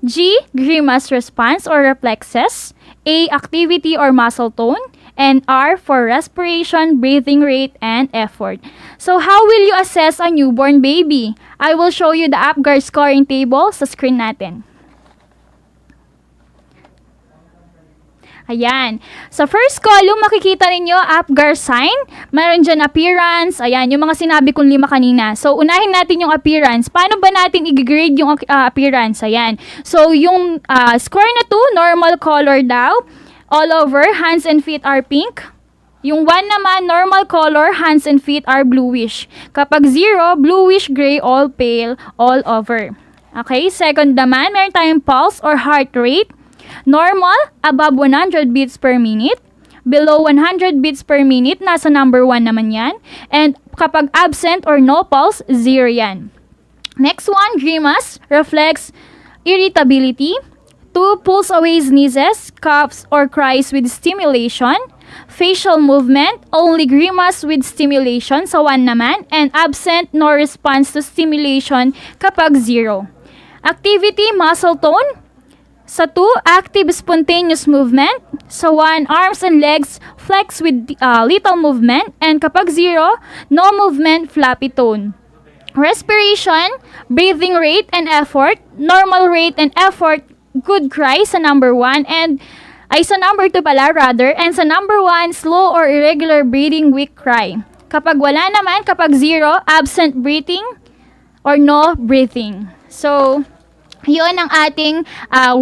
G, grimace response or reflexes, A, activity or muscle tone, and R for respiration, breathing rate, and effort. So, how will you assess a newborn baby? I will show you the APGAR scoring table sa screen natin. Ayan. Sa first column, makikita ninyo APGAR sign. Meron dyan appearance. Ayan, yung mga sinabi kong 5 kanina. So, unahin natin yung appearance. Paano ba natin i-grade yung appearance? Ayan. So, yung score na 2, normal color daw. All over, hands and feet are pink. Yung 1 naman, normal color, hands and feet are bluish. Kapag 0, bluish gray, all pale, all over. Okay, second naman, meron tayong pulse or heart rate. Normal, above 100 beats per minute. Below 100 beats per minute, nasa number 1 naman yan. And kapag absent or no pulse, 0 yan. Next one, grimace, reflects irritability. 2, pulls away sneezes, coughs, or cries with stimulation. Facial movement, only grimace with stimulation sa 1 naman, and absent, no response to stimulation kapag 0. Activity, muscle tone. Sa 2, active spontaneous movement. Sa 1, arms and legs flex with little movement, and kapag 0, no movement, flappy tone. Respiration, breathing rate and effort, normal rate and effort, good cry sa number 1, and ay sa number 2 pala rather, and sa number 1, slow or irregular breathing, weak cry. Kapag wala naman, kapag 0, absent breathing or no breathing. So, yun ang ating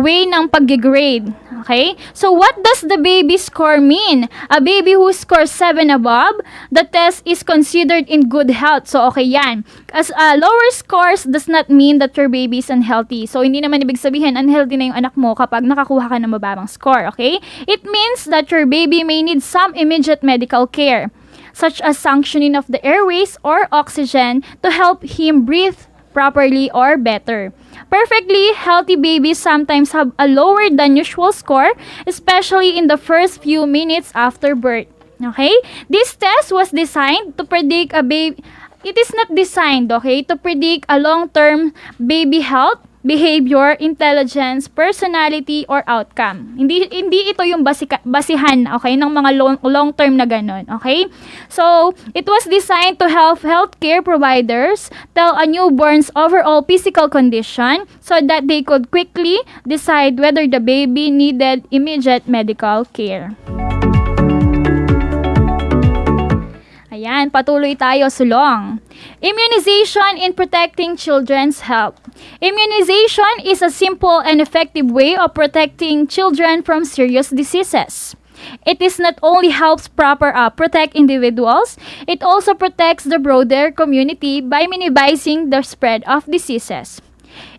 way ng pag-grade. Okay? So, what does the baby score mean? A baby who scores 7 above, the test is considered in good health. So, okay yan. As lower scores does not mean that your baby is unhealthy. So, hindi naman ibig sabihin unhealthy na yung anak mo kapag nakakuha ka ng mababang score. Okay? It means that your baby may need some immediate medical care, such as sanctioning of the airways or oxygen to help him breathe properly or better. Perfectly healthy babies sometimes have a lower than usual score, especially in the first few minutes after birth. Okay? This test was designed to predict a baby. It is not designed, okay, to predict a long-term baby health behavior, intelligence, personality, or outcome. Hindi ito yung basihan, okay, ng mga long-term na ganun, okay? So, it was designed to help healthcare providers tell a newborn's overall physical condition so that they could quickly decide whether the baby needed immediate medical care. Ayan, patuloy tayo, sulong. Immunization in protecting children's health. Immunization is a simple and effective way of protecting children from serious diseases. It is not only helps protect individuals, it also protects the broader community by minimizing the spread of diseases.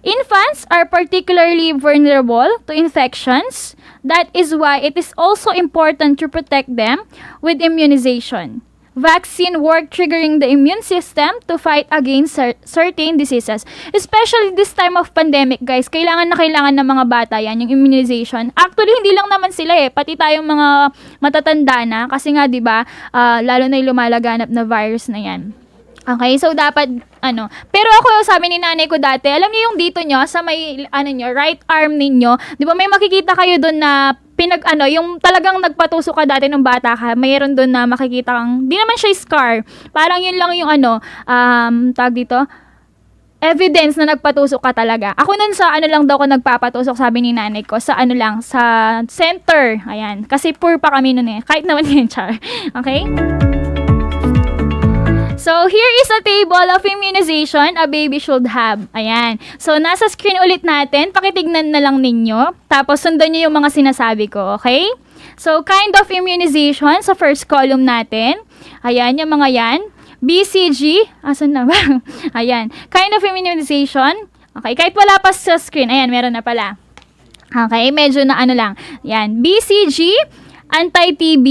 Infants are particularly vulnerable to infections. That is why it is also important to protect them with immunization. Vaccine work triggering the immune system to fight against certain diseases. Especially this time of pandemic, guys, kailangan ng mga bata yan, yung immunization. Actually, hindi lang naman sila pati tayong mga matatanda na, kasi nga, di ba, lalo na yung lumalaganap na virus na yan. Okay, so dapat, pero ako, sabi ni nanay ko dati, alam niyo yung dito nyo, sa may, right arm ninyo, di ba may makikita kayo doon na, yung talagang nagpatusok ka dati nung bata ka, mayroon doon na makikita kang, di naman siya scar, parang yun lang yung tag dito, evidence na nagpatusok ka talaga. Ako nun sa lang daw ko nagpapatusok, sabi ni nanay ko, sa sa center, ayan, kasi poor pa kami nun kahit naman yun, char, okay? So, here is a table of immunization a baby should have. Ayan. So, nasa screen ulit natin. Pakitignan na lang ninyo. Tapos, sundan nyo yung mga sinasabi ko. Okay? So, kind of immunization sa first column natin. Ayan, yung mga yan. BCG. Asan na ba? Ayan. Kind of immunization. Okay, kahit wala pa sa screen. Ayan, meron na pala. Okay, medyo na lang. Ayan. BCG, anti-TB,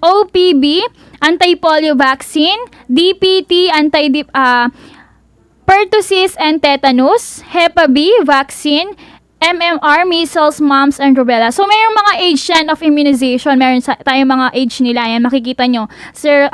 OPB, anti-polio vaccine, DPT, pertussis and tetanus, Hep B vaccine, MMR, measles, mumps, and rubella. So, mayroong mga age yan of immunization. Meron tayong mga age nila. Yan, makikita nyo. 0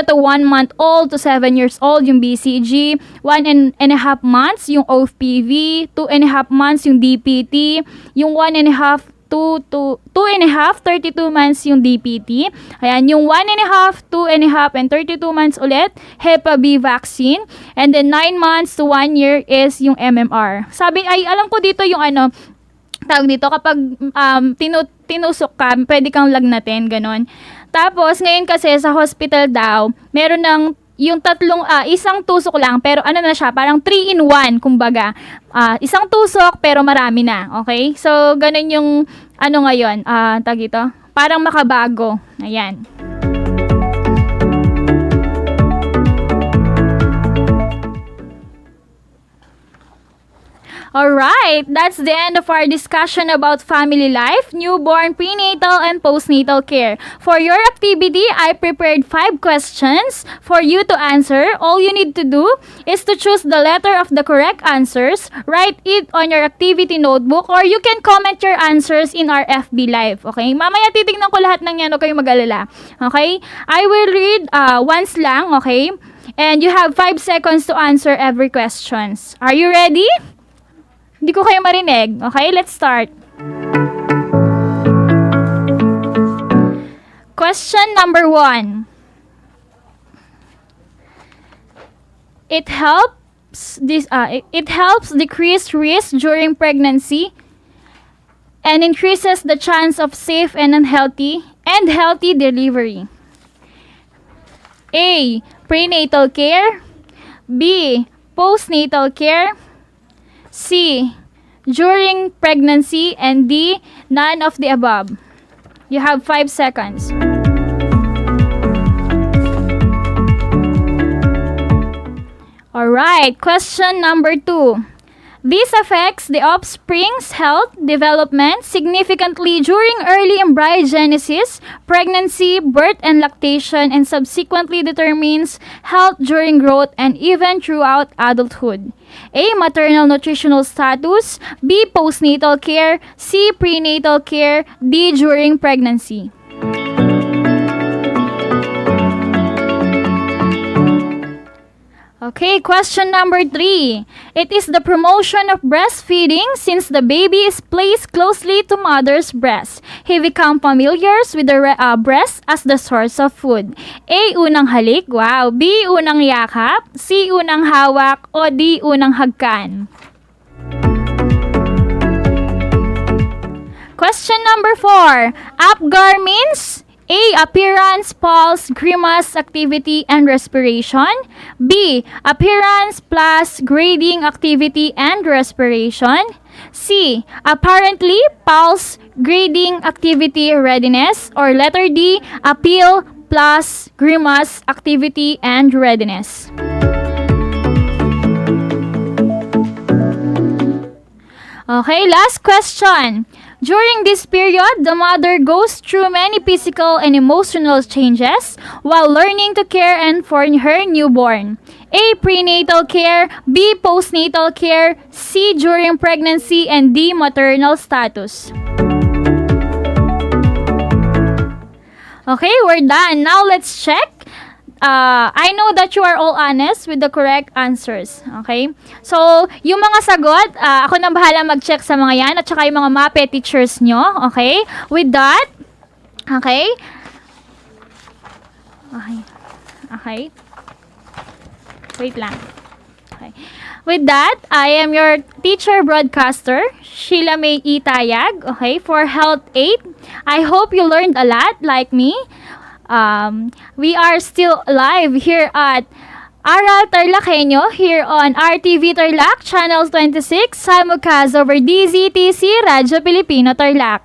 to 1 month old to 7 years old, yung BCG. 1.5 months, yung OPV. 2.5 months, yung DPT. Yung 1.5 2.5, 32 months yung DPT. Ayan, yung 1.5, 2.5, and 32 months ulit, Hep B vaccine. And then 9 months to 1 year is yung MMR. Sabi, alam ko dito yung tawag dito, kapag tinusok ka, pwede kang lagnatin, ganon. Tapos, ngayon kasi sa hospital daw, meron ng yung isang tusok lang, pero na siya, parang 3-in-1, kumbaga. Isang tusok, pero marami na, okay? So, ganun yung, ngayon, tag ito, parang makabago. Ayan. Alright, that's the end of our discussion about family life, newborn, prenatal, and postnatal care. For your activity, I prepared 5 questions for you to answer. All you need to do is to choose the letter of the correct answers, write it on your activity notebook, or you can comment your answers in our FB Live. Okay? Mamaya titignan ko lahat ng yan, huwag kayong mag-alala. Okay? I will read once lang, okay? And you have 5 seconds to answer every questions. Are you ready? Hindi ko kayo marinig. Okay, let's start. Question number 1. It helps decrease risk during pregnancy and increases the chance of safe and healthy delivery. A. Prenatal care. B. Postnatal care. C. During pregnancy, and D. None of the above. You have 5 seconds. Alright, question number 2. This affects the offspring's health development significantly during early embryogenesis, pregnancy, birth, and lactation, and subsequently determines health during growth and even throughout adulthood. A. Maternal nutritional status. B. Postnatal care. C. Prenatal care. D. During pregnancy. Okay, question number 3. It is the promotion of breastfeeding since the baby is placed closely to mother's breast. He become familiar with the breast as the source of food. A. Unang halik, wow. B. Unang yakap. C. Unang hawak. O D. Unang hagkan. Question number 4. APGAR means A. Appearance, pulse, grimace, activity, and respiration. B. Appearance plus grading, activity, and respiration. C. Apparently, pulse, grading, activity, readiness. Or letter D. Appeal plus grimace, activity, and readiness. Okay, last question. During this period, the mother goes through many physical and emotional changes while learning to care and for her newborn. A. Prenatal care. B. Postnatal care. C. During pregnancy. And D. Maternal status. Okay, we're done. Now let's check. I know that you are all honest with the correct answers. Okay? So, yung mga sagot, ako nang bahala mag-check sa mga yan at saka yung mga MAPE teachers nyo. Okay? With that, okay? Okay. Wait lang. Okay. With that, I am your teacher broadcaster, Sheila May Itayag, okay, for Health 8. I hope you learned a lot like me. We are still live here at ARAL Tarlac HENYO here on RTV Tarlac, Channel 26, simulcast over DZTC, Radyo Pilipino Tarlac.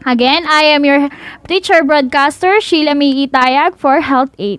Again, I am your teacher broadcaster, Sheila May Itayag for Health 8.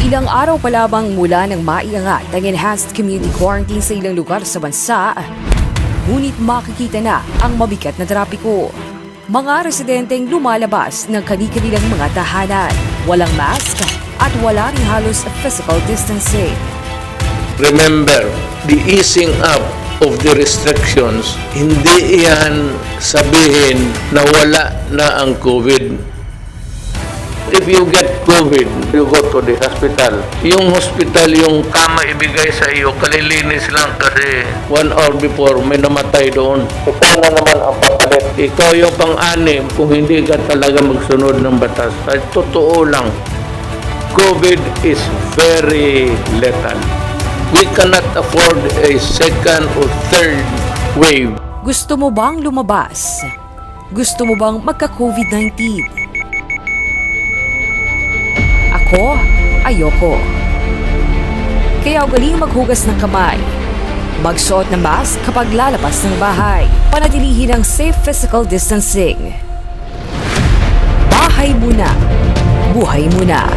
Ilang araw pa lamang mula nang maiangat ang enhanced community quarantine sa ilang lugar sa bansa, ngunit makikita na ang mabigat na trapiko. Mga residenteng lumalabas ng kani-kanilang mga tahanan, walang mask at wala rin halos physical distancing. Remember, the easing up of the restrictions, hindi yan sabihin na wala na ang COVID. If you get COVID, you go to the hospital. Yung hospital, yung kama ibigay sa iyo, kalilinis lang kasi 1 hour before may namatay doon. Ikaw na naman ang papalit. Ikaw yung pang-anim kung hindi ka talaga magsunod ng batas. Ay, totoo lang. COVID is very lethal. We cannot afford a second or third wave. Gusto mo bang lumabas? Gusto mo bang magka-COVID-19? Ako, ayoko. Kaya ugaling maghugas ng kamay. Magsuot ng mask kapag lalabas ng bahay. Panatilihin ang safe physical distancing. Bahay muna. Buhay muna.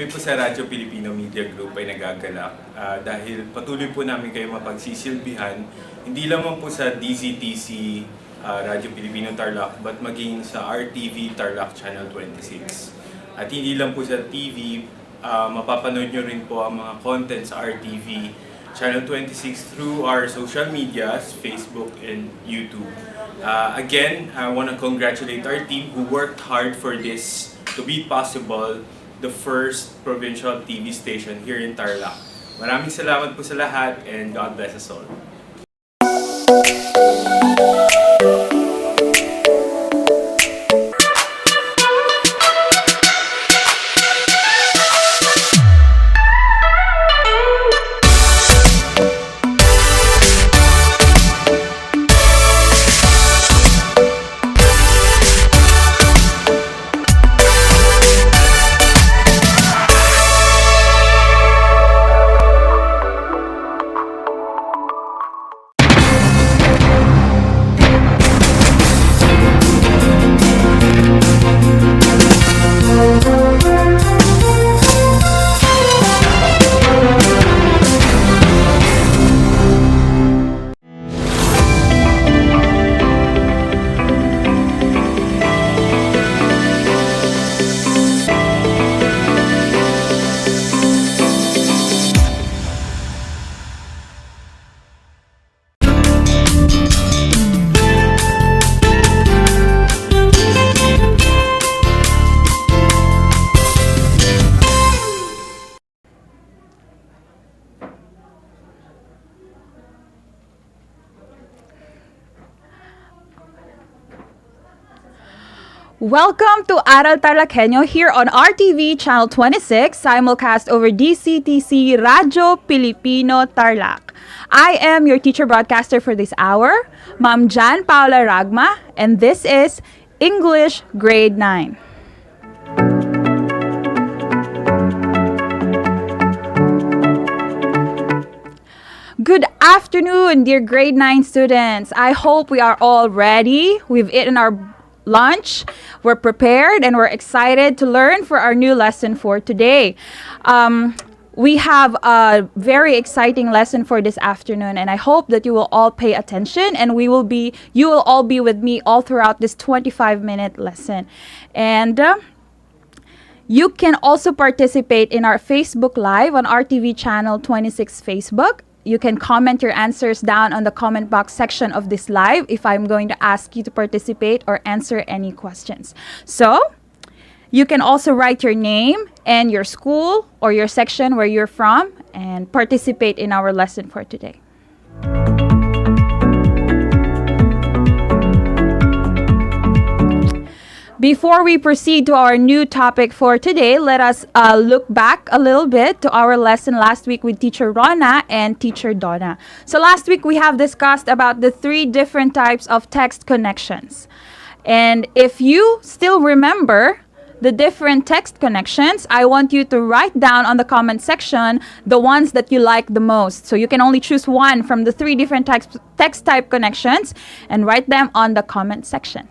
kami po sa Radyo Pilipino Media Group ay nagagalak dahil patuloy po namin kayo mapagsisilbihan, hindi lamang po sa DZTC Radyo Pilipino Tarlac, but maging sa RTV Tarlac Channel 26. At hindi lang po sa TV, mapapanood nyo rin po ang mga content sa RTV Channel 26 through our social medias, Facebook and YouTube. Again, I want to congratulate our team who worked hard for this to be possible, the first provincial TV station here in Tarlac. Maraming salamat po sa lahat and God bless us all. Welcome to ARAL Tarlac HENYO here on RTV Channel 26, simulcast over DCTC Radyo Pilipino Tarlac. I am your teacher broadcaster for this hour, Ma'am Jan Paula Ragma, and this is English Grade 9. Good afternoon, dear grade 9 students. I hope we are all ready. We've eaten our lunch, we're prepared, and we're excited to learn for our new lesson for today. We have a very exciting lesson for this afternoon, and I hope that you will all pay attention and you will all be with me all throughout this 25-minute lesson. And you can also participate in our Facebook Live on RTV Channel 26 Facebook. You can comment your answers down on the comment box section of this live if I'm going to ask you to participate or answer any questions. So, you can also write your name and your school or your section where you're from and participate in our lesson for today. Before we proceed to our new topic for today, let us look back a little bit to our lesson last week with Teacher Rona and Teacher Donna. So last week we have discussed about the 3 different types of text connections. And if you still remember the different text connections, I want you to write down on the comment section the ones that you like the most. So you can only choose one from the 3 different text type connections and write them on the comment section.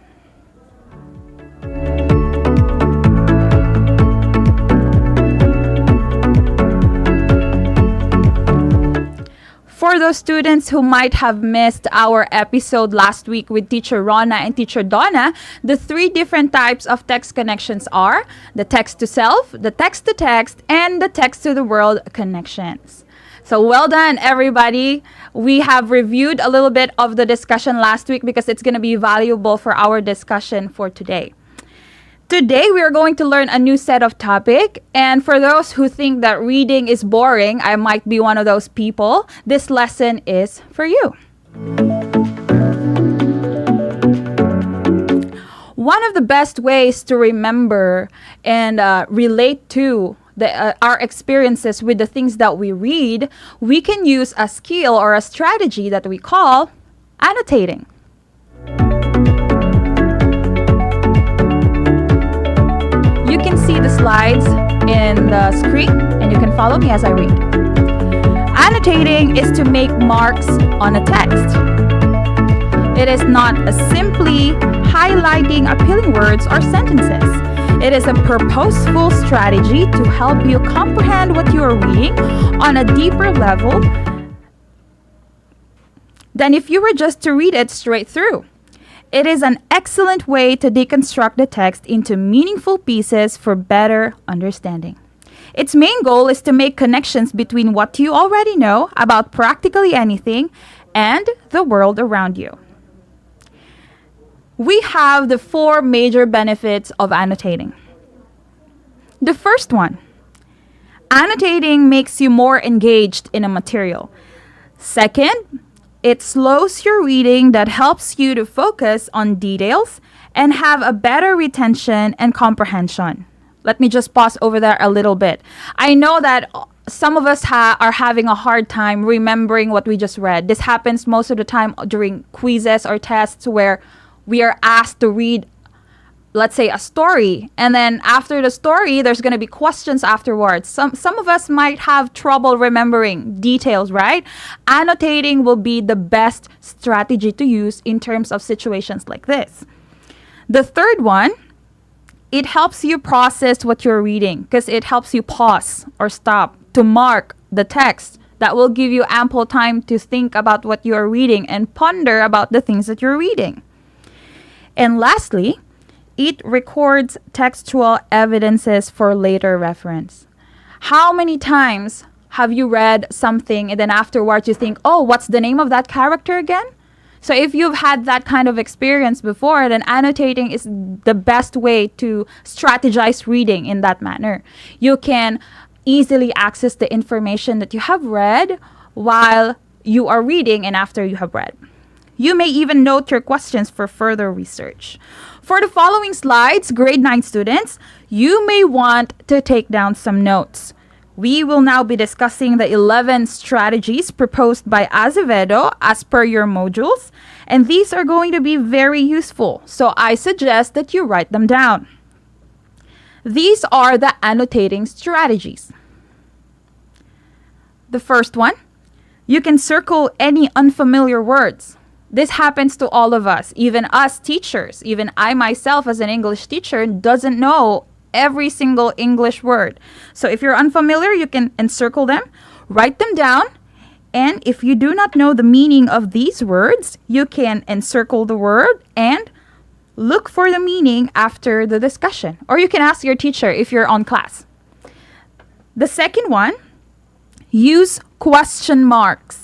For those students who might have missed our episode last week with Teacher Rona and Teacher Donna, the 3 different types of text connections are the text to self, the text to text, and the text to the world connections. So well done, everybody. We have reviewed a little bit of the discussion last week because it's going to be valuable for our discussion for today. Today, we are going to learn a new set of topic, and for those who think that reading is boring, I might be one of those people, this lesson is for you. One of the best ways to remember and relate to our experiences with the things that we read, we can use a skill or a strategy that we call annotating. You can see the slides in the screen and you can follow me as I read. Annotating is to make marks on a text. It is not simply highlighting appealing words or sentences. It is a purposeful strategy to help you comprehend what you are reading on a deeper level than if you were just to read it straight through. It is an excellent way to deconstruct the text into meaningful pieces for better understanding. Its main goal is to make connections between what you already know about practically anything and the world around you. We have the 4 major benefits of annotating. The first one, annotating makes you more engaged in a material. Second, it slows your reading that helps you to focus on details and have a better retention and comprehension. Let me just pause over there a little bit. I know that some of us are having a hard time remembering what we just read. This happens most of the time during quizzes or tests where we are asked to read, let's say, a story, and then after the story there's going to be questions afterwards. Some of us might have trouble remembering details, right? Annotating will be the best strategy to use in terms of situations like this. The third one, it helps you process what you're reading because it helps you pause or stop to mark the text. That will give you ample time to think about what you're reading and ponder about the things that you're reading. And lastly, it records textual evidences for later reference. How many times have you read something and then afterwards you think, oh, what's the name of that character again? So if you've had that kind of experience before, then annotating is the best way to strategize reading in that manner. You can easily access the information that you have read while you are reading and after you have read. You may even note your questions for further research. For the following slides, grade 9 students, you may want to take down some notes. We will now be discussing the 11 strategies proposed by Azevedo as per your modules, and these are going to be very useful, so I suggest that you write them down. These are the annotating strategies. The first one, you can circle any unfamiliar words. This happens to all of us, even us teachers. Even I myself as an English teacher doesn't know every single English word. So if you're unfamiliar, you can encircle them, write them down, and if you do not know the meaning of these words, you can encircle the word and look for the meaning after the discussion. Or you can ask your teacher if you're on class. The second one, use question marks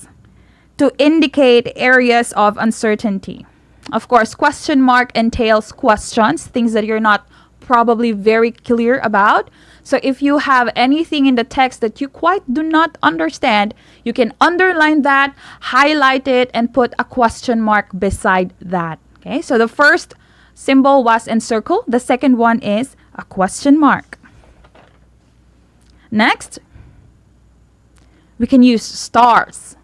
to indicate areas of uncertainty. Of course, question mark entails questions, things that you're not probably very clear about. So if you have anything in the text that you quite do not understand, you can underline that, highlight it, and put a question mark beside that. Okay, so the first symbol was encircle. The second one is a question mark. Next, we can use stars.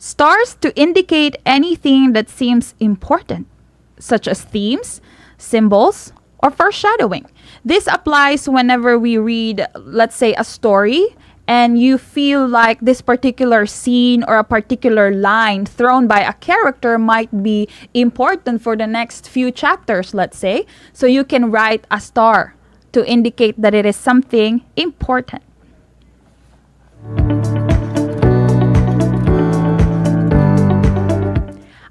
Stars to indicate anything that seems important, such as themes, symbols, or foreshadowing. This applies whenever we read, let's say, a story, and you feel like this particular scene or a particular line thrown by a character might be important for the next few chapters, let's say. So you can write a star to indicate that it is something important.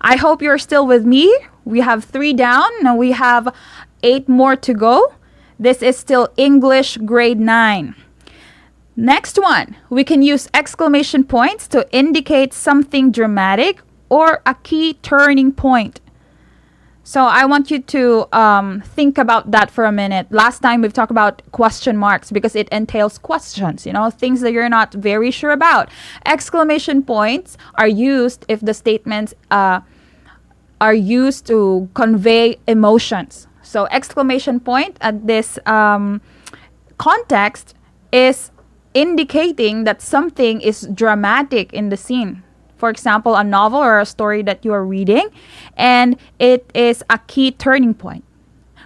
I hope you're still with me. We have 3 down. Now we have 8 more to go. This is still English grade 9. Next one, we can use exclamation points to indicate something dramatic or a key turning point. So I want you to think about that for a minute. Last time we've talked about question marks because it entails questions, things that you're not very sure about. Exclamation points are used if the statements are used to convey emotions. So exclamation point at this context is indicating that something is dramatic in the scene. For example, a novel or a story that you are reading, and it is a key turning point.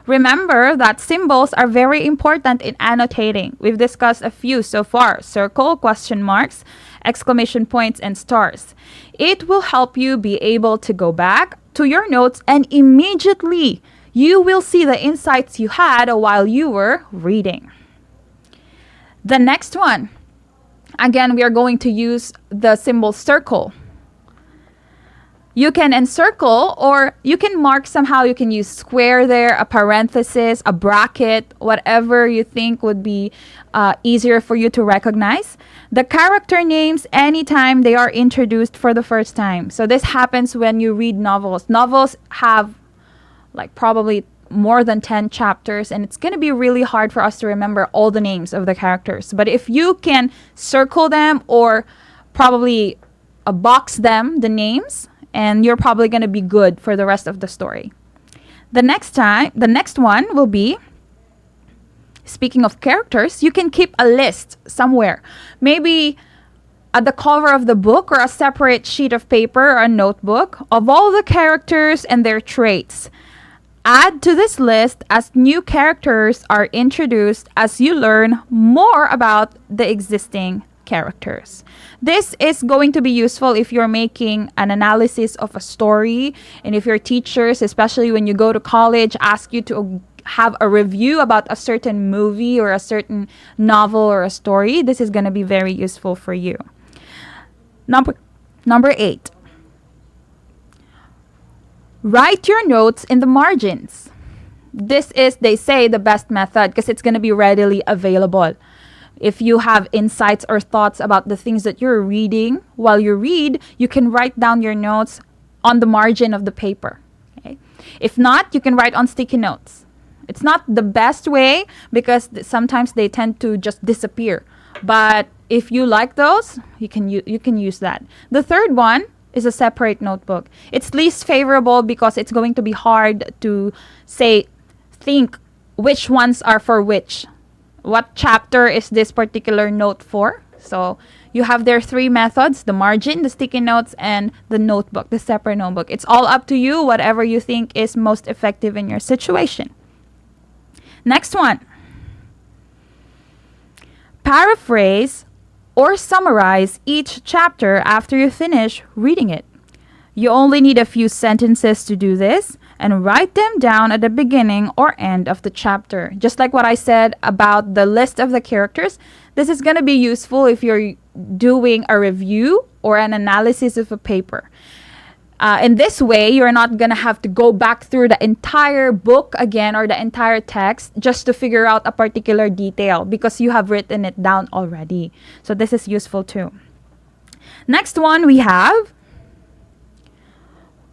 Remember that symbols are very important in annotating. We've discussed a few so far: circle, question marks, exclamation points, and stars. It will help you be able to go back to your notes and immediately you will see the insights you had while you were reading. The next one, again, we are going to use the symbol circle. You can encircle, or you can mark somehow. You can use square there, a parenthesis, a bracket, whatever you think would be easier for you to recognize. The character names anytime they are introduced for the first time. So this happens when you read novels. Novels have like probably more than 10 chapters, and it's going to be really hard for us to remember all the names of the characters. But if you can circle them or probably box them, the names, and you're probably going to be good for the rest of the story. The next one will be, speaking of characters, you can keep a list somewhere. Maybe at the cover of the book, or a separate sheet of paper or a notebook of all the characters and their traits. Add to this list as new characters are introduced as you learn more about the existing characters. This is going to be useful if you're making an analysis of a story, and if your teachers, especially when you go to college, ask you to have a review about a certain movie or a certain novel or a story. This is going to be very useful for you. Number 8. Write your notes in the margins. This is, they say, the best method because it's going to be readily available. If you have insights or thoughts about the things that you're reading, while you read, you can write down your notes on the margin of the paper. Okay? If not, you can write on sticky notes. It's not the best way because sometimes they tend to just disappear. But if you like those, you can use that. The third one is a separate notebook. It's least favorable because it's going to be hard to think which ones are for which. What chapter is this particular note for? So you have their 3 methods: the margin, the sticky notes, and the notebook, the separate notebook. It's all up to you, whatever you think is most effective in your situation. Next one. Paraphrase or summarize each chapter after you finish reading it. You only need a few sentences to do this, and write them down at the beginning or end of the chapter. Just like what I said about the list of the characters, this is going to be useful if you're doing a review or an analysis of a paper. In this way, you're not going to have to go back through the entire book again or the entire text just to figure out a particular detail because you have written it down already. So this is useful too. Next one we have,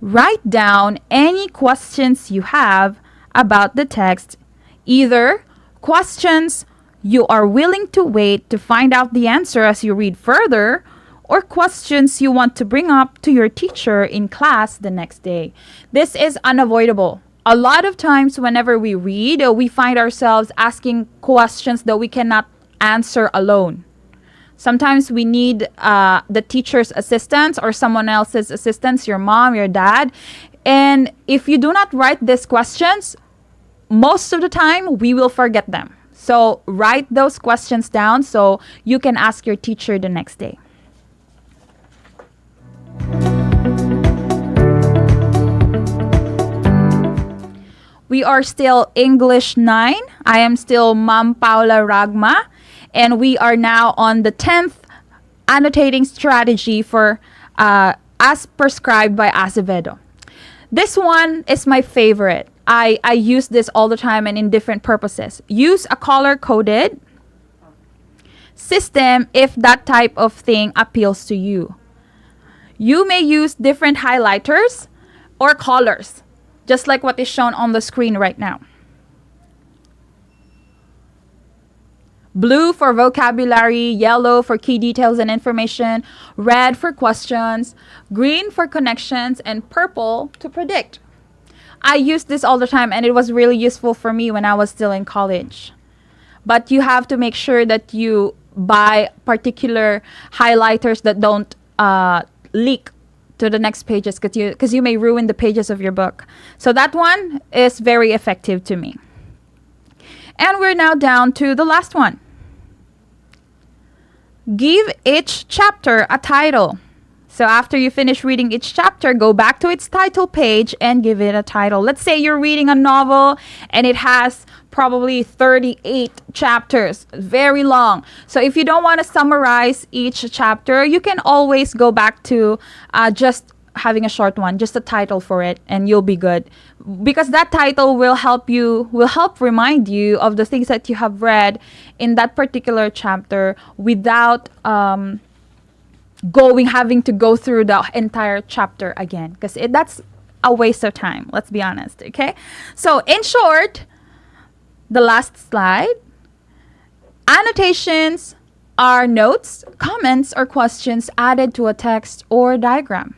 write down any questions you have about the text, either questions you are willing to wait to find out the answer as you read further, or questions you want to bring up to your teacher in class the next day. This is unavoidable. A lot of times whenever we read, we find ourselves asking questions that we cannot answer alone. Sometimes we need the teacher's assistance or someone else's assistance, your mom, your dad. And if you do not write these questions, most of the time we will forget them. So write those questions down so you can ask your teacher the next day. We are still English 9. I am still Ma'am Paula Ragma. And we are now on the 10th annotating strategy for as prescribed by Acevedo. This one is my favorite. I use this all the time and in different purposes. Use a color-coded system if that type of thing appeals to you. You may use different highlighters or colors, just like what is shown on the screen right now. Blue for vocabulary, yellow for key details and information, red for questions, green for connections, and purple to predict. I used this all the time and it was really useful for me when I was still in college. But you have to make sure that you buy particular highlighters that don't leak to the next pages because you may ruin the pages of your book. So that one is very effective to me. And we're now down to the last one. Give each chapter a title. So after you finish reading each chapter, go back to its title page and give it a title. Let's say you're reading a novel and it has probably 38 chapters, very long. So if you don't want to summarize each chapter, you can always go back to just having a short one, just a title for it, and you'll be good. Because that title will help remind you of the things that you have read in that particular chapter without having to go through the entire chapter again, because that's a waste of time, let's be honest. Okay, so in short, the last slide, annotations are notes, comments, or questions added to a text or diagram.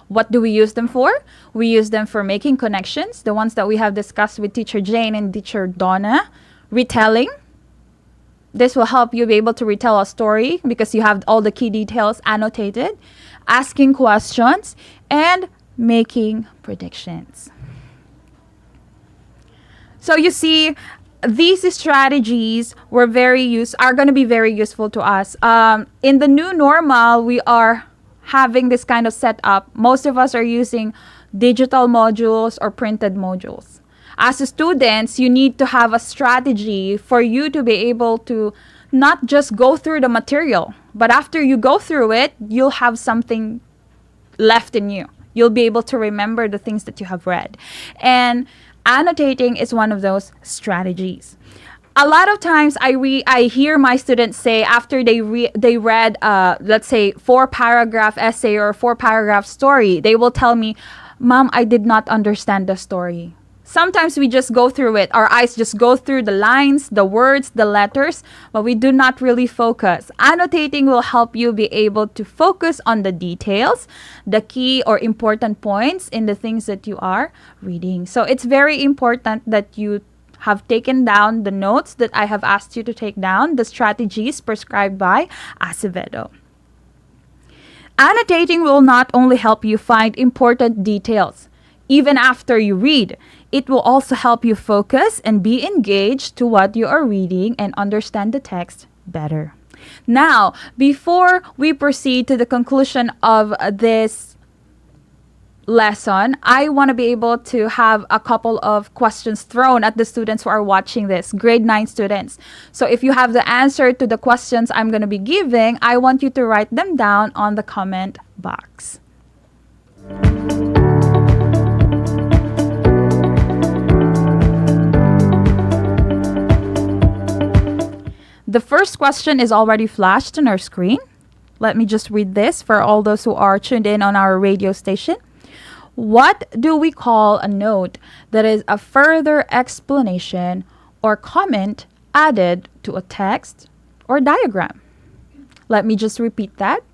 What do we use them for? We use them for making connections, the ones that we have discussed with Teacher Jane and Teacher Donna. Retelling. This will help you be able to retell a story because you have all the key details annotated. Asking questions and making predictions. So you see, these strategies are going to be very useful to us. In the new normal, we are having this kind of setup. Most of us are using digital modules or printed modules. As students, you need to have a strategy for you to be able to not just go through the material, but after you go through it, you'll have something left in you. You'll be able to remember the things that you have read. And annotating is one of those strategies. A lot of times I hear my students say after they read, let's say, 4-paragraph essay or 4-paragraph story, they will tell me, "Mom, I did not understand the story." Sometimes we just go through it. Our eyes just go through the lines, the words, the letters, but we do not really focus. Annotating will help you be able to focus on the details, the key or important points in the things that you are reading. So it's very important that you have taken down the notes that I have asked you to take down, the strategies prescribed by Acevedo. Annotating will not only help you find important details, even after you read, it will also help you focus and be engaged to what you are reading and understand the text better. Now, before we proceed to the conclusion of this lesson, I want to be able to have a couple of questions thrown at the students who are watching this, grade 9 students. So if you have the answer to the questions I'm going to be giving, I want you to write them down on the comment box. The first question is already flashed on our screen. Let me just read this for all those who are tuned in on our radio station. What do we call a note that is a further explanation or comment added to a text or diagram? Let me just repeat that.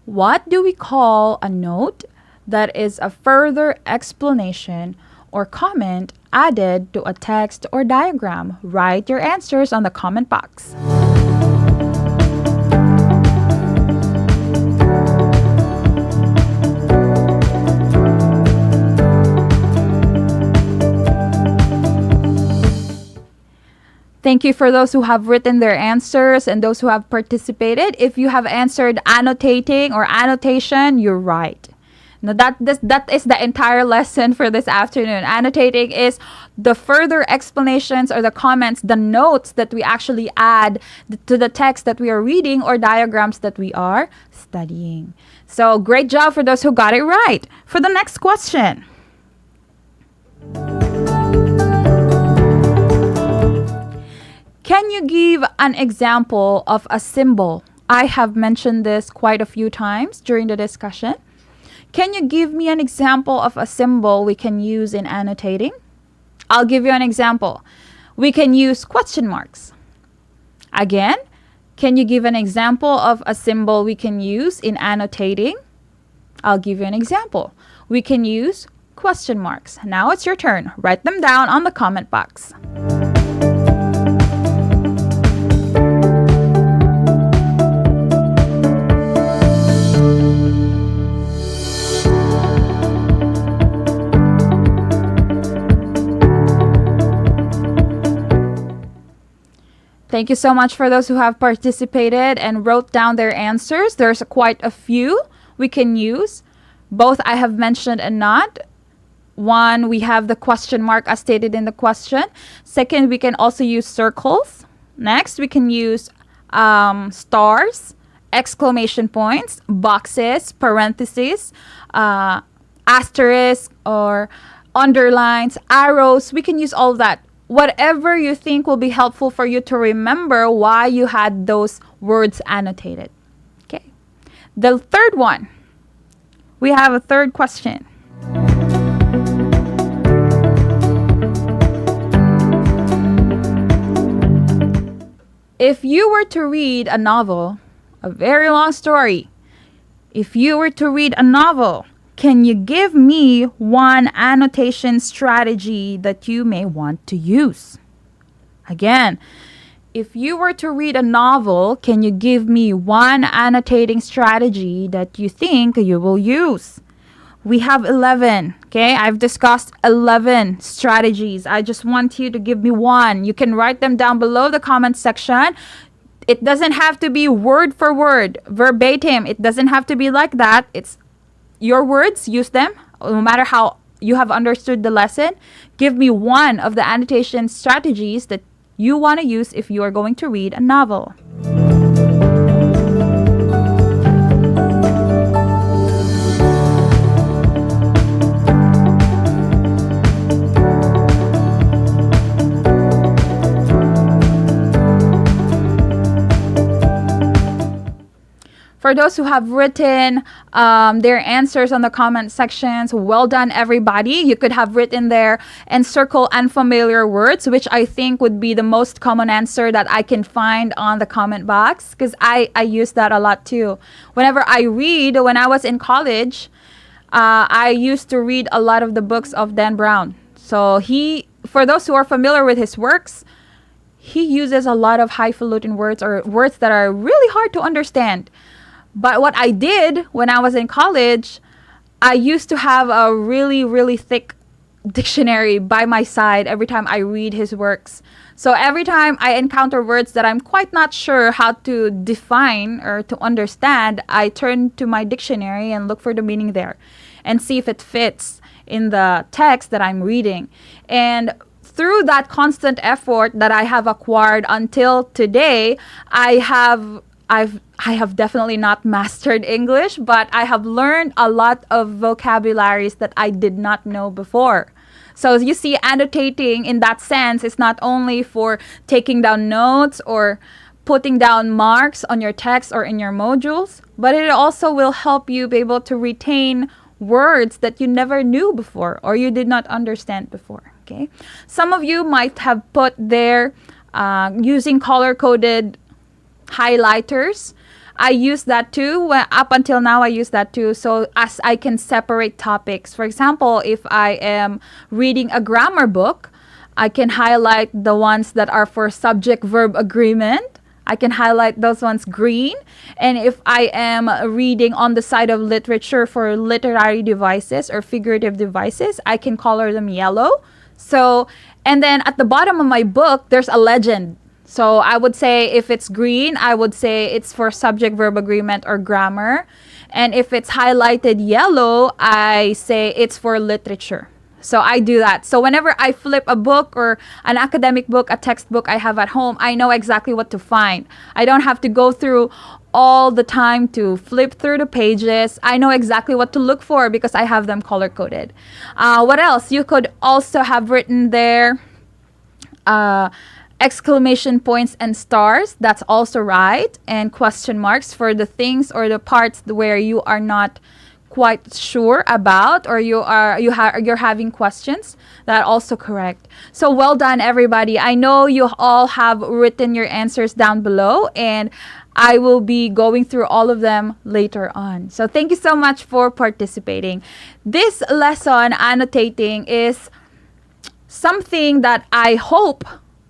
What do we call a note that is a further explanation or comment added to a text or diagram? Write your answers on the comment box. Thank you for those who have written their answers and those who have participated. If you have answered annotating or annotation, you're right. Now that is the entire lesson for this afternoon. Annotating is the further explanations or the comments, the notes that we actually add to the text that we are reading or diagrams that we are studying. So great job for those who got it right. For the next question. Can you give an example of a symbol? I have mentioned this quite a few times during the discussion. Can you give me an example of a symbol we can use in annotating? I'll give you an example. We can use question marks. Again, can you give an example of a symbol we can use in annotating? I'll give you an example. We can use question marks. Now it's your turn. Write them down on the comment box. Thank you so much for those who have participated and wrote down their answers. There's quite a few. we can use. Both I have mentioned and not. One, we have the question mark as stated in the question. Second, we can also use circles. Next, we can use stars, exclamation points, boxes, parentheses, asterisk, or underlines, arrows. We can use all of that. Whatever you think will be helpful for you to remember why you had those words annotated. Okay. The third one, we have a third question. If you were to read a novel, a very long story, if you were to read a novel, can you give me one annotation strategy that you may want to use? Again, if you were to read a novel, can you give me one annotating strategy that you think you will use? We have 11, okay? I've discussed 11 strategies. I just want you to give me one. You can write them down below the comment section. It doesn't have to be word for word, verbatim. It doesn't have to be like that. It's your words, use them. No matter how you have understood the lesson, give me one of the annotation strategies that you want to use if you are going to read a novel. For those who have written their answers on the comment sections, well done, everybody. You could have written there and circle unfamiliar words, which I think would be the most common answer that I can find on the comment box, because I use that a lot too. Whenever I read, when I was in college, I used to read a lot of the books of Dan Brown. So for those who are familiar with his works, he uses a lot of highfalutin words or words that are really hard to understand. But what I did when I was in college, I used to have a really, really thick dictionary by my side every time I read his works. So every time I encounter words that I'm quite not sure how to define or to understand, I turn to my dictionary and look for the meaning there and see if it fits in the text that I'm reading. And through that constant effort that I have acquired until today, I have definitely not mastered English, but I have learned a lot of vocabularies that I did not know before. So you see, annotating in that sense is not only for taking down notes or putting down marks on your text or in your modules, but it also will help you be able to retain words that you never knew before or you did not understand before. Okay, some of you might have put there using color-coded highlighters. I use that too. Up until now, I use that too. So as I can separate topics. For example, if I am reading a grammar book, I can highlight the ones that are for subject-verb agreement. I can highlight those ones green. And if I am reading on the side of literature for literary devices or figurative devices, I can color them yellow. So, and then at the bottom of my book, there's a legend. So I would say if it's green, I would say it's for subject-verb agreement or grammar. And if it's highlighted yellow, I say it's for literature. So I do that. So whenever I flip a book or an academic book, a textbook I have at home, I know exactly what to find. I don't have to go through all the time to flip through the pages. I know exactly what to look for because I have them color-coded. What else? You could also have written there exclamation points and stars. That's also right. And question marks for the things or the parts where you are not quite sure about or you're having questions. That also correct. So well done, everybody. I know you all have written your answers down below, and I will be going through all of them later on. So thank you so much for participating. This lesson, annotating, is something that I hope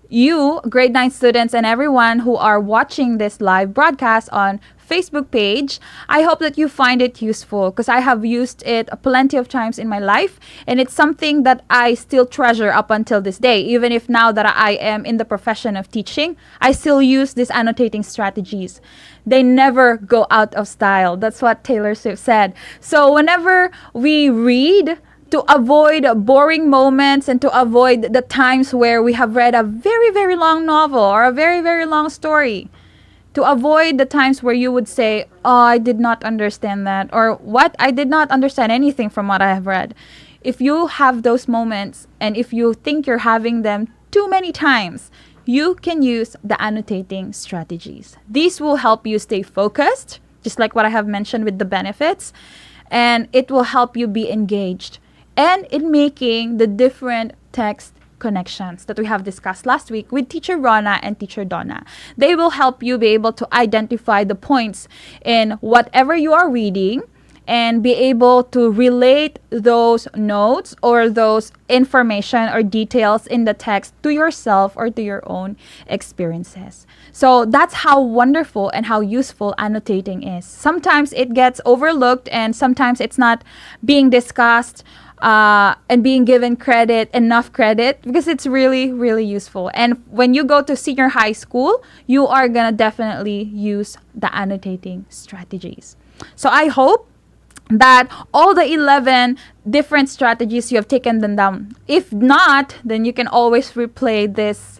you, grade 9 students, and everyone who are watching this live broadcast on Facebook page. I hope that you find it useful because I have used it plenty of times in my life, and it's something that I still treasure up until this day. Even if now that I am in the profession of teaching, I still use these annotating strategies. They never go out of style. That's what Taylor Swift said. So whenever we read, to avoid boring moments and to avoid the times where we have read a very, very long novel or a very, very long story, to avoid the times where you would say, oh, I did not understand that, or what, I did not understand anything from what I have read. If you have those moments and if you think you're having them too many times, you can use the annotating strategies. These will help you stay focused, just like what I have mentioned with the benefits, and it will help you be engaged and in making the different text connections that we have discussed last week with Teacher Rona and Teacher Donna. They will help you be able to identify the points in whatever you are reading and be able to relate those notes or those information or details in the text to yourself or to your own experiences. So that's how wonderful and how useful annotating is. Sometimes it gets overlooked and sometimes it's not being discussed and being given enough credit, because it's really, really useful. And when you go to senior high school, you are gonna definitely use the annotating strategies. So I hope that all the 11 different strategies you have taken them down. If not, then you can always replay this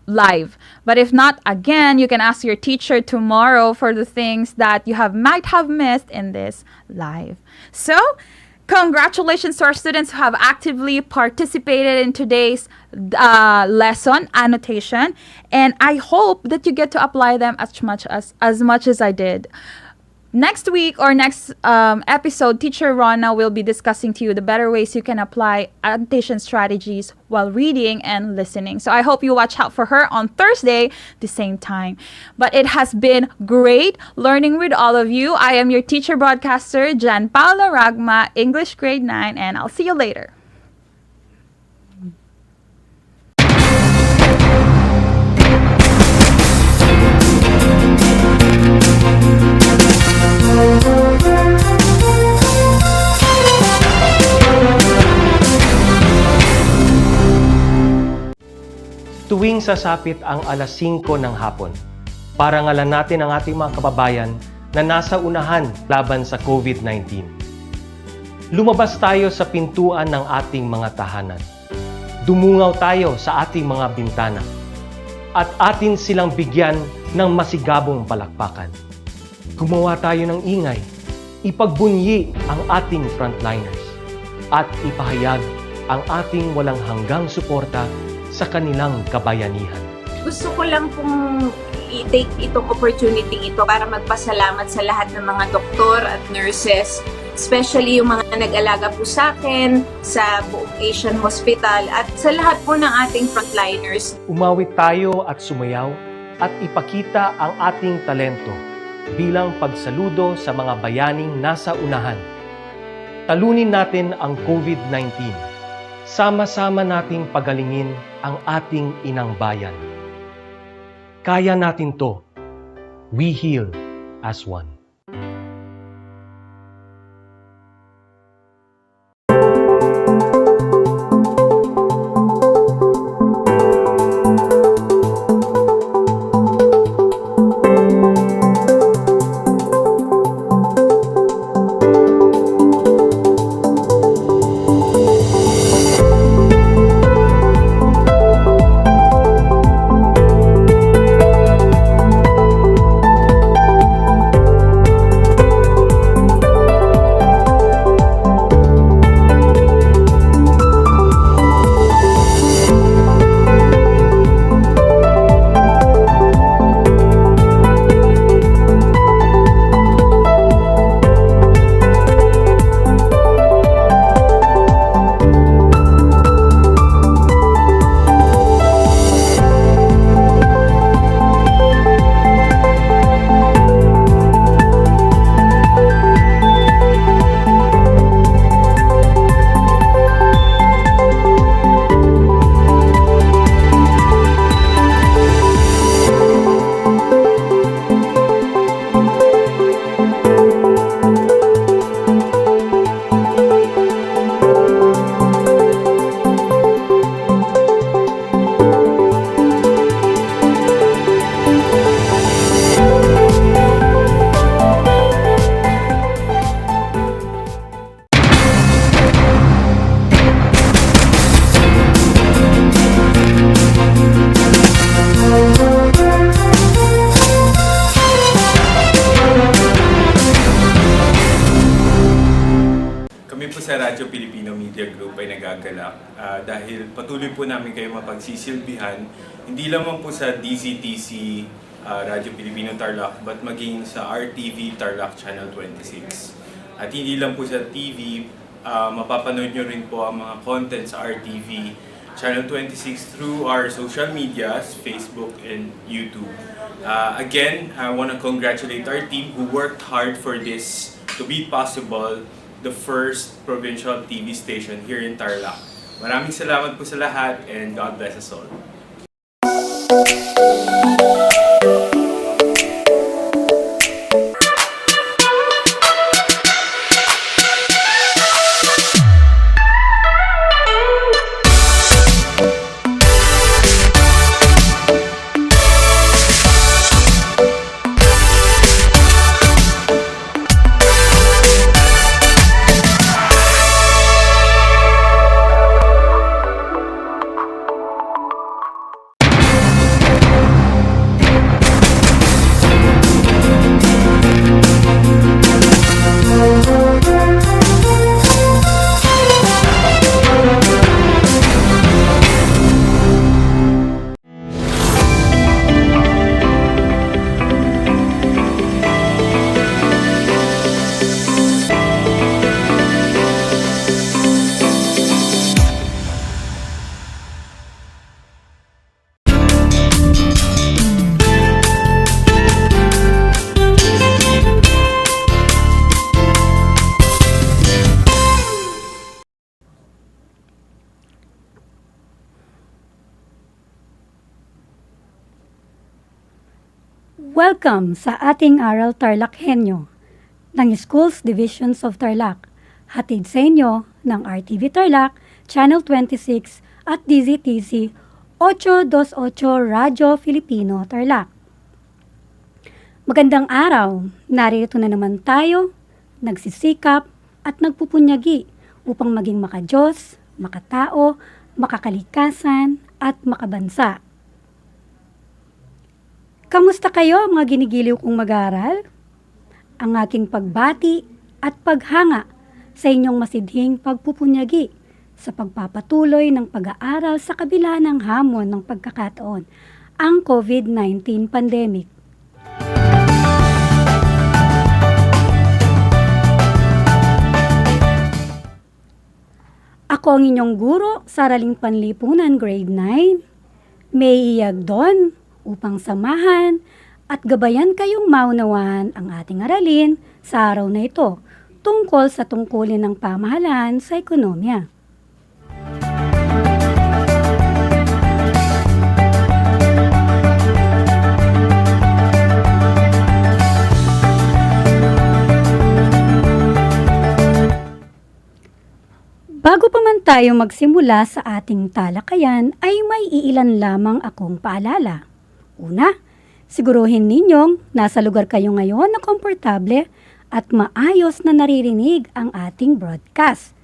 live. But if not, again, you can ask your teacher tomorrow for the things that you might have missed in this live. So, congratulations to our students who have actively participated in today's lesson, annotation, and I hope that you get to apply them as much as I did. Next week or next episode, Teacher Rona will be discussing to you the better ways you can apply annotation strategies while reading and listening. So I hope you watch out for her on Thursday, the same time. But it has been great learning with all of you. I am your teacher broadcaster, Jan Paula Ragma, English Grade 9, and I'll see you later. Tuwing sasapit ang alas 5 ng hapon, parangalan natin ang ating mga kababayan na nasa unahan laban sa COVID-19. Lumabas tayo sa pintuan ng ating mga tahanan. Dumungaw tayo sa ating mga bintana. At atin silang bigyan ng masigabong palakpakan. Gumawa tayo ng ingay, ipagbunyi ang ating frontliners, at ipahayag ang ating walang hanggang suporta sa kanilang kabayanihan. Gusto ko lang pong i-take itong opportunity ito para magpasalamat sa lahat ng mga doktor at nurses, especially yung mga nag-alaga po sa akin, sa buong Asian Hospital, at sa lahat po ng ating frontliners. Umawit tayo at sumayaw at ipakita ang ating talento bilang pagsaludo sa mga bayaning nasa unahan. Talunin natin ang COVID-19. Sama-sama nating pagalingin ang ating inang bayan. Kaya natin to. We heal as one. Kami po sa Radyo Pilipino Media Group ay nagagalak dahil patuloy po namin kayo mapagsisilbihan, hindi lamang po sa DZTC Radyo Pilipino Tarlac, but maging sa RTV Tarlac Channel 26. At hindi lang po sa TV, mapapanood nyo rin po ang mga content sa RTV Channel 26 through our social medias, Facebook and YouTube. Again, I want to congratulate our team who worked hard for this to be possible, the first provincial TV station here in Tarlac. Maraming salamat po sa lahat and God bless us all. Welcome sa ating ARAL Tarlac HENYO ng Schools Divisions of Tarlac. Hatid sa inyo ng RTV Tarlac, Channel 26 at DZTC 828 Radyo Filipino Tarlac. Magandang araw! Narito na naman tayo, nagsisikap at nagpupunyagi upang maging makadiyos, makatao, makakalikasan at makabansa. Kamusta kayo mga ginigiliw kong mag-aaral? Ang aking pagbati at paghanga sa inyong masidhing pagpupunyagi sa pagpapatuloy ng pag-aaral sa kabila ng hamon ng pagkakataon, ang COVID-19 pandemic. Ako ang inyong guro sa Araling Panlipunan Grade 9, May Iyagdon, upang samahan at gabayan kayong maunawaan ang ating aralin sa araw na ito tungkol sa tungkulin ng pamahalaan sa ekonomiya. Bago pa man tayo magsimula sa ating talakayan ay may iilan lamang akong paalala. Una, siguruhin ninyong nasa lugar kayo ngayon na komportable at maayos na naririnig ang ating broadcast.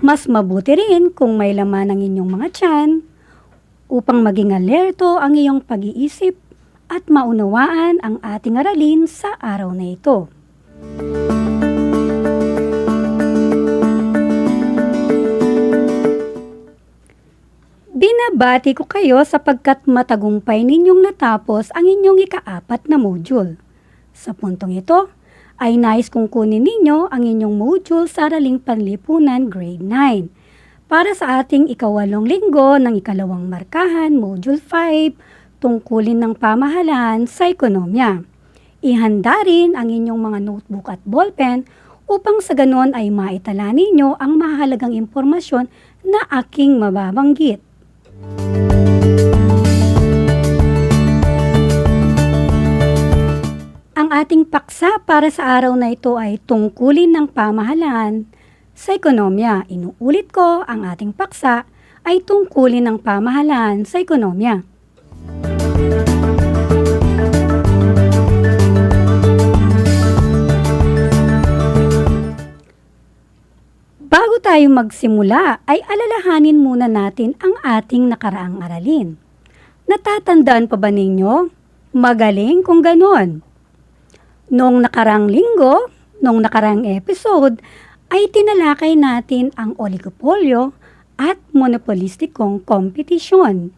Mas mabuti rin kung may laman ang inyong mga tiyan upang maging alerto ang iyong pag-iisip at maunawaan ang ating aralin sa araw na ito. Binabati ko kayo sapagkat matagumpay ninyong natapos ang inyong ika-4 na module. Sa puntong ito, ay nais kong kunin ninyo ang inyong module sa Araling Panlipunan Grade 9 para sa ating ika-8 linggo ng ikalawang markahan, Module 5, tungkulin ng pamahalaan sa ekonomiya. Ihanda rin ang inyong mga notebook at ballpen upang sa ganon ay maitala ninyo ang mahalagang impormasyon na aking mababanggit. Ang ating paksa para sa araw na ito ay tungkulin ng pamahalaan sa ekonomiya. Inuulit ko, ang ating paksa ay tungkulin ng pamahalaan sa ekonomiya. Bago tayo magsimula, ay alalahanin muna natin ang ating nakaraang aralin. Natatandaan pa ba ninyo? Magaling kung ganon. Noong nakaraang linggo, noong nakaraang episode, ay tinalakay natin ang oligopolyo at monopolistikong kompetisyon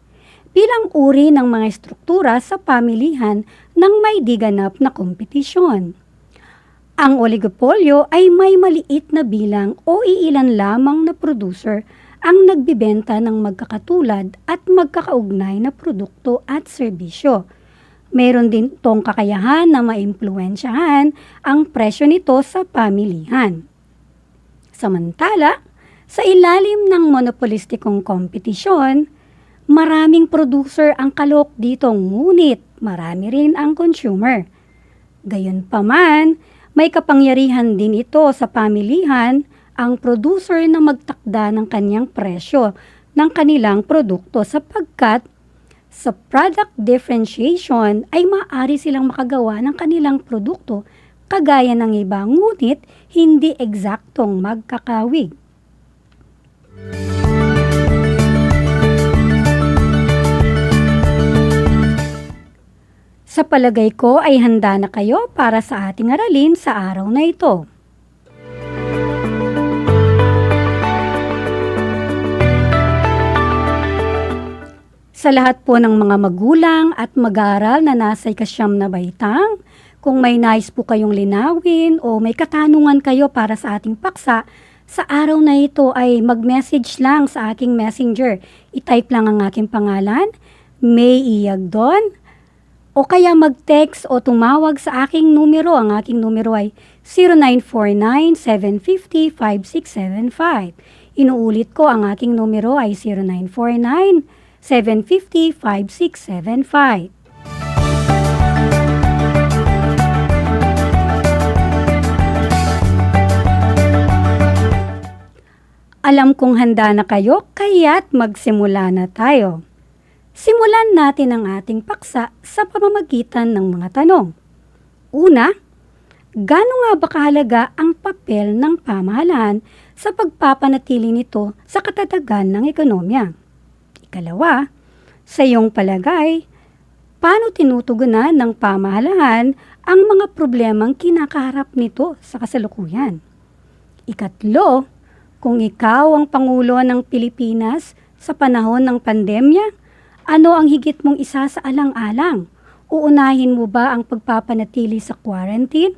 bilang uri ng mga struktura sa pamilihan ng may diganap na kompetisyon. Ang oligopolyo ay may maliit na bilang o iilan lamang na producer ang nagbibenta ng magkakatulad at magkakaugnay na produkto at serbisyo. Meron din tong kakayahan na maimpluwensyahan ang presyo nito sa pamilihan. Samantala, sa ilalim ng monopolistikong kompetisyon, maraming producer ang kalok dito, ngunit marami rin ang consumer. Gayunpaman, may kapangyarihan din ito sa pamilihan ang producer na magtakda ng kanyang presyo ng kanilang produkto sapagkat sa product differentiation ay maaari silang makagawa ng kanilang produkto kagaya ng iba, ngunit hindi eksaktong magkakawig. Sa palagay ko ay handa na kayo para sa ating aralin sa araw na ito. Sa lahat po ng mga magulang at mag-aaral na nasa ikasyam na baitang, kung may nais po kayong linawin o may katanungan kayo para sa ating paksa, sa araw na ito ay mag-message lang sa aking messenger. I-type lang ang aking pangalan, May Iyagdon, o kaya mag-text o tumawag sa aking numero. Ang aking numero ay 0949-750-5675. Inuulit ko, ang aking numero ay 0949-750-5675. Alam kong handa na kayo, kaya't magsimula na tayo. Simulan natin ang ating paksa sa pamamagitan ng mga tanong. Una, gaano nga ba kahalaga ang papel ng pamahalaan sa pagpapanatili nito sa katatagan ng ekonomiya? Ikalawa, sa iyong palagay, paano tinutugunan ng pamahalaan ang mga problemang kinakaharap nito sa kasalukuyan? Ikatlo, kung ikaw ang Pangulo ng Pilipinas sa panahon ng pandemya, ano ang higit mong isa sa alang-alang? Uunahin mo ba ang pagpapanatili sa quarantine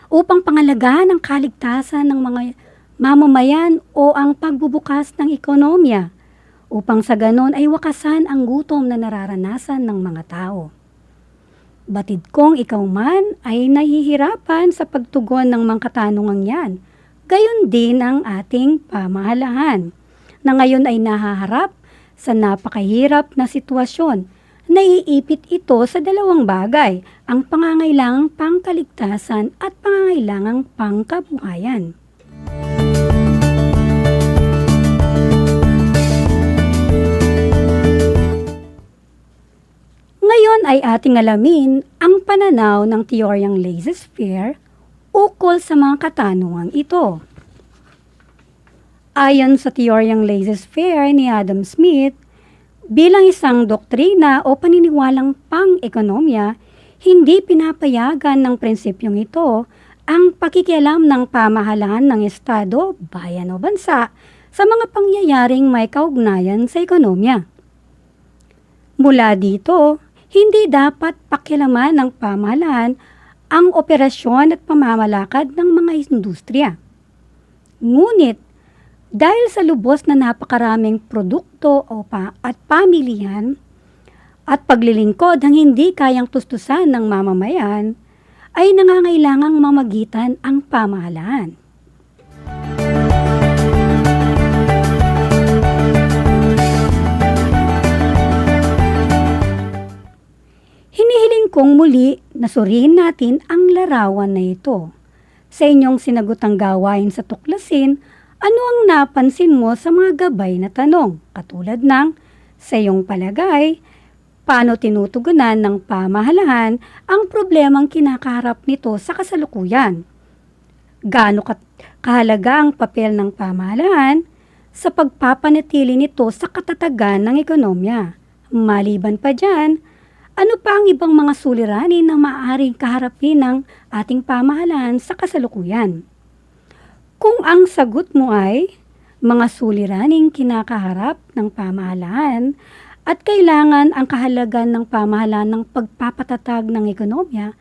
upang pangalagaan ang kaligtasan ng mga mamamayan o ang pagbubukas ng ekonomiya upang sa ganon ay wakasan ang gutom na nararanasan ng mga tao? Batid kong ikaw man ay nahihirapan sa pagtugon ng mga katanungang yan. Gayon din ang ating pamahalaan na ngayon ay nahaharap sa napakahirap na sitwasyon. Naiipit ito sa dalawang bagay, ang pangangailangang pangkaligtasan at pangangailangang pangkabuhayan. Ngayon ay ating alamin ang pananaw ng teoryang laissez-faire ukol sa mga katanungang ito. Ayon sa teoryang laissez-faire ni Adam Smith, bilang isang doktrina o paniniwalang pang-ekonomiya, hindi pinapayagan ng prinsipyong ito ang pakikialam ng pamahalaan ng Estado, bayan o bansa sa mga pangyayaring may kaugnayan sa ekonomiya. Mula dito, hindi dapat pakialaman ng pamahalaan ang operasyon at pamamalakad ng mga industriya. Ngunit, dahil sa lubos na napakaraming produkto at pamilihan at paglilingkod ang hindi kayang tustusan ng mamamayan, ay nangangailangang mamagitan ang pamahalaan. Hinihiling kong muli na suriin natin ang larawan na ito. Sa inyong sinagutang gawain sa tuklasin, ano ang napansin mo sa mga gabay na tanong? Katulad ng, sa iyong palagay, paano tinutugunan ng pamahalaan ang problemang kinakaharap nito sa kasalukuyan? Gaano kahalaga ang papel ng pamahalaan sa pagpapanatili nito sa katatagan ng ekonomiya? Maliban pa dyan, ano pa ang ibang mga suliranin na maaaring kaharapin ng ating pamahalaan sa kasalukuyan? Kung ang sagot mo ay mga suliraning kinakaharap ng pamahalaan at kailangan ang kahalagan ng pamahalaan ng pagpapatatag ng ekonomiya,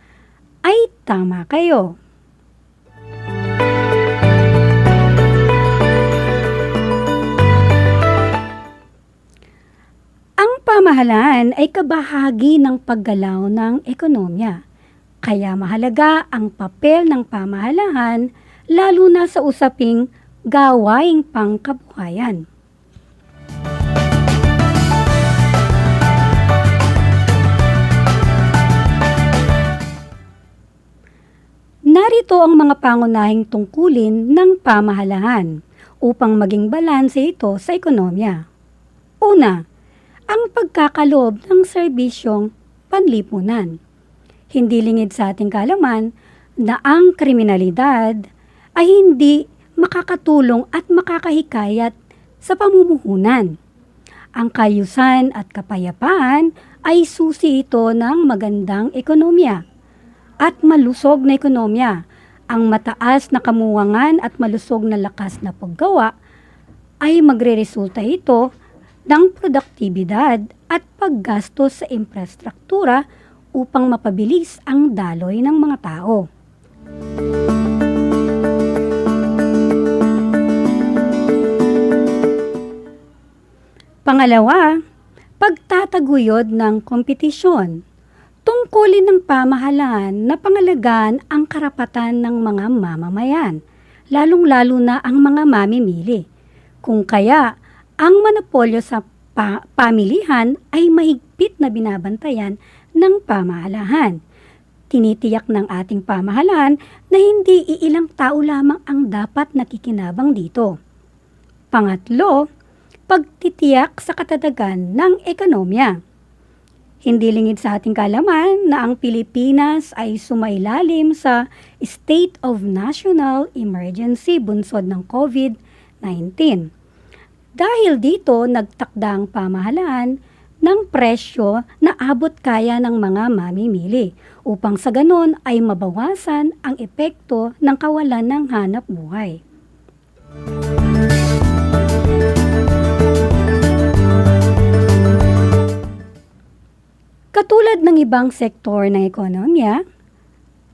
ay tama kayo. Ang pamahalaan ay kabahagi ng paggalaw ng ekonomiya. Kaya mahalaga ang papel ng pamahalaan lalo na sa usaping gawaing pangkabuhayan. Narito ang mga pangunahing tungkulin ng pamahalaan upang maging balanse ito sa ekonomiya. Una, ang pagkakaloob ng serbisyong panlipunan. Hindi lingid sa ating kaalaman na ang kriminalidad ay hindi makakatulong at makakahikayat sa pamumuhunan. Ang kayusan at kapayapaan ay susi ito ng magandang ekonomiya at malusog na ekonomiya. Ang mataas na kamuwangan at malusog na lakas na paggawa ay magreresulta ito ng produktibidad at paggastos sa infrastruktura upang mapabilis ang daloy ng mga tao. Pangalawa, pagtataguyod ng kompetisyon. Tungkulin ng pamahalaan na pangalagaan ang karapatan ng mga mamamayan, lalong-lalo na ang mga mamimili. Kung kaya, ang monopolyo sa pamilihan ay mahigpit na binabantayan ng pamahalaan. Tinitiyak ng ating pamahalaan na hindi iilang tao lamang ang dapat nakikinabang dito. Pangatlo, pagtitiyak sa katatagan ng ekonomiya. Hindi lingid sa ating kaalaman na ang Pilipinas ay sumailalim sa State of National Emergency bunsod ng COVID-19. Dahil dito, nagtakda ang pamahalaan ng presyo na abot kaya ng mga mamimili upang sa ganon ay mabawasan ang epekto ng kawalan ng hanap buhay. Katulad ng ibang sektor ng ekonomiya,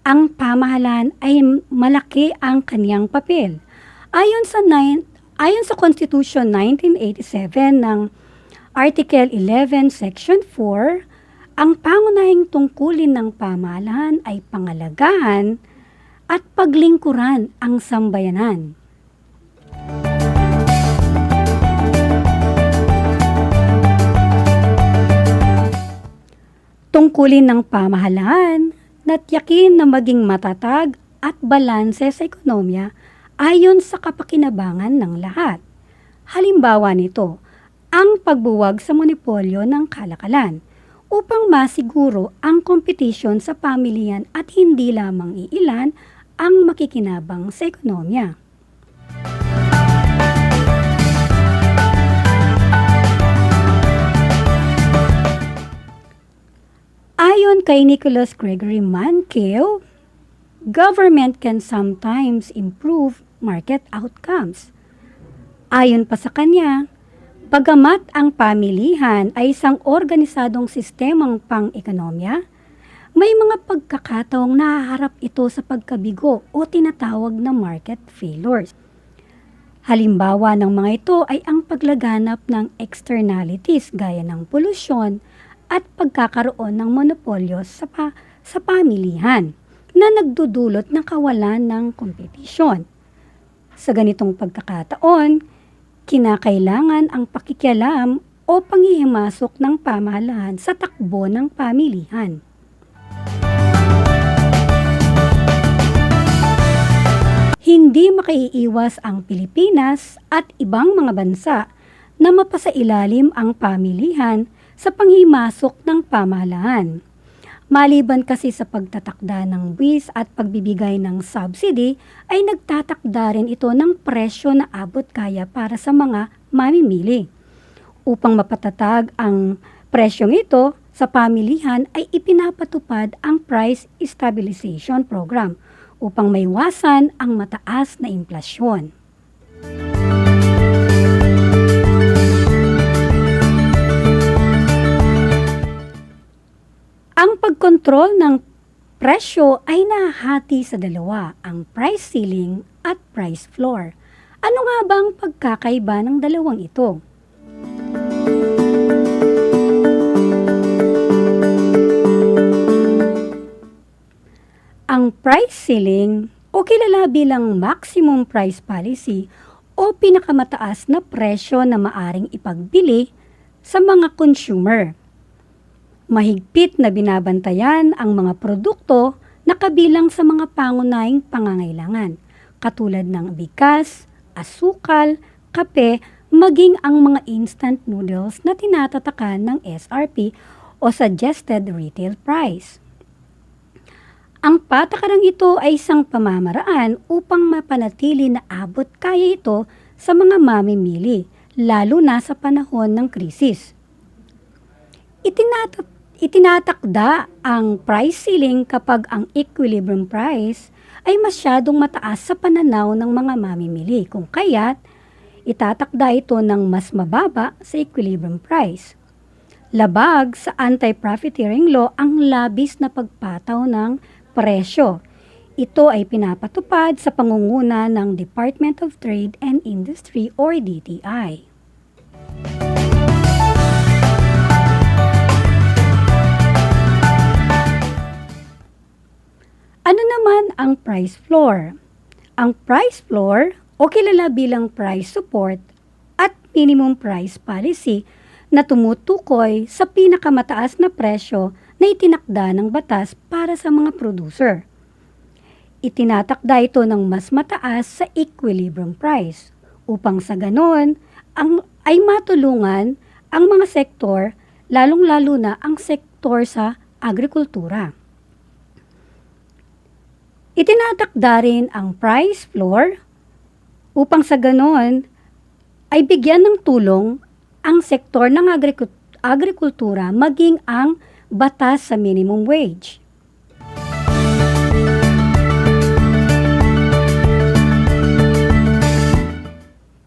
ang pamahalaan ay malaki ang kaniyang papel. Ayon sa Constitution 1987 ng Article 11, Section 4, ang pangunahing tungkulin ng pamahalaan ay pangalagahan at paglingkuran ang sambayanan. Tungkulin ng pamahalaan na tiyakin na maging matatag at balanse sa ekonomiya ayon sa kapakinabangan ng lahat. Halimbawa nito, ang pagbuwag sa monopolyo ng kalakalan upang masiguro ang kompetisyon sa pamilihan at hindi lamang iilan ang makikinabang sa ekonomiya. Ayon kay Nicholas Gregory Mankiw, government can sometimes improve market outcomes. Ayon pa sa kanya, bagamat ang pamilihan ay isang organisadong sistemang pang-ekonomiya, may mga pagkakataong nahaharap ito sa pagkabigo o tinatawag na market failures. Halimbawa ng mga ito ay ang paglaganap ng externalities gaya ng polusyon at pagkakaroon ng monopolyo sa pamilihan na nagdudulot ng kawalan ng kompetisyon. Sa ganitong pagkakataon, kinakailangan ang pakikialam o panghihimasok ng pamahalaan sa takbo ng pamilihan. Hindi makaiiwas ang Pilipinas at ibang mga bansa na mapasailalim ang pamilihan sa panghimasok ng pamahalaan. Maliban kasi sa pagtatakda ng buwis at pagbibigay ng subsidy, ay nagtatakda rin ito ng presyo na abot kaya para sa mga mamimili. Upang mapatatag ang presyong ito sa pamilihan ay ipinapatupad ang Price Stabilization Program upang maiwasan ang mataas na inflasyon. Ang pagkontrol ng presyo ay nahati sa dalawa, ang price ceiling at price floor. Ano nga ba ang pagkakaiba ng dalawang ito? Ang price ceiling o kilala bilang maximum price policy o pinakamataas na presyo na maaring ipagbili sa mga consumer. Mahigpit na binabantayan ang mga produkto na kabilang sa mga pangunahing pangangailangan, katulad ng bigas, asukal, kape, maging ang mga instant noodles na tinatatakan ng SRP o Suggested Retail Price. Ang patakarang ito ay isang pamamaraan upang mapanatili na abot kaya ito sa mga mamimili, lalo na sa panahon ng krisis. Itinatakda ang price ceiling kapag ang equilibrium price ay masyadong mataas sa pananaw ng mga mamimili, kung kaya't itatakda ito ng mas mababa sa equilibrium price. Labag sa anti-profiteering law ang labis na pagpataw ng presyo. Ito ay pinapatupad sa pangunguna ng Department of Trade and Industry or DTI. Ano naman ang price floor? Ang price floor o kilala bilang price support at minimum price policy na tumutukoy sa pinakamataas na presyo na itinakda ng batas para sa mga producer. Itinatakda ito ng mas mataas sa equilibrium price upang sa ganon ay matulungan ang mga sektor, lalong-lalo na ang sektor sa agrikultura. Itinatakda rin ang price floor upang sa ganon ay bigyan ng tulong ang sektor ng agrikultura maging ang batas sa minimum wage.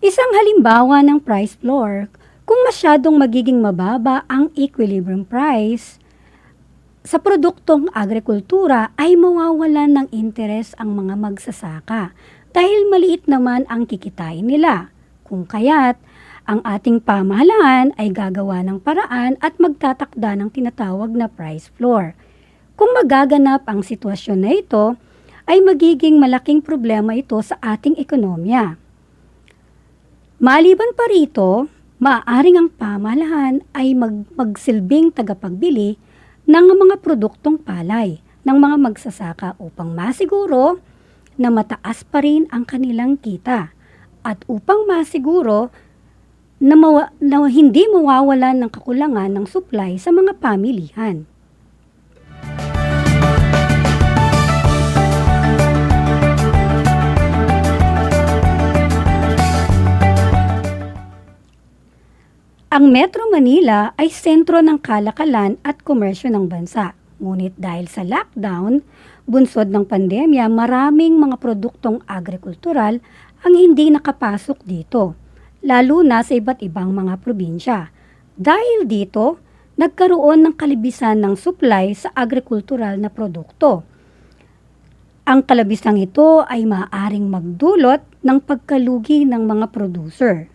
Isang halimbawa ng price floor, kung masyadong magiging mababa ang equilibrium price sa produktong agrikultura ay mawawalan ng interes ang mga magsasaka dahil maliit naman ang kikitain nila. Kung kaya't ang ating pamahalaan ay gagawa ng paraan at magtatakda ng tinatawag na price floor. Kung magaganap ang sitwasyon na ito, ay magiging malaking problema ito sa ating ekonomiya. Maliban pa rito, maaaring ang pamahalaan ay magsilbing tagapagbili ng mga produktong palay ng mga magsasaka upang masiguro na mataas pa rin ang kanilang kita at upang masiguro na hindi mawawalan ng kakulangan ng supply sa mga pamilihan. Ang Metro Manila ay sentro ng kalakalan at komersyo ng bansa. Ngunit dahil sa lockdown, bunsod ng pandemya, maraming mga produktong agrikultural ang hindi nakapasok dito, lalo na sa iba't ibang mga probinsya. Dahil dito, nagkaroon ng kalibisan ng supply sa agrikultural na produkto. Ang kalabisang ito ay maaaring magdulot ng pagkalugi ng mga producer.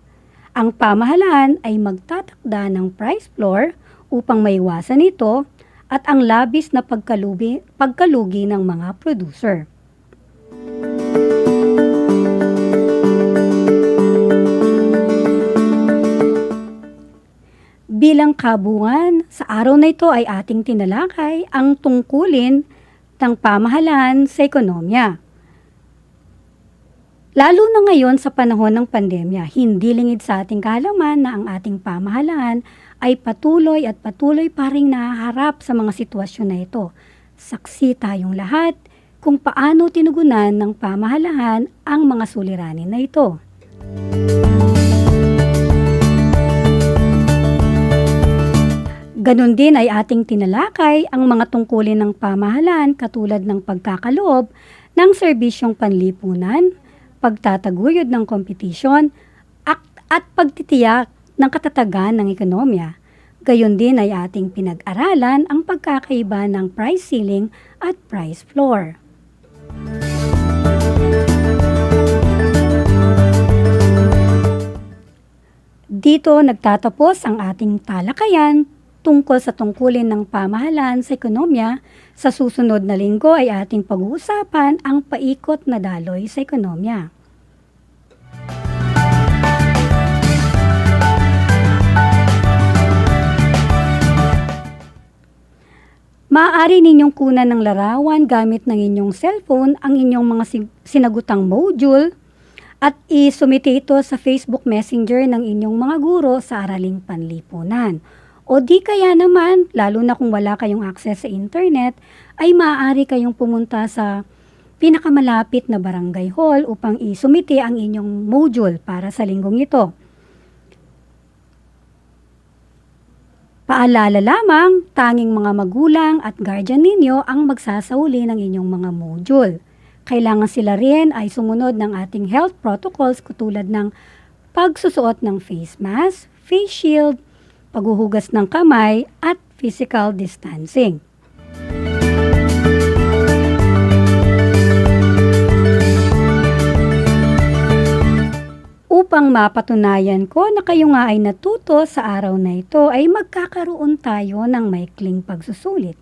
Ang pamahalaan ay magtatakda ng price floor upang maiwasan ito at ang labis na pagkalugi ng mga producer. Bilang kabuuan, sa araw na ito ay ating tinalakay ang tungkulin ng pamahalaan sa ekonomiya. Lalo na ngayon sa panahon ng pandemya, hindi lingid sa ating kaalaman na ang ating pamahalaan ay patuloy pa ring nahaharap sa mga sitwasyon na ito. Saksi tayong lahat kung paano tinugunan ng pamahalaan ang mga suliranin na ito. Ganon din ay ating tinalakay ang mga tungkulin ng pamahalaan katulad ng pagkakaloob ng serbisyong panlipunan, pagtataguyod ng kompetisyon, at pagtitiyak ng katatagan ng ekonomiya. Gayon din ay ating pinag-aralan ang pagkakaiba ng price ceiling at price floor. Dito nagtatapos ang ating talakayan tungkol sa tungkulin ng pamahalaan sa ekonomiya. Sa susunod na linggo ay ating pag-uusapan ang paikot na daloy sa ekonomiya. Maaari ninyong kunan ng larawan gamit ng inyong cellphone ang inyong mga sinagutang module at isumite ito sa Facebook Messenger ng inyong mga guro sa Araling Panlipunan. O di kaya naman, lalo na kung wala kayong access sa internet, ay maaari kayong pumunta sa pinakamalapit na barangay hall upang isumite ang inyong module para sa linggong ito. Paalala lamang, tanging mga magulang at guardian ninyo ang magsasauli ng inyong mga module. Kailangan sila rin ay sumunod ng ating health protocols katulad ng pagsusuot ng face mask, face shield, paghuhugas ng kamay at physical distancing. Upang mapatunayan ko na kayo nga ay natuto sa araw na ito ay magkakaroon tayo ng maikling pagsusulit.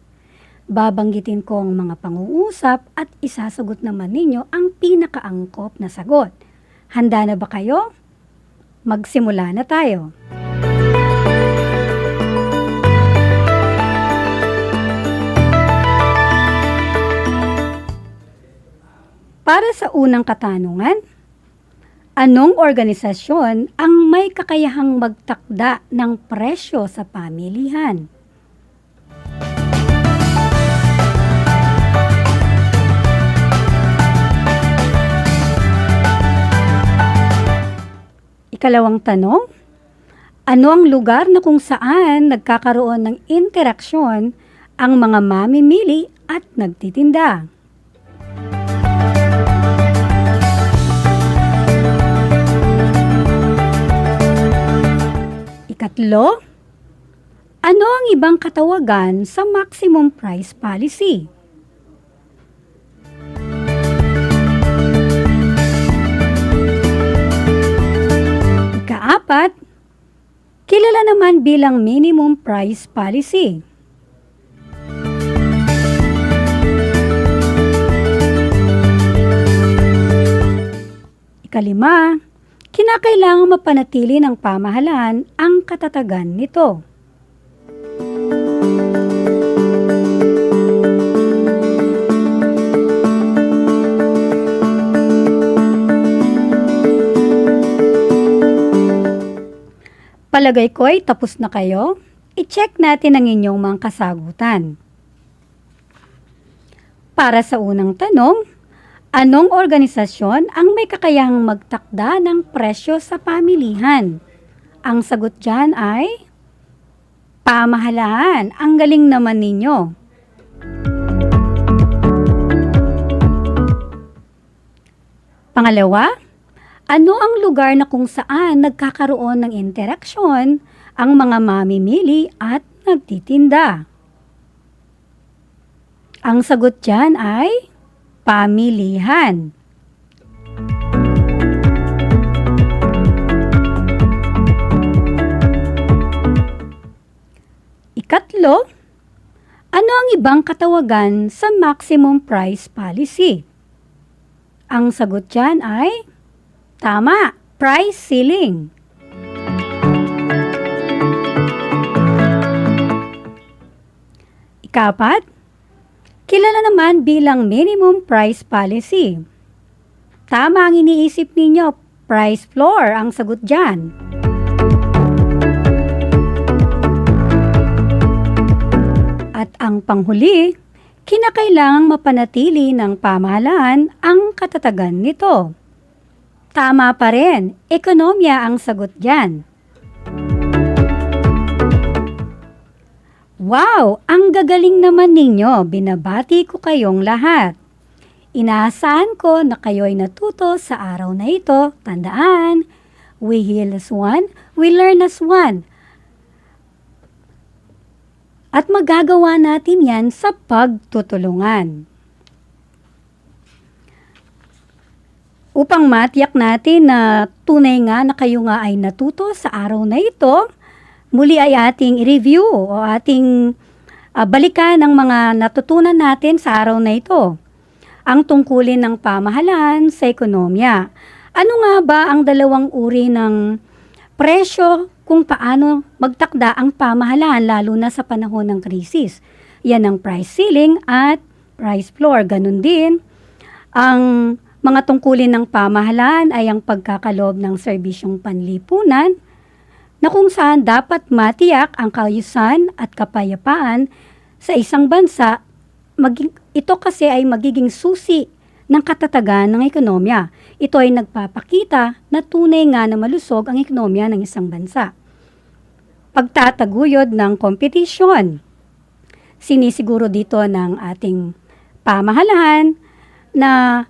Babanggitin ko ang mga pang-uusap at isasagot naman ninyo ang pinakaangkop na sagot. Handa na ba kayo? Magsimula na tayo. Para sa unang katanungan, anong organisasyon ang may kakayahang magtakda ng presyo sa pamilihan? Ikalawang tanong, ano ang lugar na kung saan nagkakaroon ng interaksyon ang mga mamimili at nagtitinda? Ikatlo, ano ang ibang katawagan sa maximum price policy? Ikaapat, kilala naman bilang minimum price policy. Ikalima, kinakailangang mapanatili ng pamahalaan ang katatagan nito. Palagay ko ay tapos na kayo. I-check natin ang inyong mga kasagutan. Para sa unang tanong, anong organisasyon ang may kakayahang magtakda ng presyo sa pamilihan? Ang sagot dyan ay pamahalaan. Ang galing naman ninyo. Pangalawa, ano ang lugar na kung saan nagkakaroon ng interaksyon ang mga mamimili at nagtitinda? Ang sagot dyan ay pamilihan. Ikatlo, ano ang ibang katawagan sa maximum price policy? Ang sagot dyan ay tama, price ceiling. Ikapat, kilala naman bilang minimum price policy. Tama ang iniisip ninyo, price floor ang sagot dyan. At ang panghuli, kinakailangang mapanatili ng pamahalaan ang katatagan nito. Tama pa rin, ekonomiya ang sagot dyan. Wow! Ang gagaling naman ninyo, binabati ko kayong lahat. Inaasahan ko na kayo'y natuto sa araw na ito. Tandaan, we heal as one, we learn as one. At magagawa natin yan sa pagtutulungan. Upang matiyak natin na tunay nga na kayo nga ay natuto sa araw na ito, muli ay ating i-review o ating balikan ang mga natutunan natin sa araw na ito. Ang tungkulin ng pamahalaan sa ekonomiya. Ano nga ba ang dalawang uri ng presyo kung paano magtakda ang pamahalaan lalo na sa panahon ng krisis? Yan ang price ceiling at price floor. Ganun din, ang mga tungkulin ng pamahalaan ay ang pagkakaloob ng serbisyong panlipunan na kung saan dapat matiyak ang kaayusan at kapayapaan sa isang bansa. Ito kasi ay magiging susi ng katatagan ng ekonomiya. Ito ay nagpapakita na tunay nga na malusog ang ekonomiya ng isang bansa. Pagtataguyod ng kompetisyon. Sinisiguro dito ng ating pamahalaan na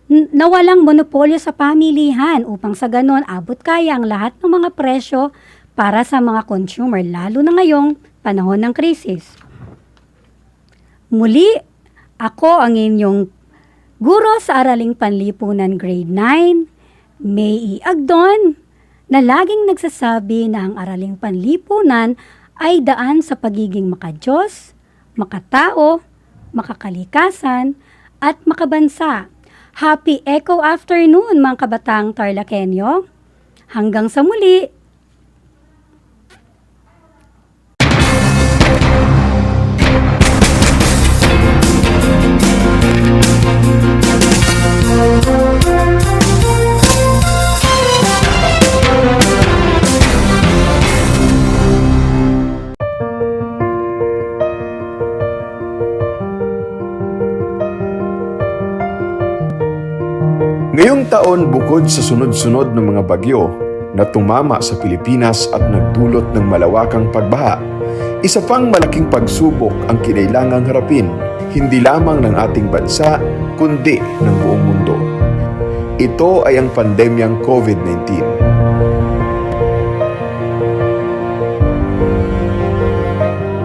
na walang monopolyo sa pamilihan upang sa ganon abot kaya ang lahat ng mga presyo para sa mga consumer, lalo na ngayong panahon ng krisis. Muli, ako ang inyong guro sa Araling Panlipunan Grade 9, May Agdon, na laging nagsasabi na ang Araling Panlipunan ay daan sa pagiging makadiyos, makatao, makakalikasan, at makabansa. Happy Eco Afternoon mga kabatang Tarlakenyo. Hanggang sa muli! Ngayong taon, bukod sa sunod-sunod ng mga bagyo na tumama sa Pilipinas at nagdulot ng malawakang pagbaha, isa pang malaking pagsubok ang kinailangang harapin, hindi lamang ng ating bansa, kundi ng buong mundo. Ito ay ang pandemyang COVID-19.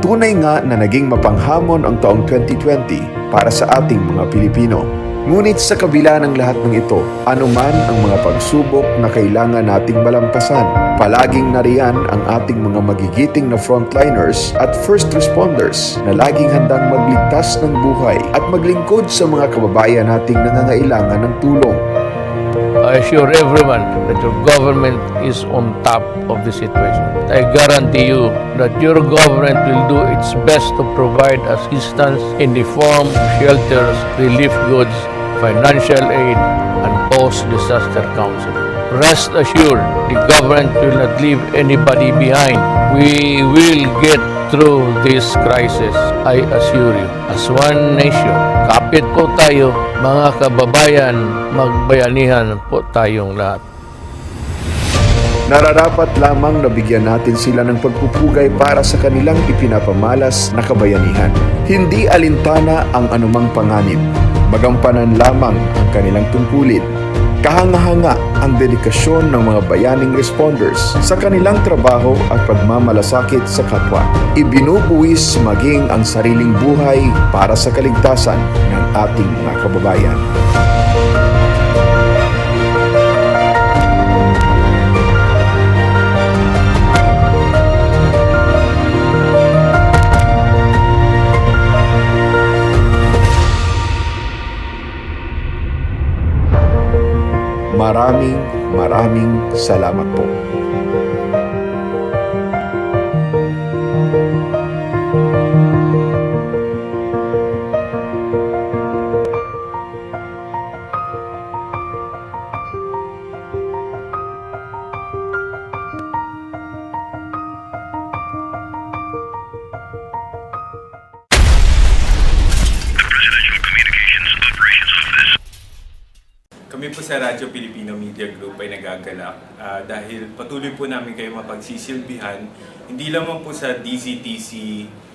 Tunay nga na naging mapanghamon ang taong 2020 para sa ating mga Pilipino. Ngunit sa kabila ng lahat ng ito, anuman ang mga pagsubok na kailangan nating malampasan, palaging nariyan ang ating mga magigiting na frontliners at first responders na laging handang magligtas ng buhay at maglingkod sa mga kababayan nating nangangailangan ng tulong. I assure everyone that your government is on top of the situation. I guarantee you that your government will do its best to provide assistance in the form of shelters, relief goods, financial aid, and post-disaster counseling. Rest assured, the government will not leave anybody behind. We will get through this crisis, I assure you. As one nation, kapit po tayo, mga kababayan, magbayanihan po tayong lahat. Nararapat lamang na bigyan natin sila ng pagpupugay para sa kanilang ipinapamalas na kabayanihan. Hindi alintana ang anumang panganib. Magampanan lamang ang kanilang tungkulin. Kahanga-hanga ang dedikasyon ng mga bayaning responders sa kanilang trabaho at pagmamalasakit sa kapwa. Ibinubuwis maging ang sariling buhay para sa kaligtasan ng ating mga kababayan. Maraming salamat po. Kami po sa Radyo Pilipino Media Group ay nagagalak dahil patuloy po namin kayo mapagsisilbihan, hindi lamang po sa DZTC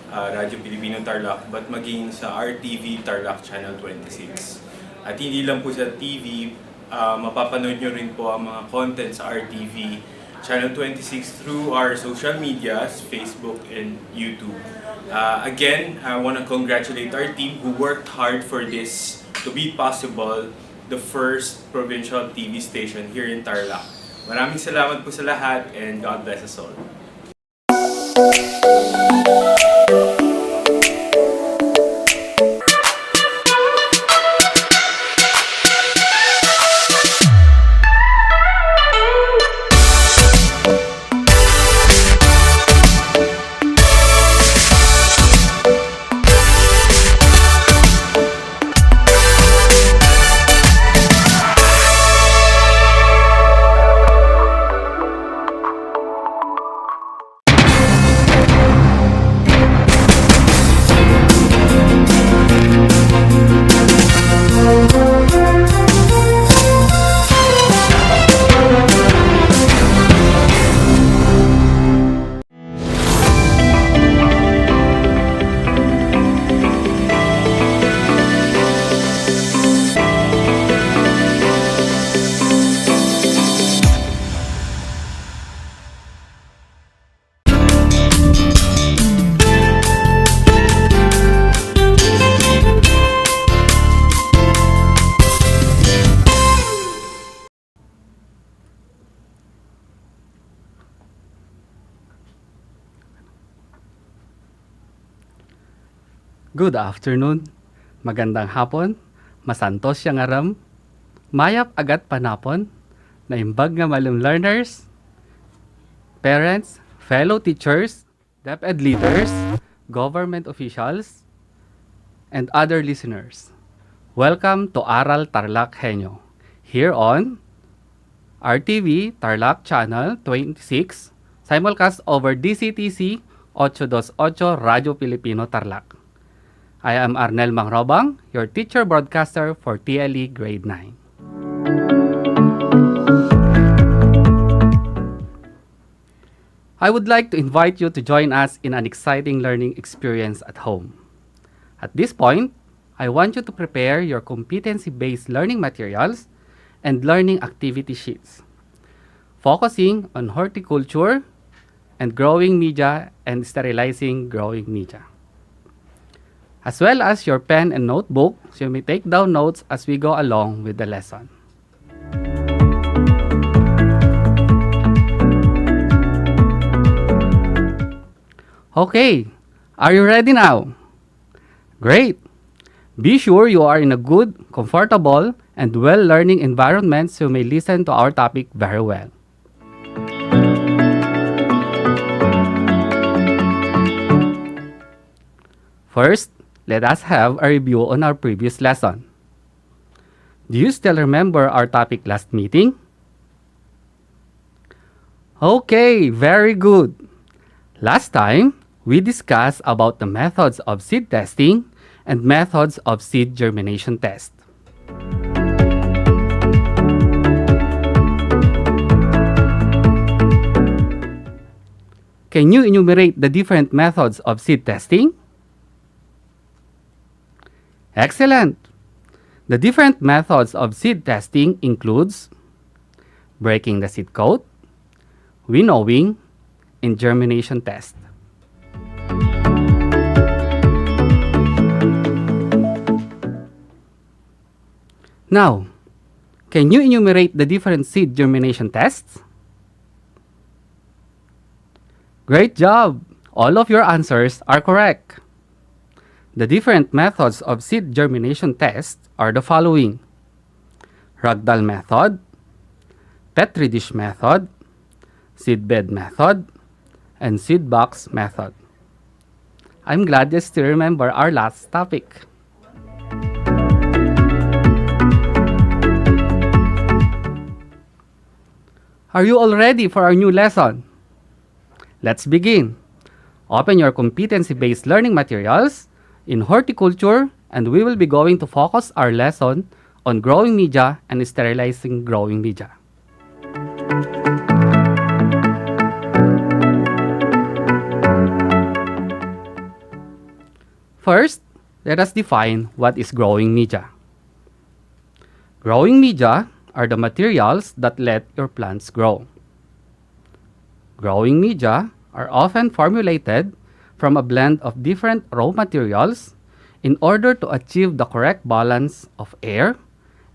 Radyo Pilipino Tarlac, but maging sa RTV Tarlac Channel 26. At hindi lang po sa TV, mapapanood nyo rin po ang mga content sa RTV Channel 26 through our social medias, Facebook and YouTube. Again, I want to congratulate our team who worked hard for this to be possible, the first provincial TV station here in Tarlac. Maraming salamat po sa lahat and God bless us all. Good afternoon, magandang hapon, masantos siyang aram, mayap agat panapon, naimbag nga malum learners, parents, fellow teachers, DEPED leaders, government officials, and other listeners. Welcome to ARAL Tarlac Henyo, here on RTV Tarlac Channel 26, simulcast over DCTC 828 Radyo Pilipino Tarlac. I am Arnel Mangrobang, your teacher broadcaster for TLE Grade 9. I would like to invite you to join us in an exciting learning experience at home. At this point, I want you to prepare your competency-based learning materials and learning activity sheets, focusing on horticulture and growing media and sterilizing growing media, as well as your pen and notebook, so you may take down notes as we go along with the lesson. Okay, are you ready now? Great! Be sure you are in a good, comfortable, and well-learning environment so you may listen to our topic very well. First, let us have a review on our previous lesson. Do you still remember our topic last meeting? Okay, very good. Last time, we discussed about the methods of seed testing and methods of seed germination test. Can you enumerate the different methods of seed testing? Excellent! The different methods of seed testing includes breaking the seed coat, winnowing, and germination test. Now, can you enumerate the different seed germination tests? Great job! All of your answers are correct. The different methods of seed germination test are the following: ragdoll method, petri dish method, seedbed method, and seed box method. I'm glad you still remember our last topic. Are you all ready for our new lesson? Let's begin. Open your competency-based learning materials in horticulture, and we will be going to focus our lesson on growing media and sterilizing growing media. First, let us define what is growing media. Growing media are the materials that let your plants grow. Growing media are often formulated from a blend of different raw materials in order to achieve the correct balance of air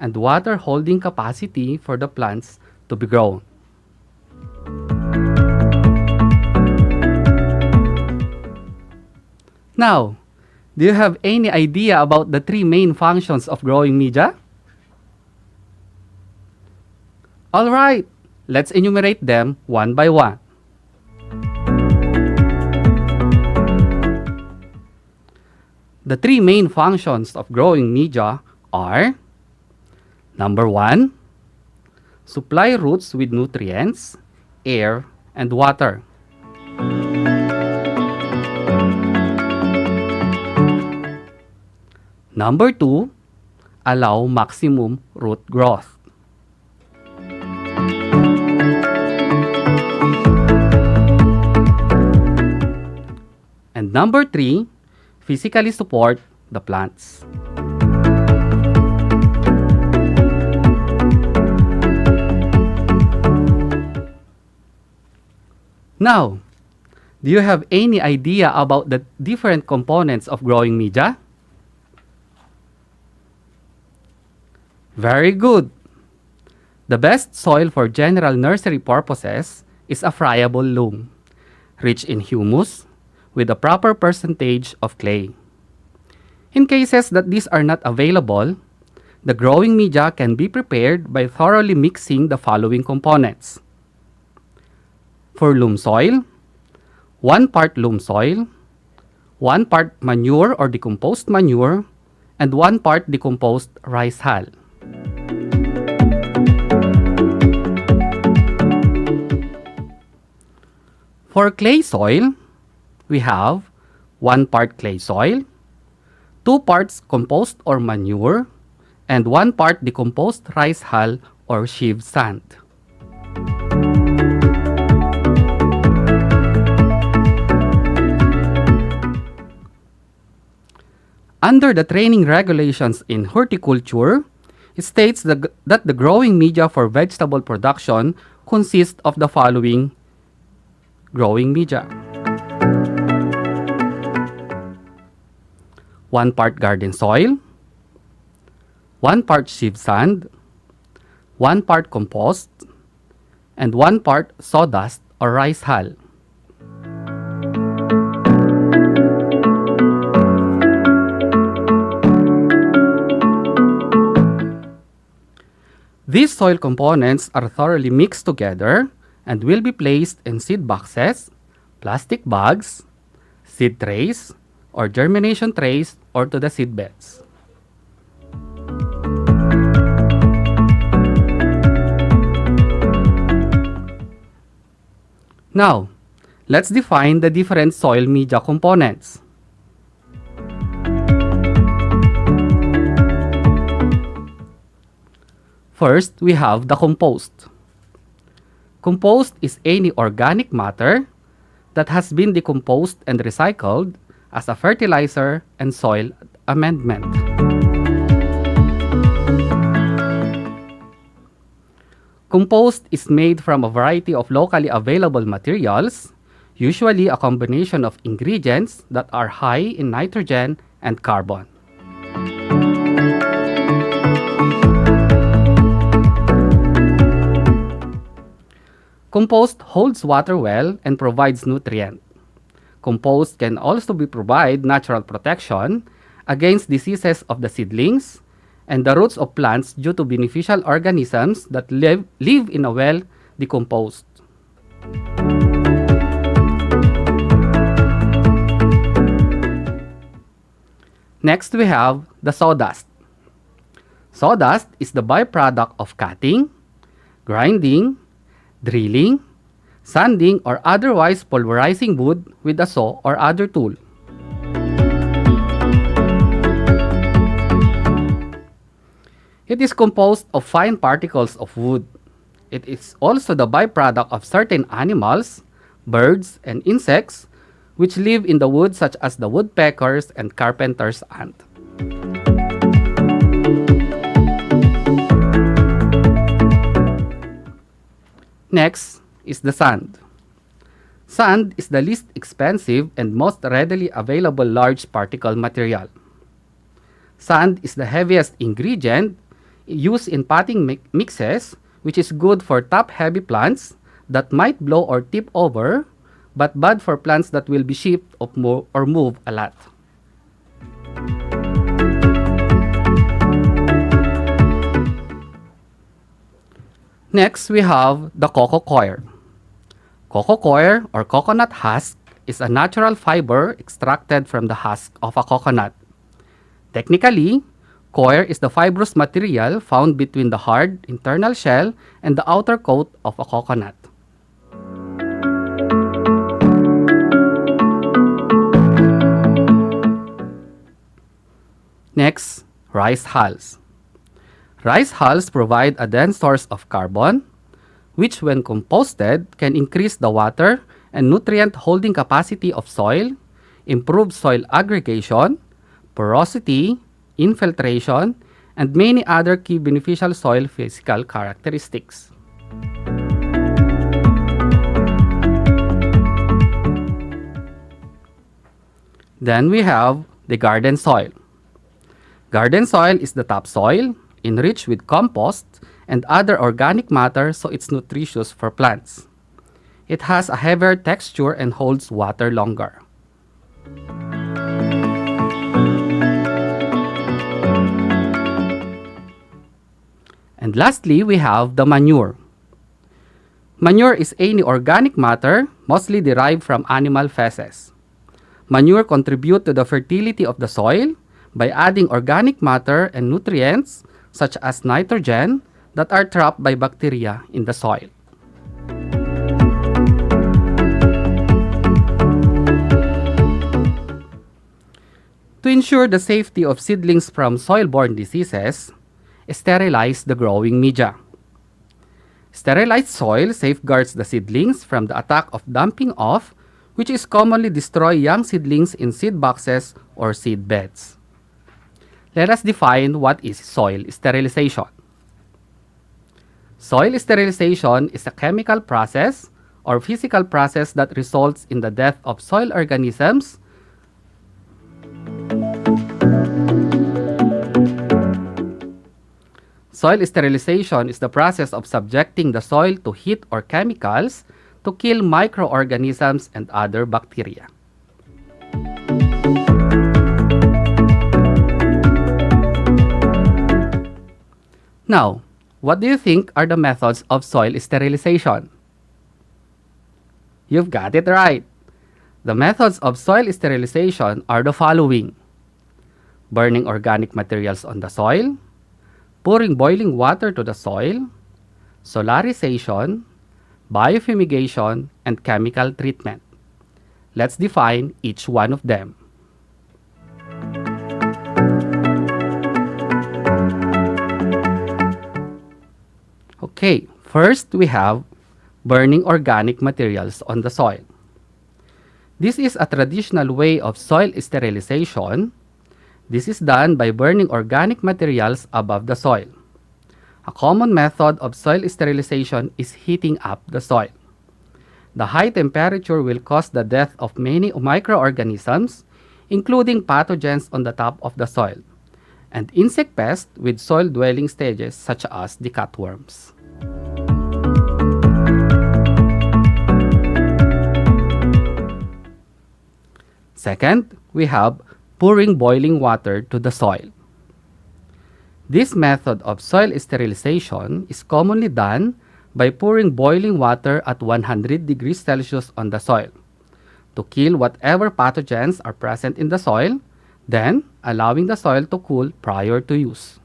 and water holding capacity for the plants to be grown. Now, do you have any idea about the three main functions of growing media? All right, let's enumerate them one by one. The three main functions of growing media are: number 1, supply roots with nutrients, air, and water. Number 2, allow maximum root growth. And number 3, physically support the plants. Now, do you have any idea about the different components of growing media? Very good. The best soil for general nursery purposes is a friable loam, rich in humus, with a proper percentage of clay. In cases that these are not available, the growing media can be prepared by thoroughly mixing the following components. For loam soil, 1 part loam soil, 1 part manure or decomposed manure, and 1 part decomposed rice hull. For clay soil, we have 1 part clay soil, 2 parts compost or manure, and 1 part decomposed rice hull or sheave sand. Under the training regulations in horticulture, it states that the growing media for vegetable production consists of the following growing media: 1 part garden soil, 1 part sheave sand, 1 part compost, and 1 part sawdust or rice hull. These soil components are thoroughly mixed together and will be placed in seed boxes, plastic bags, seed trays, or germination trays or to the seed beds. Now, let's define the different soil media components. First, we have the compost. Compost is any organic matter that has been decomposed and recycled as a fertilizer and soil amendment. Compost is made from a variety of locally available materials, usually a combination of ingredients that are high in nitrogen and carbon. Compost holds water well and provides nutrient. Compost can also provide natural protection against diseases of the seedlings and the roots of plants due to beneficial organisms that live in a well decomposed. Next, we have the sawdust. Sawdust is the byproduct of cutting, grinding, drilling, sanding, or otherwise pulverizing wood with a saw or other tool. It is composed of fine particles of wood. It is also the byproduct of certain animals, birds, and insects which live in the woods such as the woodpeckers and carpenter's ant. Next is the sand. Sand is the least expensive and most readily available large particle material. Sand is the heaviest ingredient used in potting mixes, which is good for top-heavy plants that might blow or tip over, but bad for plants that will be shift or move a lot. Next, we have the cocoa coir. Cocoa coir or coconut husk is a natural fiber extracted from the husk of a coconut. Technically, coir is the fibrous material found between the hard internal shell and the outer coat of a coconut. Next, rice hulls. Rice hulls provide a dense source of carbon, which when composted can increase the water and nutrient holding capacity of soil, improve soil aggregation, porosity, infiltration, and many other key beneficial soil physical characteristics. Then we have the garden soil. Garden soil is the topsoil, enriched with compost and other organic matter, so it's nutritious for plants. It has a heavier texture and holds water longer. And lastly, we have the manure. Manure is any organic matter, mostly derived from animal feces. Manure contribute to the fertility of the soil by adding organic matter and nutrients such as nitrogen that are trapped by bacteria in the soil. To ensure the safety of seedlings from soil-borne diseases, sterilize the growing media. Sterilized soil safeguards the seedlings from the attack of dumping off, which is commonly destroy young seedlings in seed boxes or seed beds. Let us define what is soil sterilization. Soil sterilization is a chemical process or physical process that results in the death of soil organisms Soil sterilization is the process of subjecting the soil to heat or chemicals to kill microorganisms and other bacteria. Now, what do you think are the methods of soil sterilization? You've got it right. The methods of soil sterilization are the following: burning organic materials on the soil, pouring boiling water to the soil, solarization, biofumigation, and chemical treatment. Let's define each one of them. Okay, first we have burning organic materials on the soil. This is a traditional way of soil sterilization. This is done by burning organic materials above the soil. A common method of soil sterilization is heating up the soil. The high temperature will cause the death of many microorganisms, including pathogens on the top of the soil, and insect pests with soil-dwelling stages such as the cutworms. Second, we have pouring boiling water to the soil. This method of soil sterilization is commonly done by pouring boiling water at 100 degrees Celsius on the soil to kill whatever pathogens are present in the soil, then allowing the soil to cool prior to use.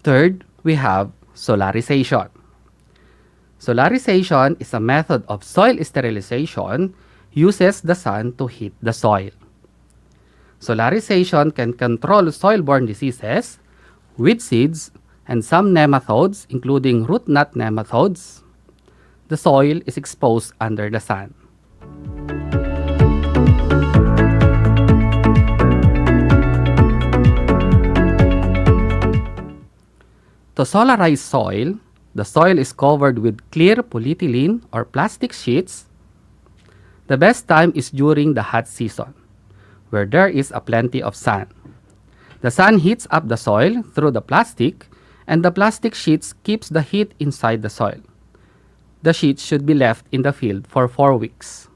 Third, we have solarization. Solarization is a method of soil sterilization uses the sun to heat the soil. Solarization can control soil-borne diseases, weed seeds, and some nematodes, including root knot nematodes. The soil is exposed under the sun. To solarize soil, the soil is covered with clear polyethylene or plastic sheets. The best time is during the hot season, where there is a plenty of sun. The sun heats up the soil through the plastic, and the plastic sheets keeps the heat inside the soil. The sheets should be left in the field for 4 weeks.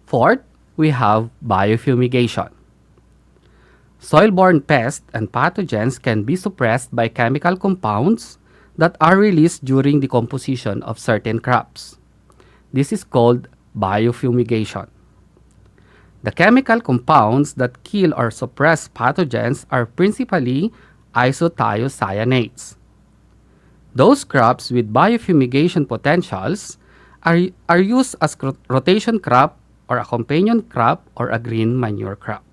Fourth, we have biofumigation. Soil-borne pests and pathogens can be suppressed by chemical compounds that are released during decomposition of certain crops. This is called biofumigation. The chemical compounds that kill or suppress pathogens are principally isothiocyanates. Those crops with biofumigation potentials are used as rotation crop or a companion crop or a green manure crop.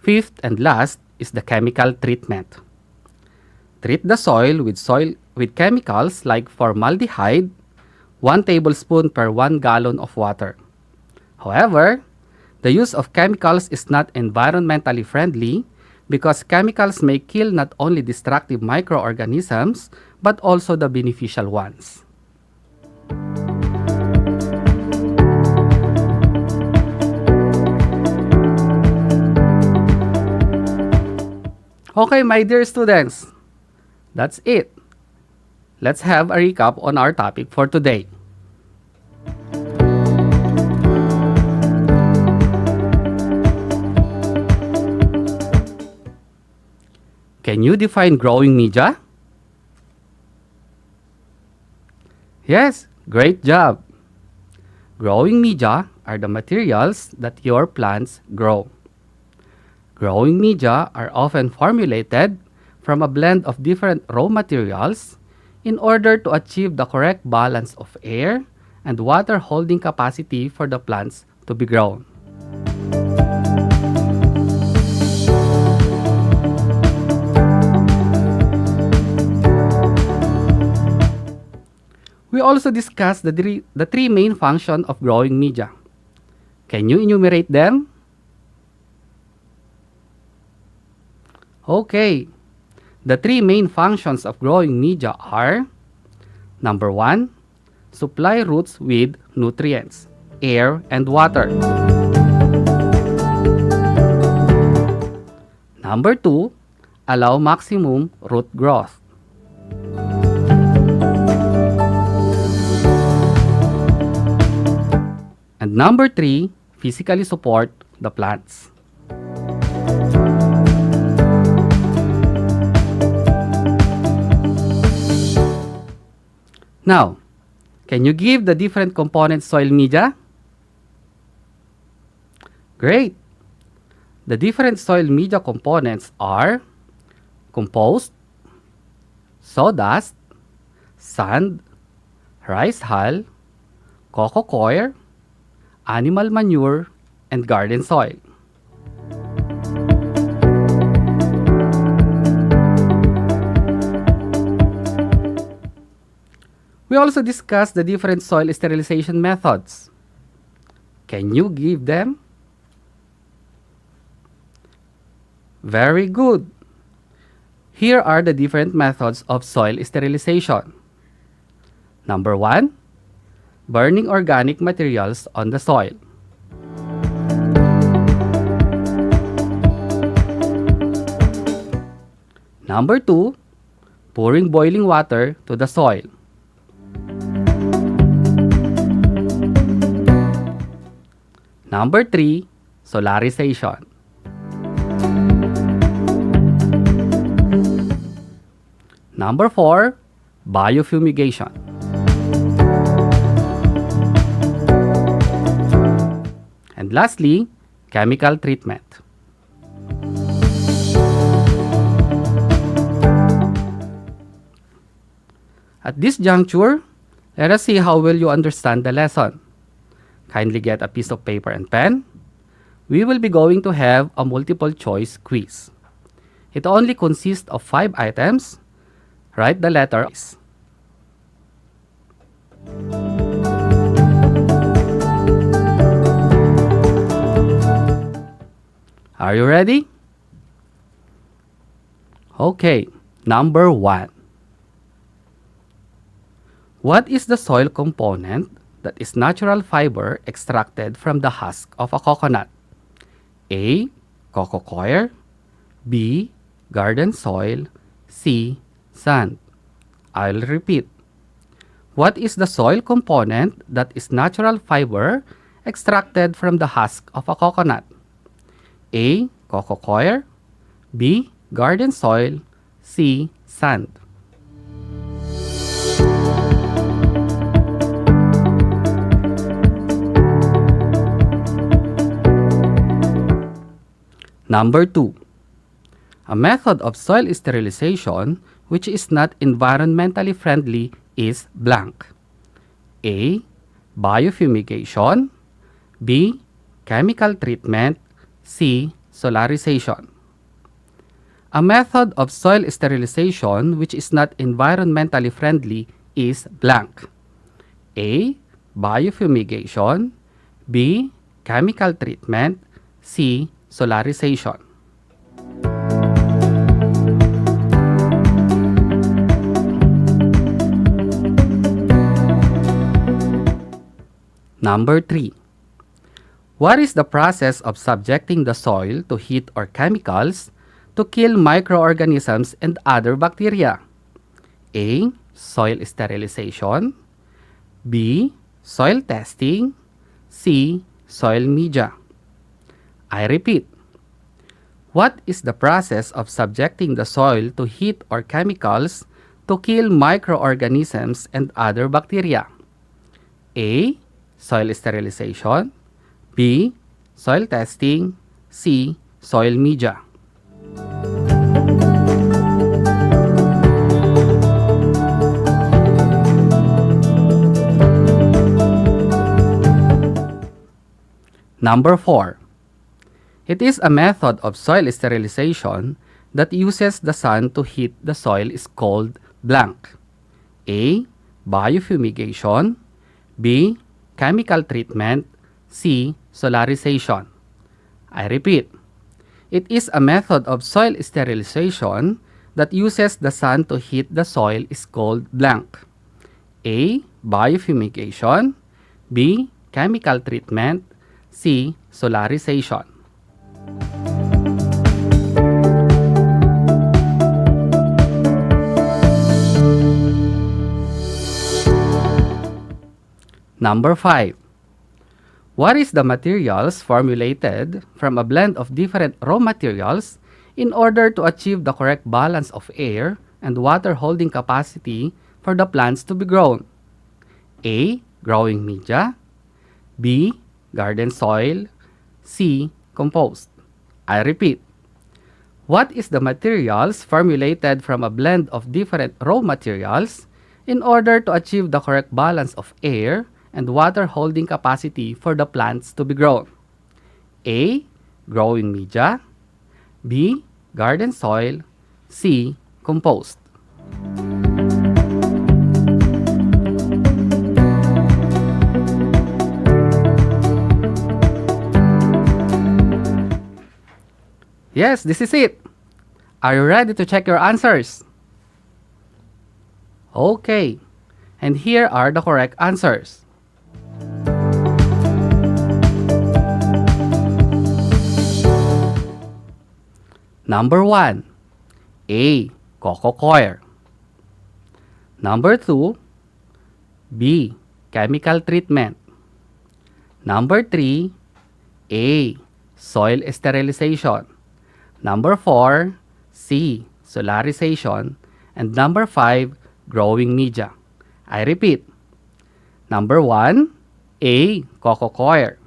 Fifth and last is the chemical treatment. Treat the soil with chemicals like formaldehyde, 1 tablespoon per 1 gallon of water. However, the use of chemicals is not environmentally friendly because chemicals may kill not only destructive microorganisms but also the beneficial ones. Okay, my dear students, that's it. Let's have a recap on our topic for today. Can you define growing media? Yes, great job. Growing media are the materials that your plants grow. Growing media are often formulated from a blend of different raw materials in order to achieve the correct balance of air and water holding capacity for the plants to be grown. We also discussed the three main functions of growing media. Can you enumerate them? Okay. The three main functions of growing media are: number 1, supply roots with nutrients, air, and water. Number 2, allow maximum root growth. And number 3, physically support the plants. Now, can you give the different components soil media? Great! The different soil media components are compost, sawdust, sand, rice hull, coco coir, animal manure, and garden soil. We also discussed the different soil sterilization methods. Can you give them? Very good. Here are the different methods of soil sterilization. Number 1, burning organic materials on the soil. Number 2, pouring boiling water to the soil. Number 3, solarization. Number 4, biofumigation. And lastly, chemical treatment. At this juncture, let us see how well you understand the lesson. Kindly get a piece of paper and pen. We will be going to have a multiple choice quiz. It only consists of 5 items. Write the letter S. Are you ready? Okay, number 1. What is the soil component that is natural fiber extracted from the husk of a coconut? A. Coco coir. B. Garden soil. C. Sand. I'll repeat. What is the soil component that is natural fiber extracted from the husk of a coconut? A. Coco coir. B. Garden soil. C. Sand. Number 2. A method of soil sterilization which is not environmentally friendly is blank. A. Biofumigation. B. Chemical treatment. C. Solarization. A method of soil sterilization which is not environmentally friendly is blank. A. Biofumigation. B. Chemical treatment. C. Solarization. Number 3. What is the process of subjecting the soil to heat or chemicals to kill microorganisms and other bacteria? A. Soil sterilization. B. Soil testing. C. Soil media. I repeat. What is the process of subjecting the soil to heat or chemicals to kill microorganisms and other bacteria? A. Soil sterilization. B. Soil testing. C. Soil media. Number 4. It is a method of soil sterilization that uses the sun to heat the soil is called blank. A. Biofumigation. B. Chemical treatment. C. Solarization. I repeat. It is a method of soil sterilization that uses the sun to heat the soil is called blank. A. Biofumigation. B. Chemical treatment. C. Solarization. Number 5. What is the materials formulated from a blend of different raw materials in order to achieve the correct balance of air and water holding capacity for the plants to be grown? A. Growing media. B. Garden soil. C. Compost. I repeat. What is the materials formulated from a blend of different raw materials in order to achieve the correct balance of air and water holding capacity for the plants to be grown? A. Growing media. B. Garden soil. C. Compost. Yes, this is it. Are you ready to check your answers? Okay, and here are the correct answers. Number 1. A. Coco coir. Number 2. B. Chemical treatment. Number 3. A. Soil sterilization. Number 4. C. Solarization. And number 5. Growing media. I repeat. Number 1. A. Coco coir.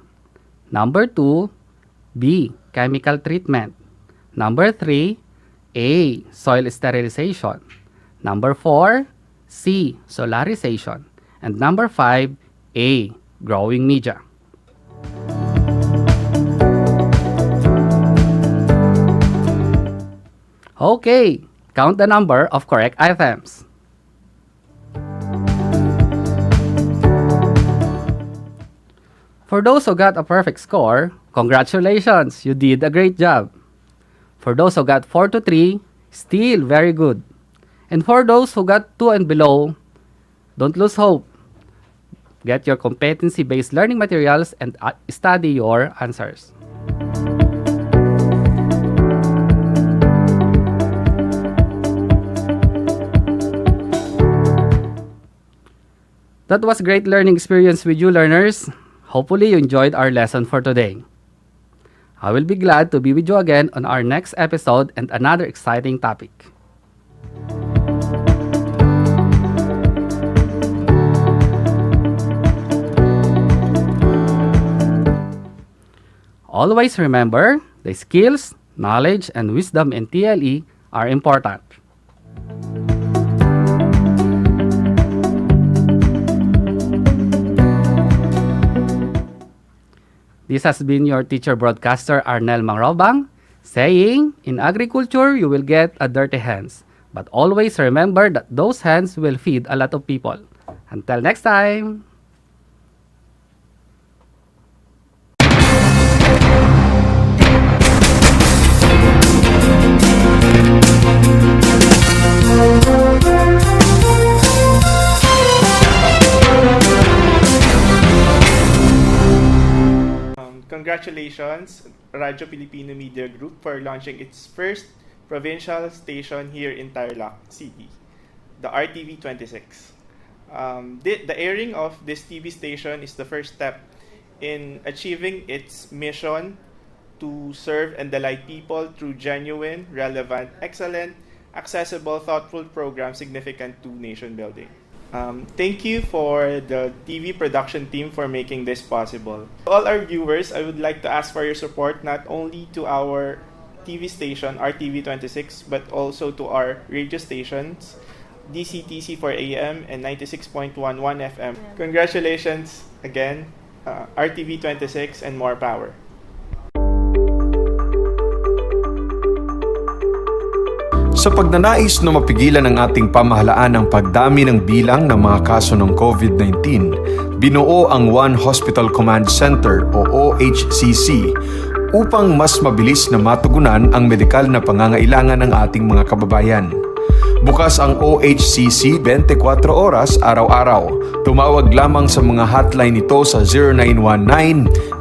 Number 2, B. Chemical treatment. Number 3, A. Soil sterilization. Number 4, C. Solarization. And number 5, A. Growing media. Okay, count the number of correct items. For those who got a perfect score, congratulations, you did a great job. For those who got 4 to 3, still very good. And for those who got 2 and below, don't lose hope. Get your competency-based learning materials and study your answers. That was great learning experience with you, learners. Hopefully you enjoyed our lesson for today. I will be glad to be with you again on our next episode and another exciting topic. Always remember, the skills, knowledge, and wisdom in TLE are important. This has been your teacher broadcaster Arnel Mangrobang saying, in agriculture, you will get a dirty hands. But always remember that those hands will feed a lot of people. Until next time! Congratulations, Radyo Pilipino Media Group, for launching its first provincial station here in Tarlac City, the RTV 26. The airing of this TV station is the first step in achieving its mission to serve and delight people through genuine, relevant, excellent, accessible, thoughtful programs significant to nation building. Thank you for the TV production team for making this possible. To all our viewers, I would like to ask for your support not only to our TV station, RTV 26, but also to our radio stations, DCTC for AM and 96.11 FM. Congratulations again, RTV 26, and more power. Sa pagnanais na mapigilan ng ating pamahalaan ang pagdami ng bilang ng mga kaso ng COVID-19, binuo ang One Hospital Command Center o OHCC upang mas mabilis na matugunan ang medikal na pangangailangan ng ating mga kababayan. Bukas ang OHCC 24 oras araw-araw. Tumawag lamang sa mga hotline nito sa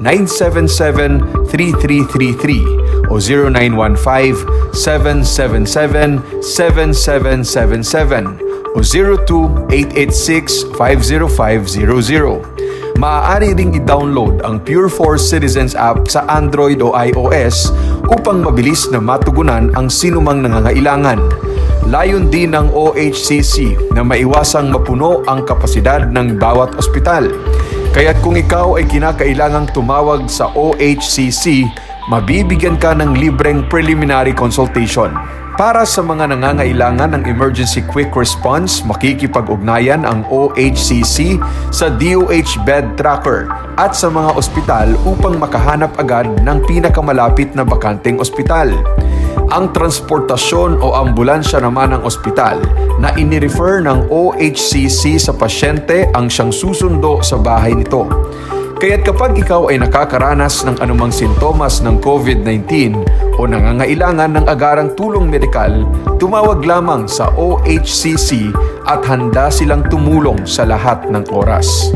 0919-977-3333 o 0915-777-7777 o 02-886-50500. Maaari ring i-download ang Pure Force Citizens app sa Android o iOS upang mabilis na matugunan ang sinumang nangangailangan. Layon din ng OHCC na maiwasang mapuno ang kapasidad ng bawat ospital. Kaya't kung ikaw ay kinakailangang tumawag sa OHCC, mabibigyan ka ng libreng preliminary consultation. Para sa mga nangangailangan ng emergency quick response, makikipag-ugnayan ang OHCC sa DOH Bed Tracker at sa mga ospital upang makahanap agad ng pinakamalapit na bakanteng ospital. Ang transportasyon o ambulansya naman ng ospital na inirefer ng OHCC sa pasyente ang siyang susundo sa bahay nito. Kaya't kapag ikaw ay nakakaranas ng anumang sintomas ng COVID-19 o nangangailangan ng agarang tulong medikal, tumawag lamang sa OHCC at handa silang tumulong sa lahat ng oras.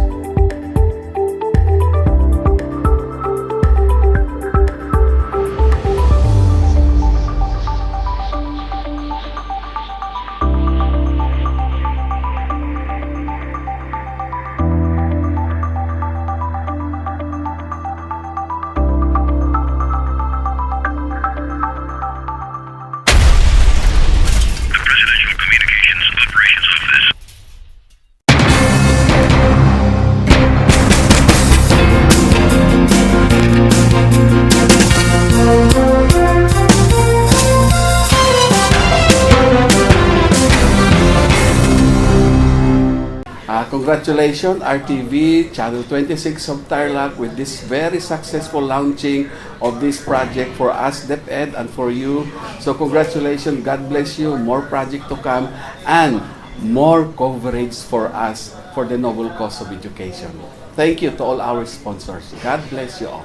Congratulations, RTV, Channel 26 of Tarlac, with this very successful launching of this project for us, DEPED, and for you. So congratulations, God bless you, more project to come, and more coverage for us for the noble cause of education. Thank you to all our sponsors. God bless you all.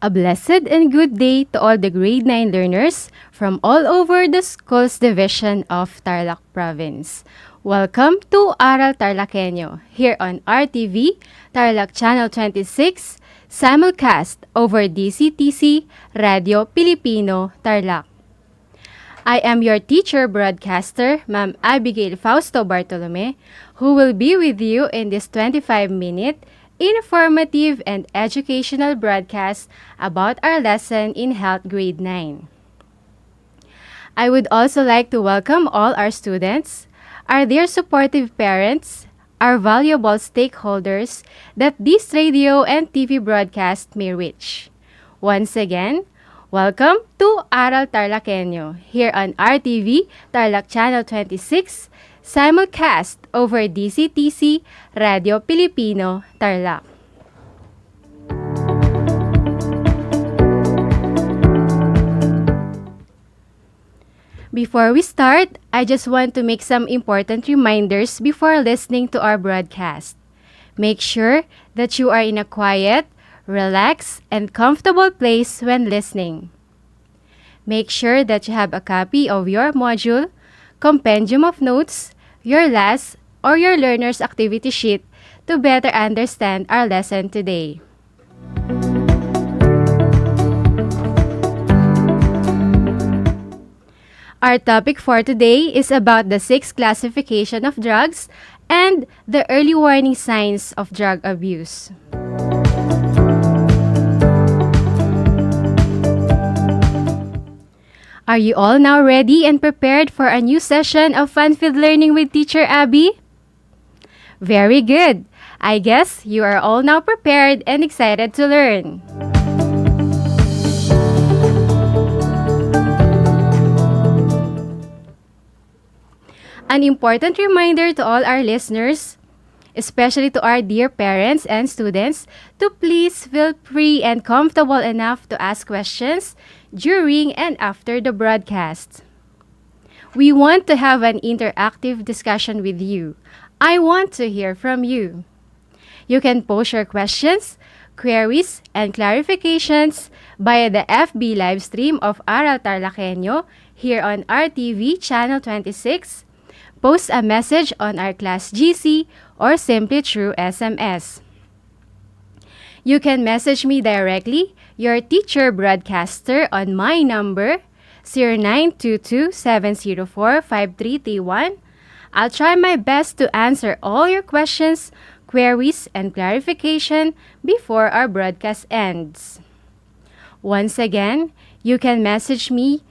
A blessed and good day to all the grade 9 learners from all over the Schools Division of Tarlac Province. Welcome to ARAL Tarlakenyo here on RTV Tarlac Channel 26, simulcast over DCTC Radio Pilipino Tarlac. I am your teacher broadcaster, Ma'am Abigail Fausto Bartolome, who will be with you in this 25-minute informative and educational broadcast about our lesson in Health Grade 9. I would also like to welcome all our students, our dear supportive parents, our valuable stakeholders that this radio and TV broadcast may reach. Once again, welcome to ARAL Tarlakenyo here on RTV Tarlac Channel 26, simulcast over DCTC Radio Pilipino Tarlac. Before we start, I just want to make some important reminders before listening to our broadcast. Make sure that you are in a quiet, relaxed, and comfortable place when listening. Make sure that you have a copy of your module, compendium of notes, your last, or your learner's activity sheet to better understand our lesson today. Our topic for today is about the 6th classification of drugs and the early warning signs of drug abuse. Are you all now ready and prepared for a new session of fun-filled learning with Teacher Abby? Very good. I guess you are all now prepared and excited to learn. An important reminder to all our listeners, especially to our dear parents and students, to please feel free and comfortable enough to ask questions during and after the broadcast. We want to have an interactive discussion with you. I want to hear from you. You can post your questions, queries, and clarifications via the FB live stream of ARAL Tarlakenyo here on RTV Channel 26. Post a message on our class GC or simply through SMS. You can message me directly, your teacher broadcaster, on my number 0922-704-5331. I'll try my best to answer all your questions, queries, and clarification before our broadcast ends. Once again, you can message me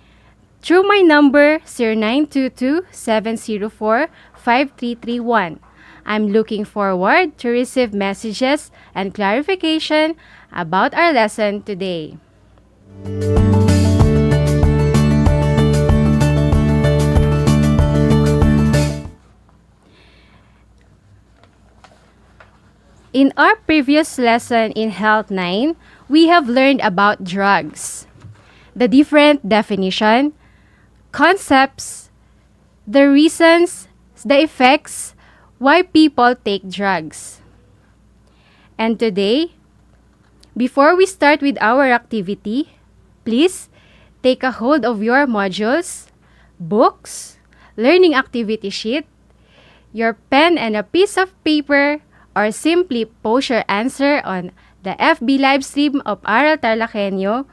through my number 0922-704-5331. I'm looking forward to receive messages and clarification about our lesson today. In our previous lesson in Health 9, we have learned about drugs, the different definition, concepts, the reasons, the effects, why people take drugs. And today, before we start with our activity, please take a hold of your modules, books, learning activity sheet, your pen and a piece of paper, or simply post your answer on the FB live stream of ARAL Tarlac HENYO,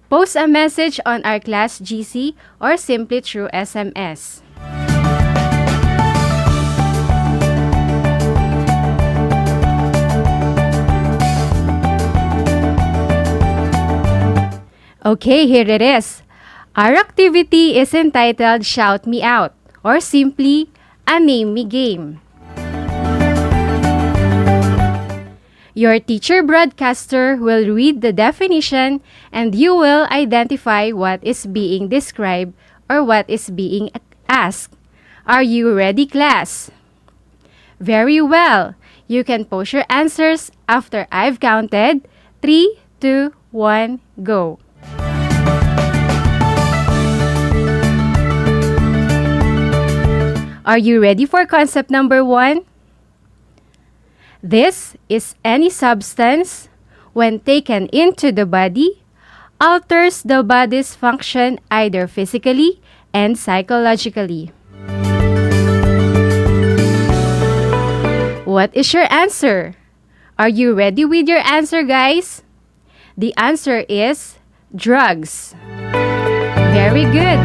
post a message on our class GC, or simply through SMS. Okay, here it is. Our activity is entitled Shout Me Out, or simply a Name Me Game. Your teacher broadcaster will read the definition and you will identify what is being described or what is being asked. Are you ready, class? Very well. You can post your answers after I've counted 3, 2, 1, go. Are you ready for concept number 1? This is any substance, when taken into the body, alters the body's function either physically and psychologically. What is your answer? Are you ready with your answer, guys? The answer is drugs. Very good.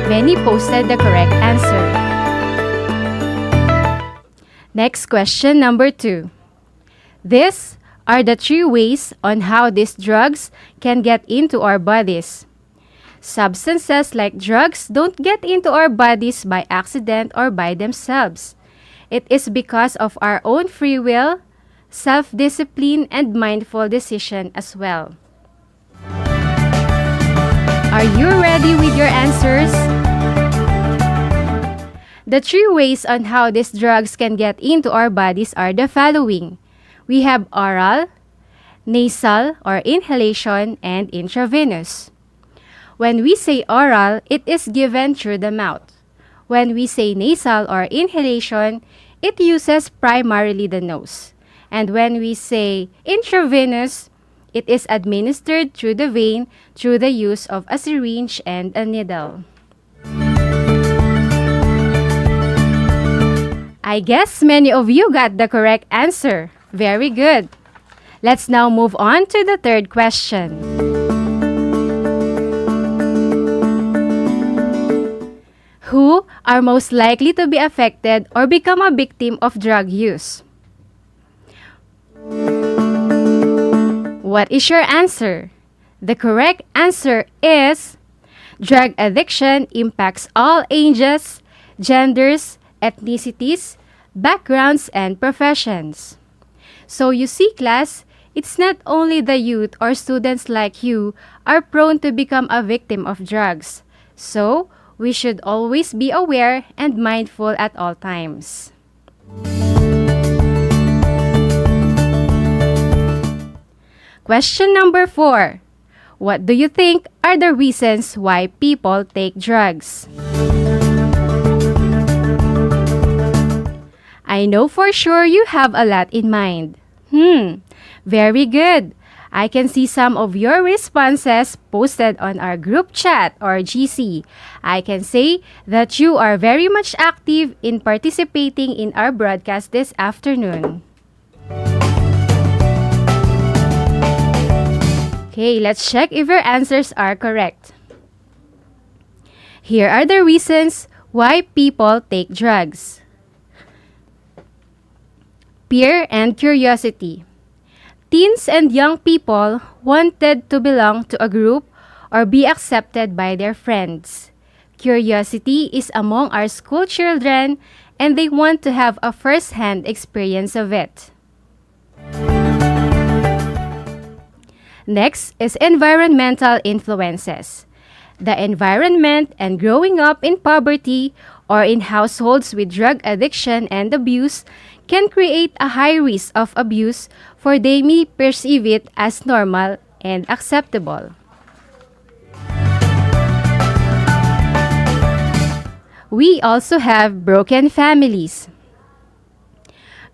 Many posted the correct answer. Next question number 2. These are the 3 ways on how these drugs can get into our bodies. Substances like drugs don't get into our bodies by accident or by themselves. It is because of our own free will, self-discipline, and mindful decision as well. Are you ready with your answers? The 3 ways on how these drugs can get into our bodies are the following. We have oral, nasal or inhalation, and intravenous. When we say oral, it is given through the mouth. When we say nasal or inhalation, it uses primarily the nose. And when we say intravenous, it is administered through the vein through the use of a syringe and a needle. I guess many of you got the correct answer. Very good. Let's now move on to the third question. Who are most likely to be affected or become a victim of drug use? What is your answer? The correct answer is drug addiction impacts all ages, genders, ethnicities, backgrounds, and professions. So you see, class, it's not only the youth or students like you are prone to become a victim of drugs. So we should always be aware and mindful at all times. Question number 4. What do you think are the reasons why people take drugs? I know for sure you have a lot in mind. Very good. I can see some of your responses posted on our group chat or GC. I can say that you are very much active in participating in our broadcast this afternoon. Okay, let's check if your answers are correct. Here are the reasons why people take drugs. Peer and curiosity. Teens and young people wanted to belong to a group or be accepted by their friends. Curiosity is among our school children and they want to have a first-hand experience of it. Next is environmental influences. The environment and growing up in poverty or in households with drug addiction and abuse can create a high risk of abuse, for they may perceive it as normal and acceptable. We also have broken families.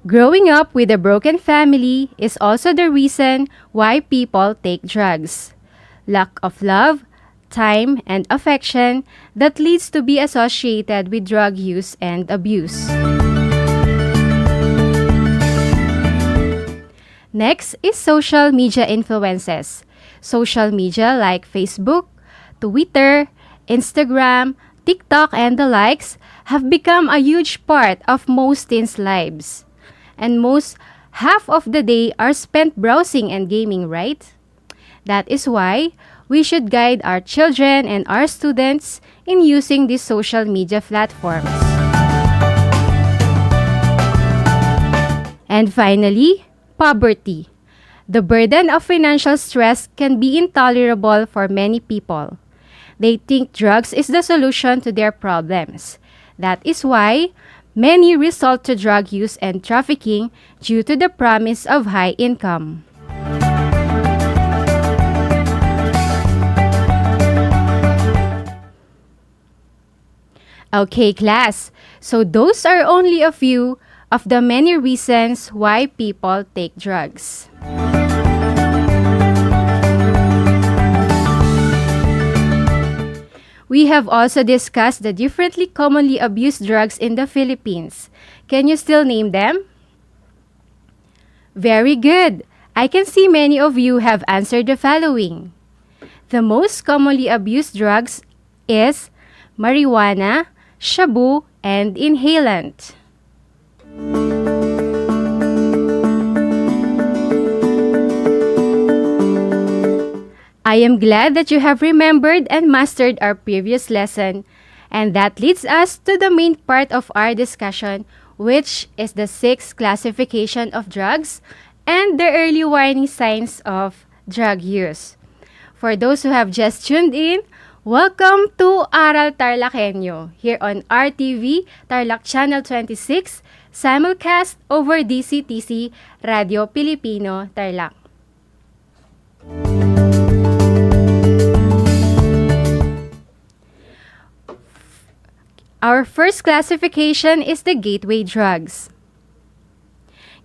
Growing up with a broken family is also the reason why people take drugs. Lack of love, time, and affection that leads to be associated with drug use and abuse. Next is social media influences. Social media like Facebook, Twitter, Instagram, TikTok, and the likes have become a huge part of most teens' lives. And most half of the day are spent browsing and gaming, right? That is why we should guide our children and our students in using these social media platforms. And finally, poverty. The burden of financial stress can be intolerable for many people. They think drugs is the solution to their problems. That is why many resort to drug use and trafficking due to the promise of high income. Okay, class. So those are only a few of the many reasons why people take drugs. We have also discussed the differently commonly abused drugs in the Philippines. Can you still name them? Very good. I can see many of you have answered the following. The most commonly abused drugs is marijuana, shabu, and inhalant. I am glad that you have remembered and mastered our previous lesson, and that leads us to the main part of our discussion, which is the 6th classification of drugs and the early warning signs of drug use. For those who have just tuned in, welcome to ARAL Tarlac HENYO here on RTV Tarlac Channel 26, simulcast over DCTC Radio Pilipino Tarlac. Our first classification is the gateway drugs.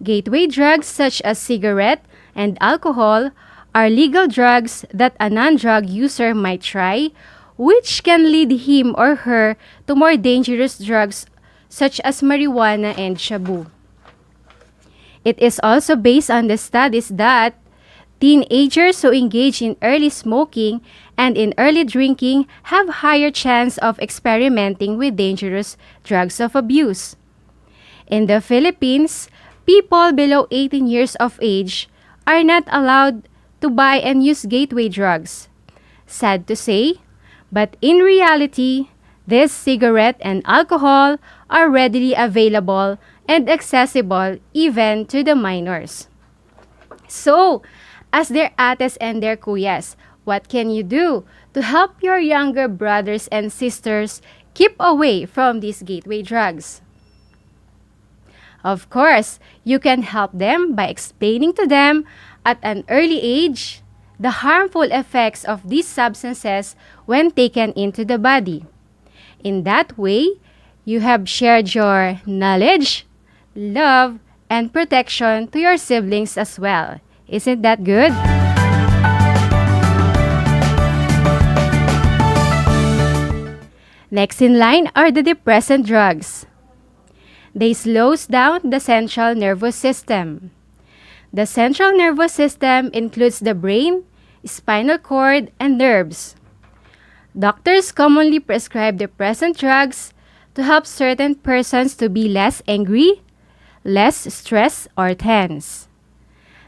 Gateway drugs such as cigarette and alcohol are legal drugs that a non-drug user might try, which can lead him or her to more dangerous drugs such as marijuana and shabu. It is also based on the studies that teenagers who engage in early smoking and in early drinking have higher chance of experimenting with dangerous drugs of abuse. In the Philippines, people below 18 years of age are not allowed to buy and use gateway drugs. Sad to say, but in reality, this cigarette and alcohol are readily available and accessible even to the minors. So, as their ates and their kuyas, what can you do to help your younger brothers and sisters keep away from these gateway drugs? Of course, you can help them by explaining to them at an early age the harmful effects of these substances when taken into the body. In that way, you have shared your knowledge, love, and protection to your siblings as well. Isn't that good? Next in line are the depressant drugs. They slows down the central nervous system. The central nervous system includes the brain, spinal cord, and nerves. Doctors commonly prescribe depressant drugs to help certain persons to be less angry, less stressed, or tense.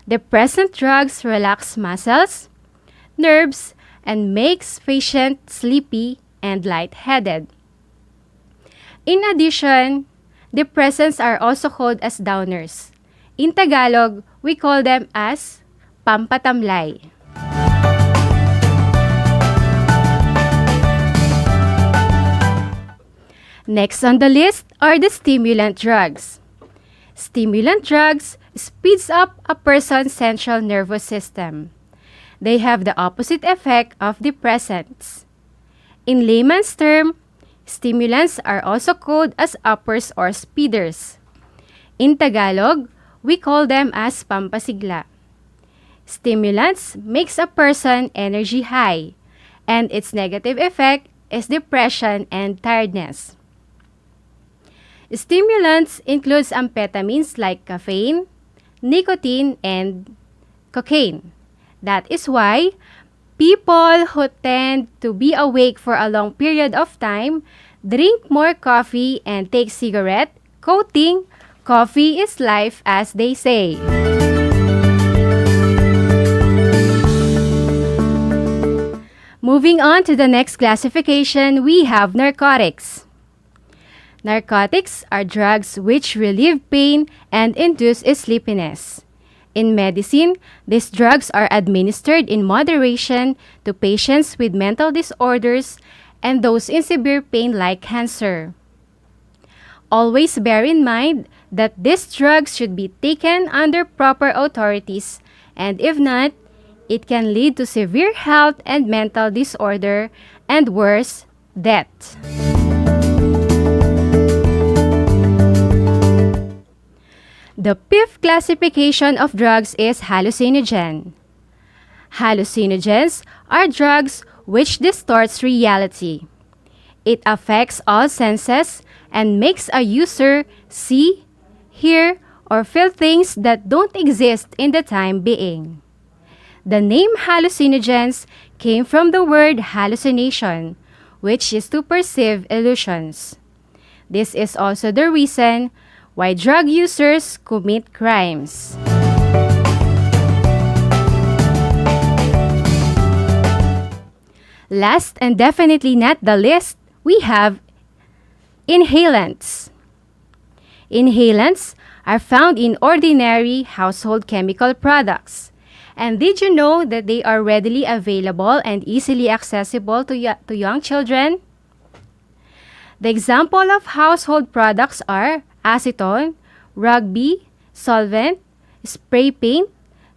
Depressant drugs relax muscles, nerves, and makes patient sleepy and lightheaded. In addition, depressants are also called as downers. In Tagalog, we call them as pampatamlay. Next on the list are the stimulant drugs. Stimulant drugs speeds up a person's central nervous system. They have the opposite effect of depressants. In layman's term, stimulants are also called as uppers or speeders. In Tagalog, we call them as pampasigla. Stimulants makes a person energy high, and its negative effect is depression and tiredness. Stimulants includes amphetamines like caffeine, nicotine, and cocaine. That is why people who tend to be awake for a long period of time drink more coffee and take cigarette, quoting, "Coffee is life," as they say. Moving on to the next classification, we have narcotics. Narcotics are drugs which relieve pain and induce sleepiness. In medicine, these drugs are administered in moderation to patients with mental disorders and those in severe pain like cancer. Always bear in mind that these drugs should be taken under proper authorities, and if not, it can lead to severe health and mental disorder and worse, death. The fifth classification of drugs is hallucinogen. Hallucinogens are drugs which distorts reality. It affects all senses and makes a user see, hear, or feel things that don't exist in the time being. The name hallucinogens came from the word hallucination, which is to perceive illusions. This is also the reason why drug users commit crimes. Last and definitely not the least, we have inhalants. Inhalants are found in ordinary household chemical products. And did you know that they are readily available and easily accessible to young children? The example of household products are acetone, rugby, solvent, spray paint,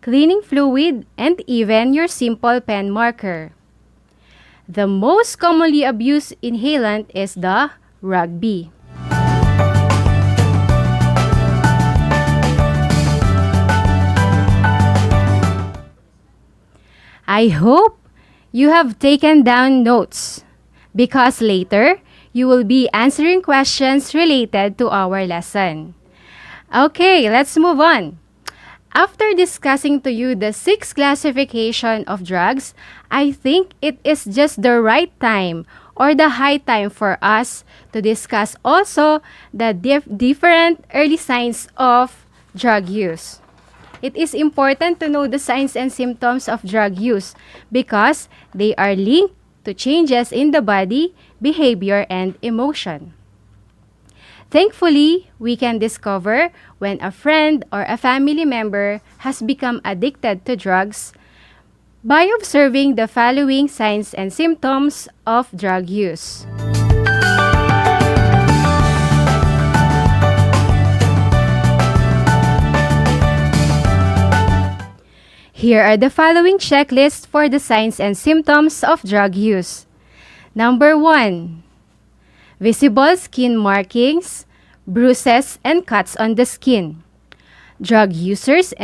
cleaning fluid, and even your simple pen marker. The most commonly abused inhalant is the rugby. I hope you have taken down notes because later you will be answering questions related to our lesson. Okay, let's move on. After discussing to you the 6 classification of drugs, I think it is just the right time or the high time for us to discuss also the different early signs of drug use. It is important to know the signs and symptoms of drug use because they are linked to changes in the body, behavior, and emotion. Thankfully, we can discover when a friend or a family member has become addicted to drugs by observing the following signs and symptoms of drug use. Here are the following checklists for the signs and symptoms of drug use. Number 1. Visible skin markings, bruises, and cuts on the skin. Drug users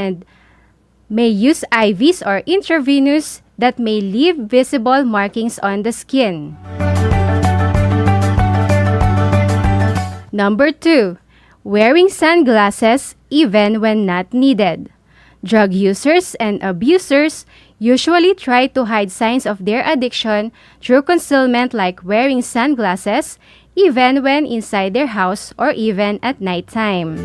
may use IVs or intravenous that may leave visible markings on the skin. Number 2. Wearing sunglasses even when not needed. Drug users and abusers usually try to hide signs of their addiction through concealment like wearing sunglasses even when inside their house or even at nighttime.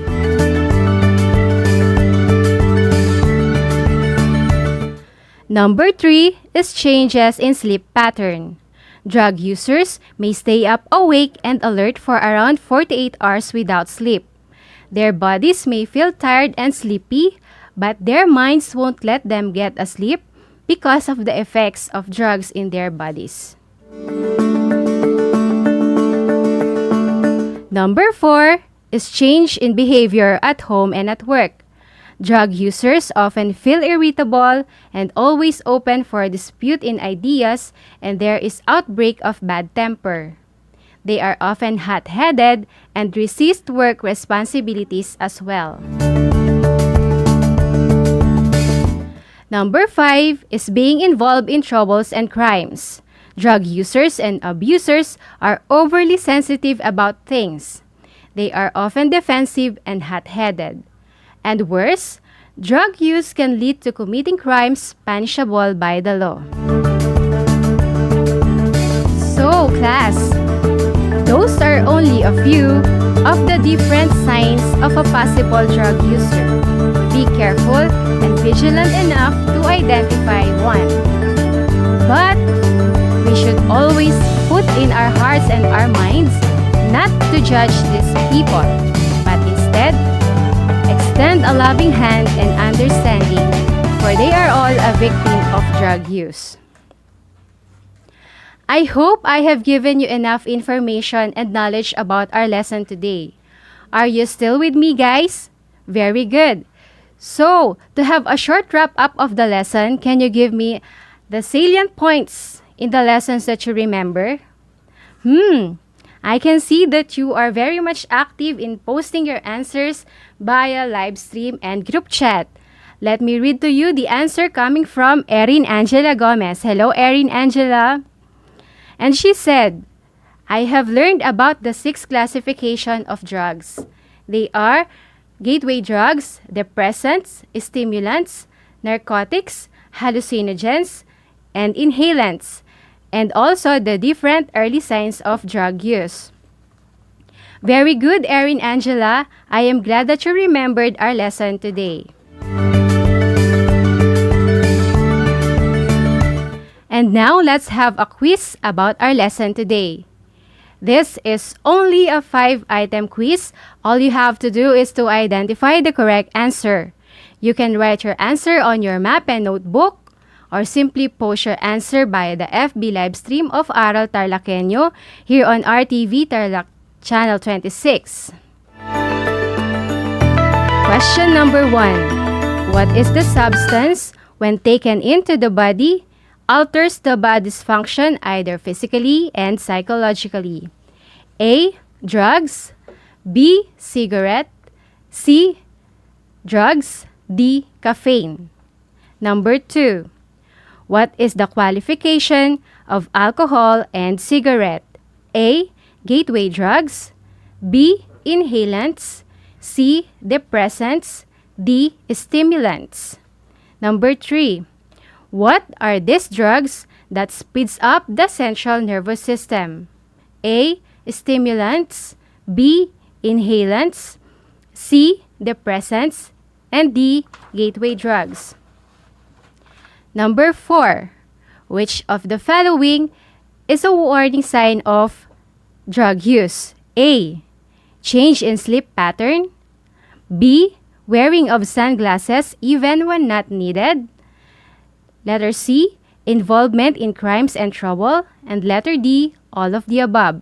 Number 3 is changes in sleep pattern. Drug users may stay up awake and alert for around 48 hours without sleep. Their bodies may feel tired and sleepy, but their minds won't let them get asleep because of the effects of drugs in their bodies. Number 4 is change in behavior at home and at work. Drug users often feel irritable and always open for dispute in ideas, and there is outbreak of bad temper. They are often hot-headed and resist work responsibilities as well. Number 5 is being involved in troubles and crimes. Drug users and abusers are overly sensitive about things. They are often defensive and hot-headed. And worse, drug use can lead to committing crimes punishable by the law. So, class, those are only a few of the different signs of a possible drug user. Be careful and vigilant enough to identify one. But we should always put in our hearts and our minds not to judge these people, but instead, extend a loving hand and understanding, for they are all a victim of drug use. I hope I have given you enough information and knowledge about our lesson today. Are you still with me, guys? Very good. So, to have a short wrap-up of the lesson, can you give me the salient points in the lessons that you remember? I can see that you are very much active in posting your answers via live stream and group chat. Let me read to you the answer coming from Erin Angela Gomez. Hello, Erin Angela. And she said, I have learned about the 6 classification of drugs. They are gateway drugs, depressants, stimulants, narcotics, hallucinogens, and inhalants, and also the different early signs of drug use. Very good, Erin Angela. I am glad that you remembered our lesson today. And now let's have a quiz about our lesson today. This is only a 5-item quiz. All you have to do is to identify the correct answer. You can write your answer on your map and notebook, or simply post your answer via the FB live stream of ARAL Tarlakenyo here on RTV Tarlac Channel 26. Question number 1. What is the substance, when taken into the body, alters the body's function either physically and psychologically? A. Drugs. B. Cigarette. C. Drugs. D. Caffeine. Number 2. What is the qualification of alcohol and cigarette? A. Gateway drugs. B. Inhalants. C. Depressants. D. Stimulants. Number 3. What are these drugs that speeds up the central nervous system? A. Stimulants. B. Inhalants. C. Depressants. And D. Gateway drugs. Number 4. Which of the following is a warning sign of drug use? A. Change in sleep pattern. B. Wearing of sunglasses even when not needed. Letter C. Involvement in crimes and trouble. And letter D. All of the above.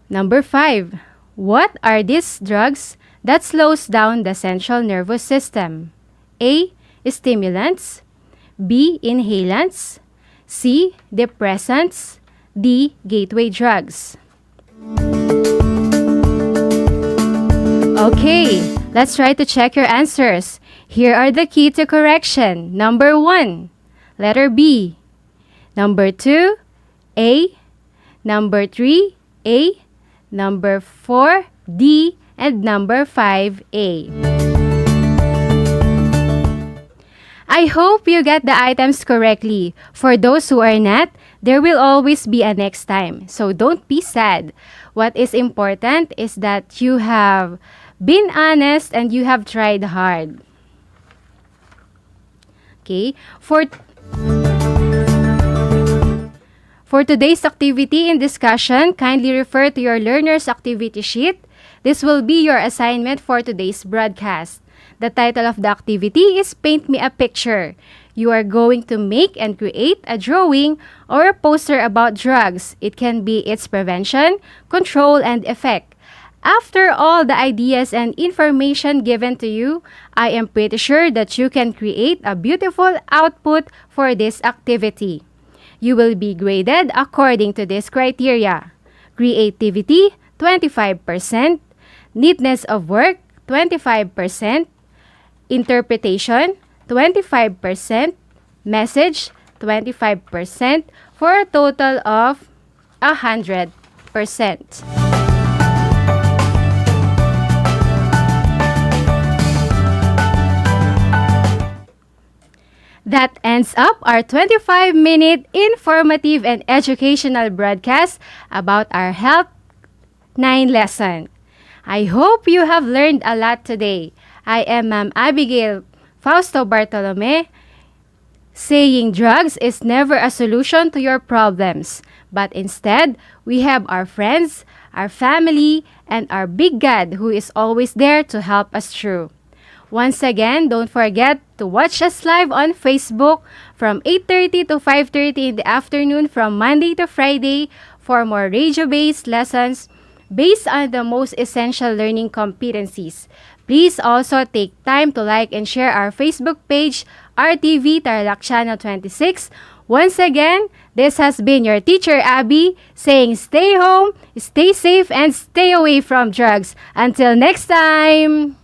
Number 5. What are these drugs that slows down the central nervous system? A. Stimulants. B. Inhalants. C. Depressants. D. Gateway drugs. Okay, let's try to check your answers. Here are the key to correction. Number 1, letter B. Number 2, A. Number 3, A. Number 4, D. And number 5, A. I hope you get the items correctly. For those who are not, there will always be a next time. So don't be sad. What is important is that you have been honest and you have tried hard. Okay? For today's activity and discussion, kindly refer to your learner's activity sheet. This will be your assignment for today's broadcast. The title of the activity is Paint Me a Picture. You are going to make and create a drawing or a poster about drugs. It can be its prevention, control, and effect. After all the ideas and information given to you, I am pretty sure that you can create a beautiful output for this activity. You will be graded according to this criteria. Creativity, 25%. Neatness of work, 25%. Interpretation, 25%. Message, 25%. For a total of 100%. That ends up our 25-minute informative and educational broadcast about our Health 9 lesson. I hope you have learned a lot today. I am Ma'am Abigail Fausto Bartolome, saying drugs is never a solution to your problems, but instead, we have our friends, our family, and our big God who is always there to help us through. Once again, don't forget to watch us live on Facebook from 8:30 to 5:30 in the afternoon from Monday to Friday for more radio-based lessons based on the most essential learning competencies. Please also take time to like and share our Facebook page, RTV Tarlac Channel 26. Once again, this has been your teacher Abby saying stay home, stay safe, and stay away from drugs. Until next time!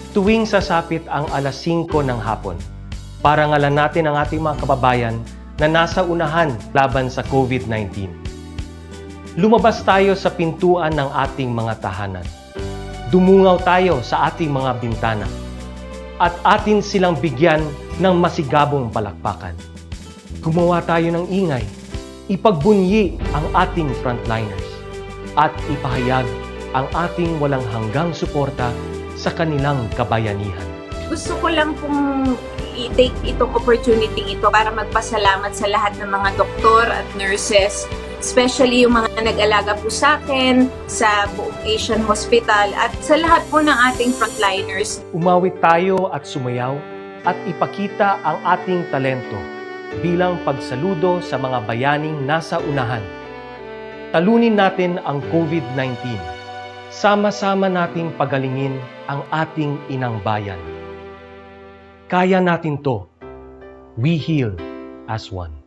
Tuwing sasapit ang alas 5 ng hapon, parangalan natin ang ating mga kababayan na nasa unahan laban sa COVID-19. Lumabas tayo sa pintuan ng ating mga tahanan. Dumungaw tayo sa ating mga bintana. At atin silang bigyan ng masigabong palakpakan. Gumawa tayo ng ingay, ipagbunyi ang ating frontliners, at ipahayag ang ating walang hanggang suporta sa kanilang kabayanihan. Gusto ko lang pong i-take itong opportunity ito para magpasalamat sa lahat ng mga doktor at nurses, especially yung mga nag-alaga po sa akin, sa buong Asian Hospital, at sa lahat po ng ating frontliners. Umawit tayo at sumayaw at ipakita ang ating talento bilang pagsaludo sa mga bayaning nasa unahan. Talunin natin ang COVID-19. Sama-sama nating pagalingin ang ating inang bayan. Kaya natin to. We heal as one.